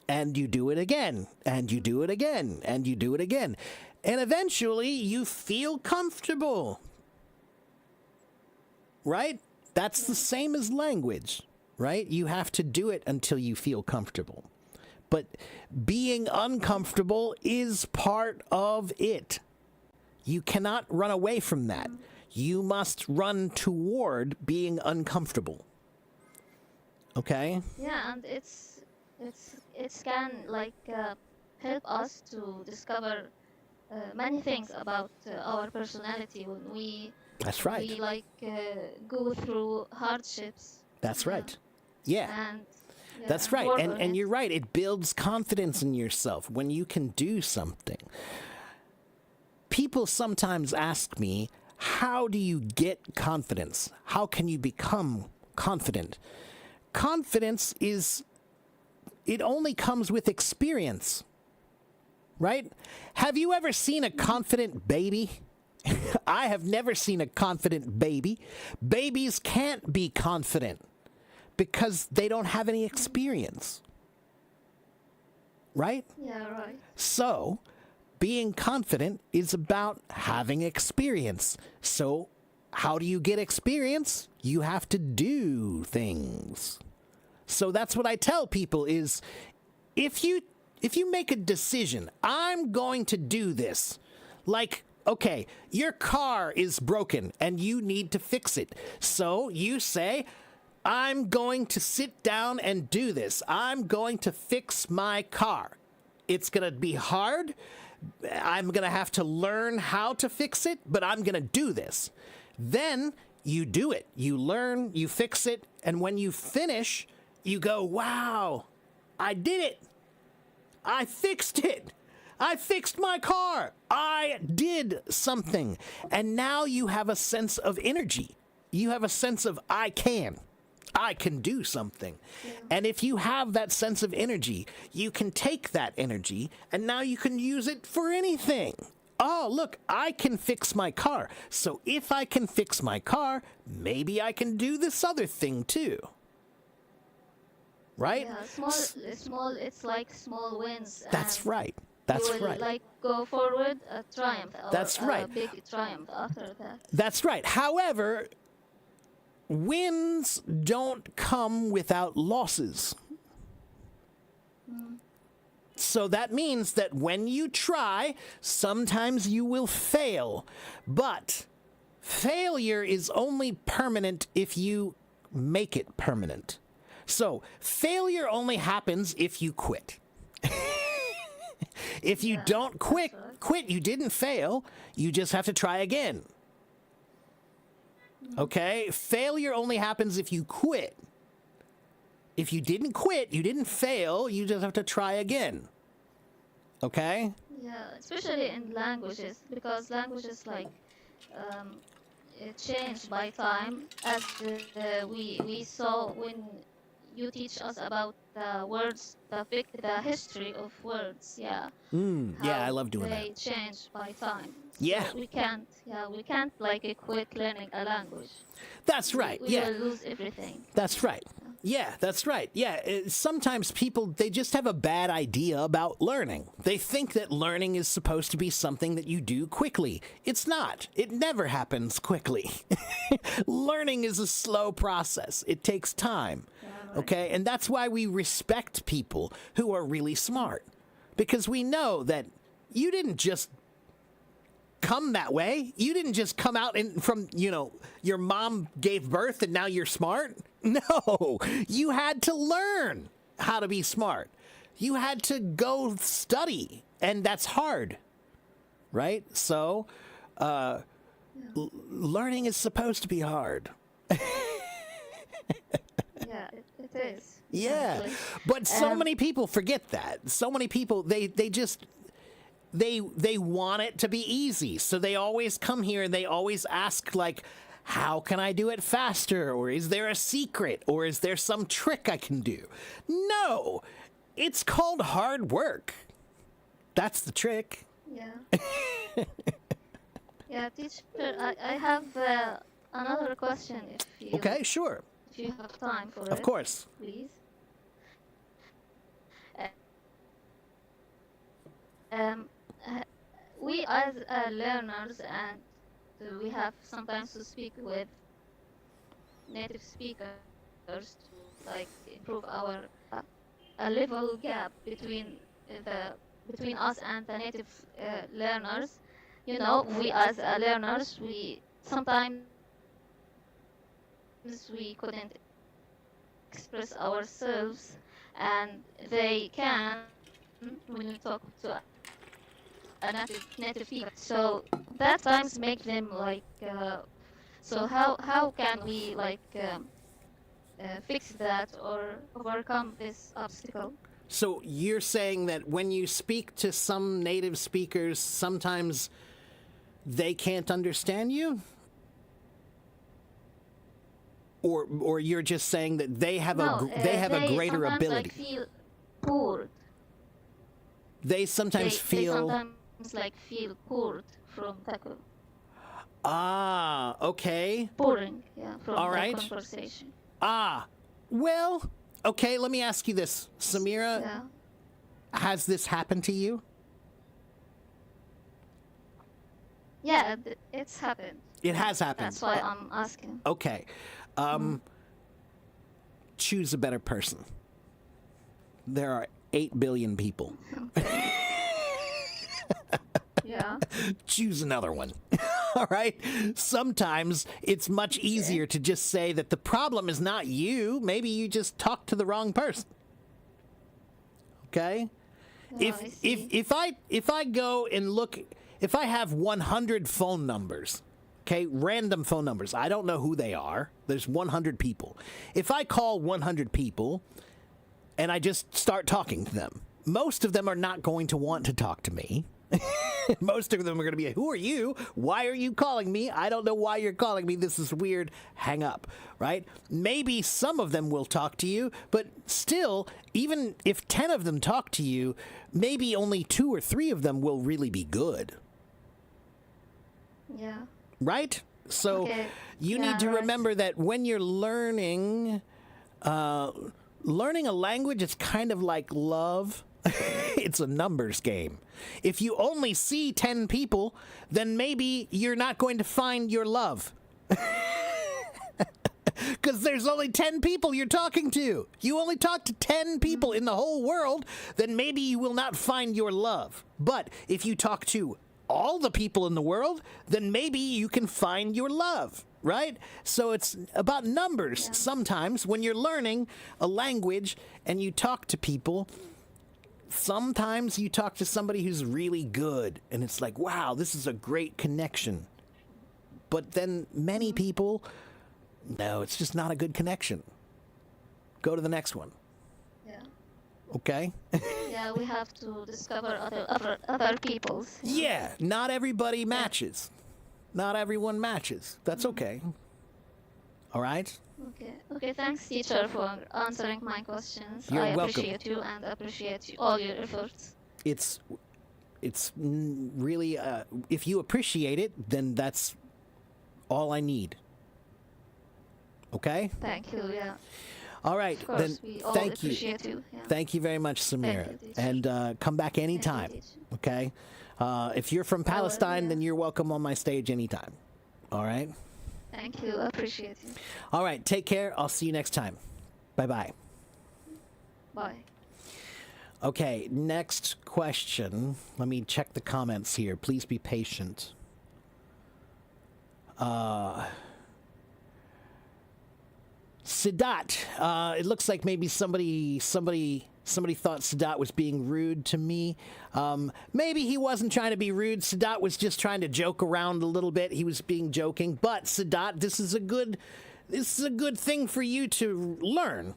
and you do it again, and you do it again, and you do it again. And eventually you feel comfortable, right? That's the same as language, right? You have to do it until you feel comfortable. But being uncomfortable is part of it. You cannot run away from that. You must run toward being uncomfortable. Okay? Yeah, and it can like help us to discover many things about our personality when we That's right. we like go through hardships. That's right. Yeah. And That's right. And you're right. It builds confidence in yourself when you can do something. People sometimes ask me, how do you get confidence? How can you become confident? Confidence it only comes with experience, right? Have you ever seen a confident baby? I have never seen a confident baby. Babies can't be confident because they don't have any experience, right? Yeah, right. So, being confident is about having experience. So, how do you get experience? You have to do things. So that's what I tell people is if you make a decision, I'm going to do this. Like, okay, your car is broken and you need to fix it. So you say, I'm going to sit down and do this. I'm going to fix my car. It's going to be hard. I'm going to have to learn how to fix it, but I'm going to do this. Then you do it. You learn, you fix it, and when you finish, you go, wow, I did it. I fixed it. I fixed my car. I did something. And now you have a sense of energy. You have a sense of I can do something. Yeah. And if you have that sense of energy, you can take that energy and now you can use it for anything. oh, look, I can fix my car. So if I can fix my car, maybe I can do this other thing too. Right? Yeah, small. It's like small wins. That's And right. you That's will right. like go forward a triumph or That's right. a big triumph after that. That's right. However, wins don't come without losses. So that means that when you try, sometimes you will fail. But failure is only permanent if you make it permanent. So failure only happens if you quit. If you don't quit, you didn't fail. You just have to try again. Okay? Failure only happens if you quit. If you didn't quit, you didn't fail, you just have to try again. Okay? Yeah, especially in languages, because languages like it change by time, as we saw when you teach us about the words, the history of words. Yeah, Yeah, I how love doing they that. change by time. Yeah. So we can't like quit learning a language. That's right. We Yeah. will lose everything. That's right. Yeah, that's right. Yeah, sometimes people, they just have a bad idea about learning. They think that learning is supposed to be something that you do quickly. It's not. It never happens quickly. Learning is a slow process. It takes time. Okay? And that's why we respect people who are really smart. Because we know that you didn't just come that way. You didn't just come out from, your mom gave birth and now you're smart. No, you had to learn how to be smart. You had to go study, and that's hard, right? So, learning is supposed to be hard. Yeah, it is. Yeah, actually. but so many people forget that. So many people, they just they want it to be easy, so they always come here and they always ask, like, how can I do it faster, or is there a secret, or is there some trick I can do? No, it's called hard work. That's the trick. Yeah. Yeah, teacher, I have another question Okay, sure, if you have time for of it, course. please. Uh, we as learners, and we have sometimes to speak with native speakers to like improve our a level gap between us and the native learners. You know, we as learners, we sometimes we couldn't express ourselves, and they can when we talk to a native speaker. So that times make them like. So how can we like fix that or overcome this obstacle? So you're saying that when you speak to some native speakers, sometimes they can't understand you? Or you're just saying that they have No, a greater sometimes ability. like feel bored. They sometimes They feel sometimes like feel bored from the okay. boring, yeah, from All the right. conversation. Well, okay, let me ask you this. Samira, Yeah. has this happened to you? Yeah, it's happened. It has happened. That's why I'm asking. Okay. Choose a better person. There are 8 billion people. Yeah. Choose another one. All right? Sometimes it's much easier to just say that the problem is not you. Maybe you just talked to the wrong person. Okay? Yeah, I see. If I go and look, if I have 100 phone numbers, okay, random phone numbers, I don't know who they are. There's 100 people. If I call 100 people and I just start talking to them, most of them are not going to want to talk to me. Most of them are going to be, who are you? Why are you calling me? I don't know why you're calling me. This is weird. Hang up, right? Maybe some of them will talk to you, but still, even if 10 of them talk to you, maybe only 2 or 3 of them will really be good. Yeah. right? So Okay. you Yeah, need to right. remember that when you're learning a language, it's kind of like love. It's a numbers game. If you only see 10 people, then maybe you're not going to find your love. Because there's only 10 people you're talking to. You only talk to 10 people in the whole world, then maybe you will not find your love. But if you talk to all the people in the world, then maybe you can find your love, right? So it's about numbers. Sometimes when you're learning a language and you talk to people, sometimes you talk to somebody who's really good and it's like, wow, this is a great connection. But then many people, no, it's just not a good connection. Go to the next one. Yeah. Okay? Yeah, we have to discover other peoples. Yeah, not everybody matches. Not everyone matches. That's okay. All right? Okay. Okay, thanks teacher for answering my questions. You're I welcome. appreciate you and appreciate all your efforts. It's really if you appreciate it, then that's all I need. Okay? Thank you, yeah. All right. Of course, Then we all thank you. appreciate you. Yeah. Thank you very much, Samira. you, teacher. And come back anytime. teacher. Okay? If you're from Palestine, yeah. then you're welcome on my stage anytime. All right? Thank you, appreciate you. All right. Take care. I'll see you next time. Bye-bye. Bye. Okay, next question. Let me check the comments here. Please be patient. Sadat. It looks like maybe somebody thought Sadat was being rude to me. Maybe he wasn't trying to be rude. Sadat was just trying to joke around a little bit. He was being joking. But Sadat, this is a good thing for you to learn.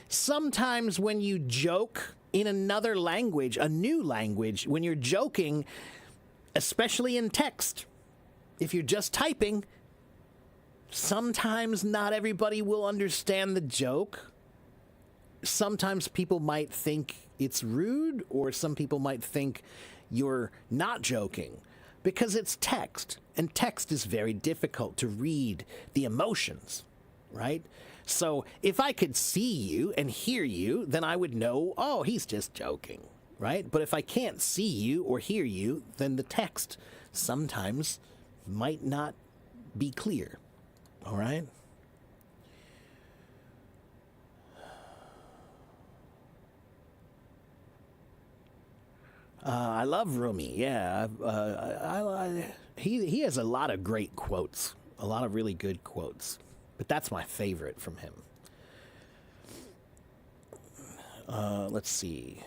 Sometimes when you joke in another language, a new language, when you're joking, especially in text, if you're just typing, sometimes not everybody will understand the joke. Sometimes people might think it's rude, or some people might think you're not joking because it's text, and text is very difficult to read the emotions, right? So if I could see you and hear you, then I would know, oh, he's just joking, right? But if I can't see you or hear you, then the text sometimes might not be clear. All right? I love Rumi. Yeah, he has a lot of great quotes, a lot of really good quotes. But that's my favorite from him. Let's see.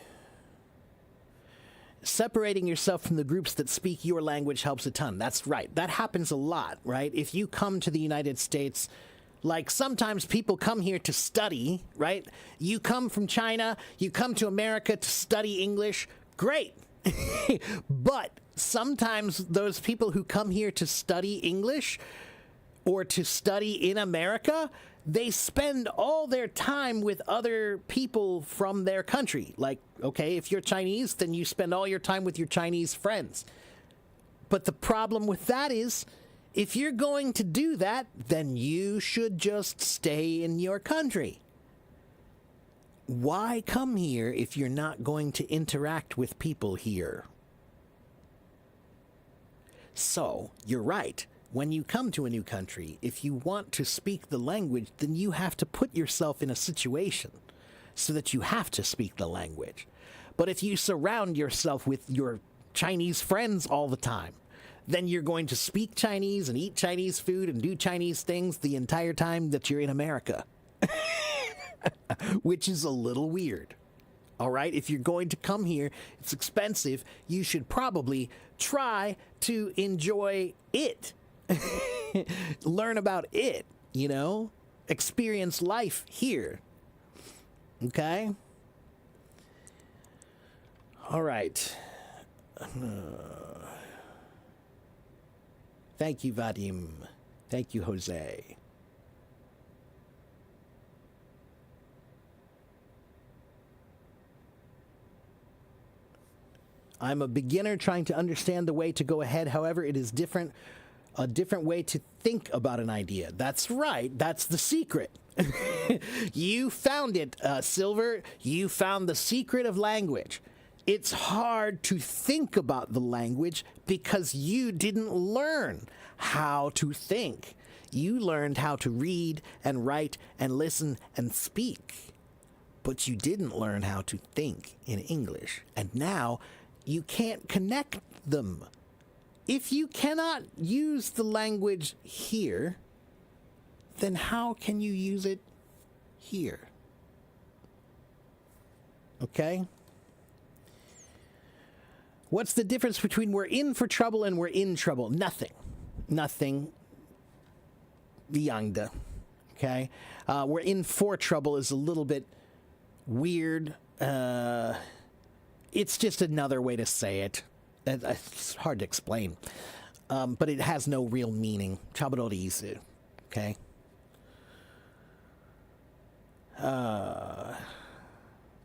Separating yourself from the groups that speak your language helps a ton. That's right. That happens a lot, right? If you come to the United States, like sometimes people come here to study, right? You come from China, you come to America to study English. Great. But sometimes those people who come here to study English or to study in America, they spend all their time with other people from their country. Like, okay, if you're Chinese, then you spend all your time with your Chinese friends. But the problem with that is, if you're going to do that, then you should just stay in your country. Why come here if you're not going to interact with people here? So, you're right. When you come to a new country, if you want to speak the language, then you have to put yourself in a situation so that you have to speak the language. But if you surround yourself with your Chinese friends all the time, then you're going to speak Chinese and eat Chinese food and do Chinese things the entire time that you're in America. Which is a little weird. All right? If you're going to come here, it's expensive. You should probably try to enjoy it. Learn about it, you know? Experience life here. Okay? All right. Thank you, Vadim. Thank you, Jose. I'm a beginner trying to understand the way to go ahead. However, it is different a different way to think about an idea. That's right. That's the secret. You found it, Silver. You found the secret of language. It's hard to think about the language because you didn't learn how to think. You learned how to read and write and listen and speak, but you didn't learn how to think in English. And now you can't connect them. If you cannot use the language here, then how can you use it here? Okay? What's the difference between we're in for trouble and we're in trouble? Nothing. Nothing. Yangda. Okay? We're in for trouble is a little bit weird. It's just another way to say it. It's hard to explain. But it has no real meaning. Chabadorizu. Okay?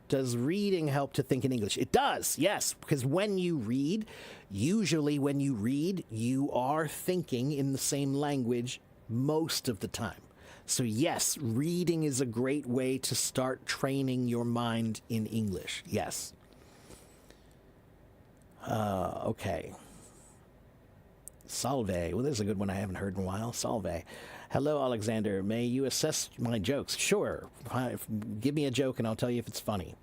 Does reading help to think in English? It does, yes, because when you read, usually when you read, you are thinking in the same language most of the time. So yes, reading is a great way to start training your mind in English. Yes. Okay. Salve. Well, there's a good one I haven't heard in a while. Salve. Hello, Alexander. May you assess my jokes? Sure. Give me a joke and I'll tell you if it's funny.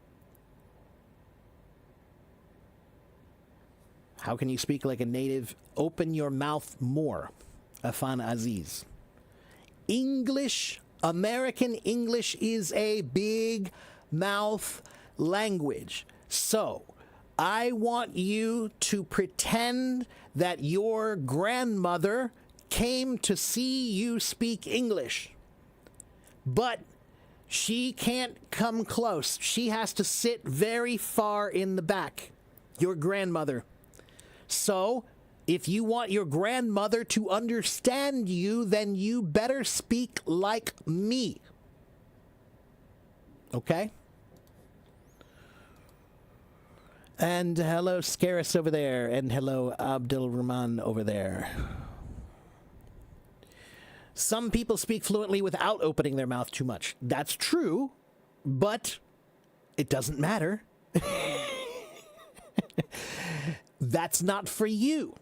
How can you speak like a native? Open your mouth more. Afan Aziz. English, American English is a big mouth language. So, I want you to pretend that your grandmother came to see you speak English, but she can't come close. She has to sit very far in the back, your grandmother. So, if you want your grandmother to understand you, then you better speak like me. Okay? And hello, Scaris over there, and hello, Abdul Rahman over there. Some people speak fluently without opening their mouth too much. That's true, but it doesn't matter. That's not for you.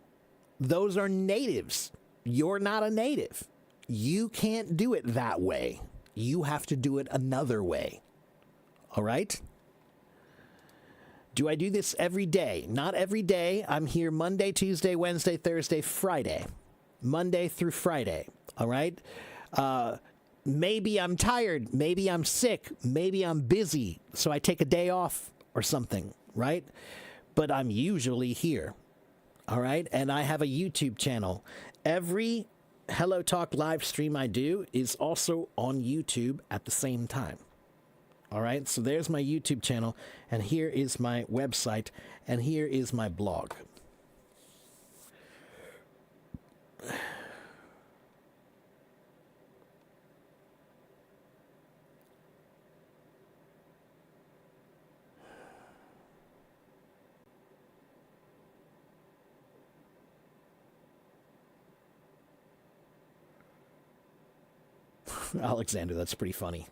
Those are natives. You're not a native. You can't do it that way. You have to do it another way. All right? Do I do this every day? Not every day. I'm here Monday, Tuesday, Wednesday, Thursday, Friday. Monday through Friday. All right? Maybe I'm tired. Maybe I'm sick. Maybe I'm busy. So I take a day off or something, right? But I'm usually here. All right? And I have a YouTube channel. Every Hello Talk live stream I do is also on YouTube at the same time. All right? So there's my YouTube channel. And here is my website. And here is my blog. Alexander, that's pretty funny.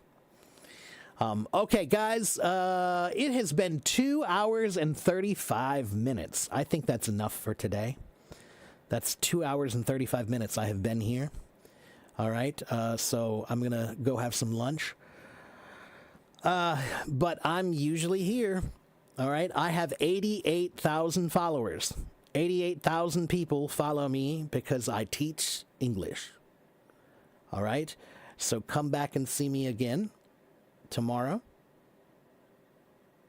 Okay, guys, it has been 2 hours and 35 minutes. I think that's enough for today. That's 2 hours and 35 minutes I have been here. All right, so I'm going to go have some lunch. But I'm usually here. All right, I have 88,000 followers. 88,000 people follow me because I teach English. All right? So come back and see me again tomorrow.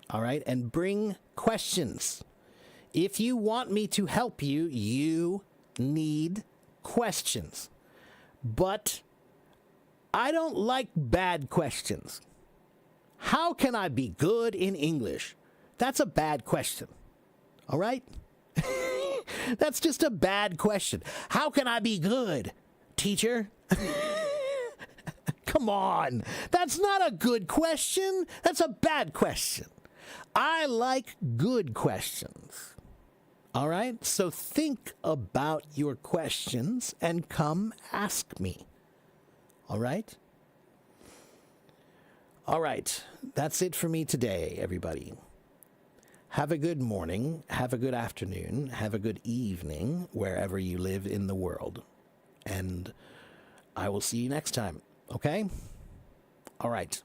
All right? And bring questions. If you want me to help you, you need questions. But I don't like bad questions. How can I be good in English? That's a bad question. All right? That's just a bad question. How can I be good, teacher? Come on. That's not a good question. That's a bad question. I like good questions. All right? So think about your questions and come ask me. All right? All right. That's it for me today, everybody. Have a good morning, have a good afternoon, have a good evening wherever you live in the world. And I will see you next time, okay? All right.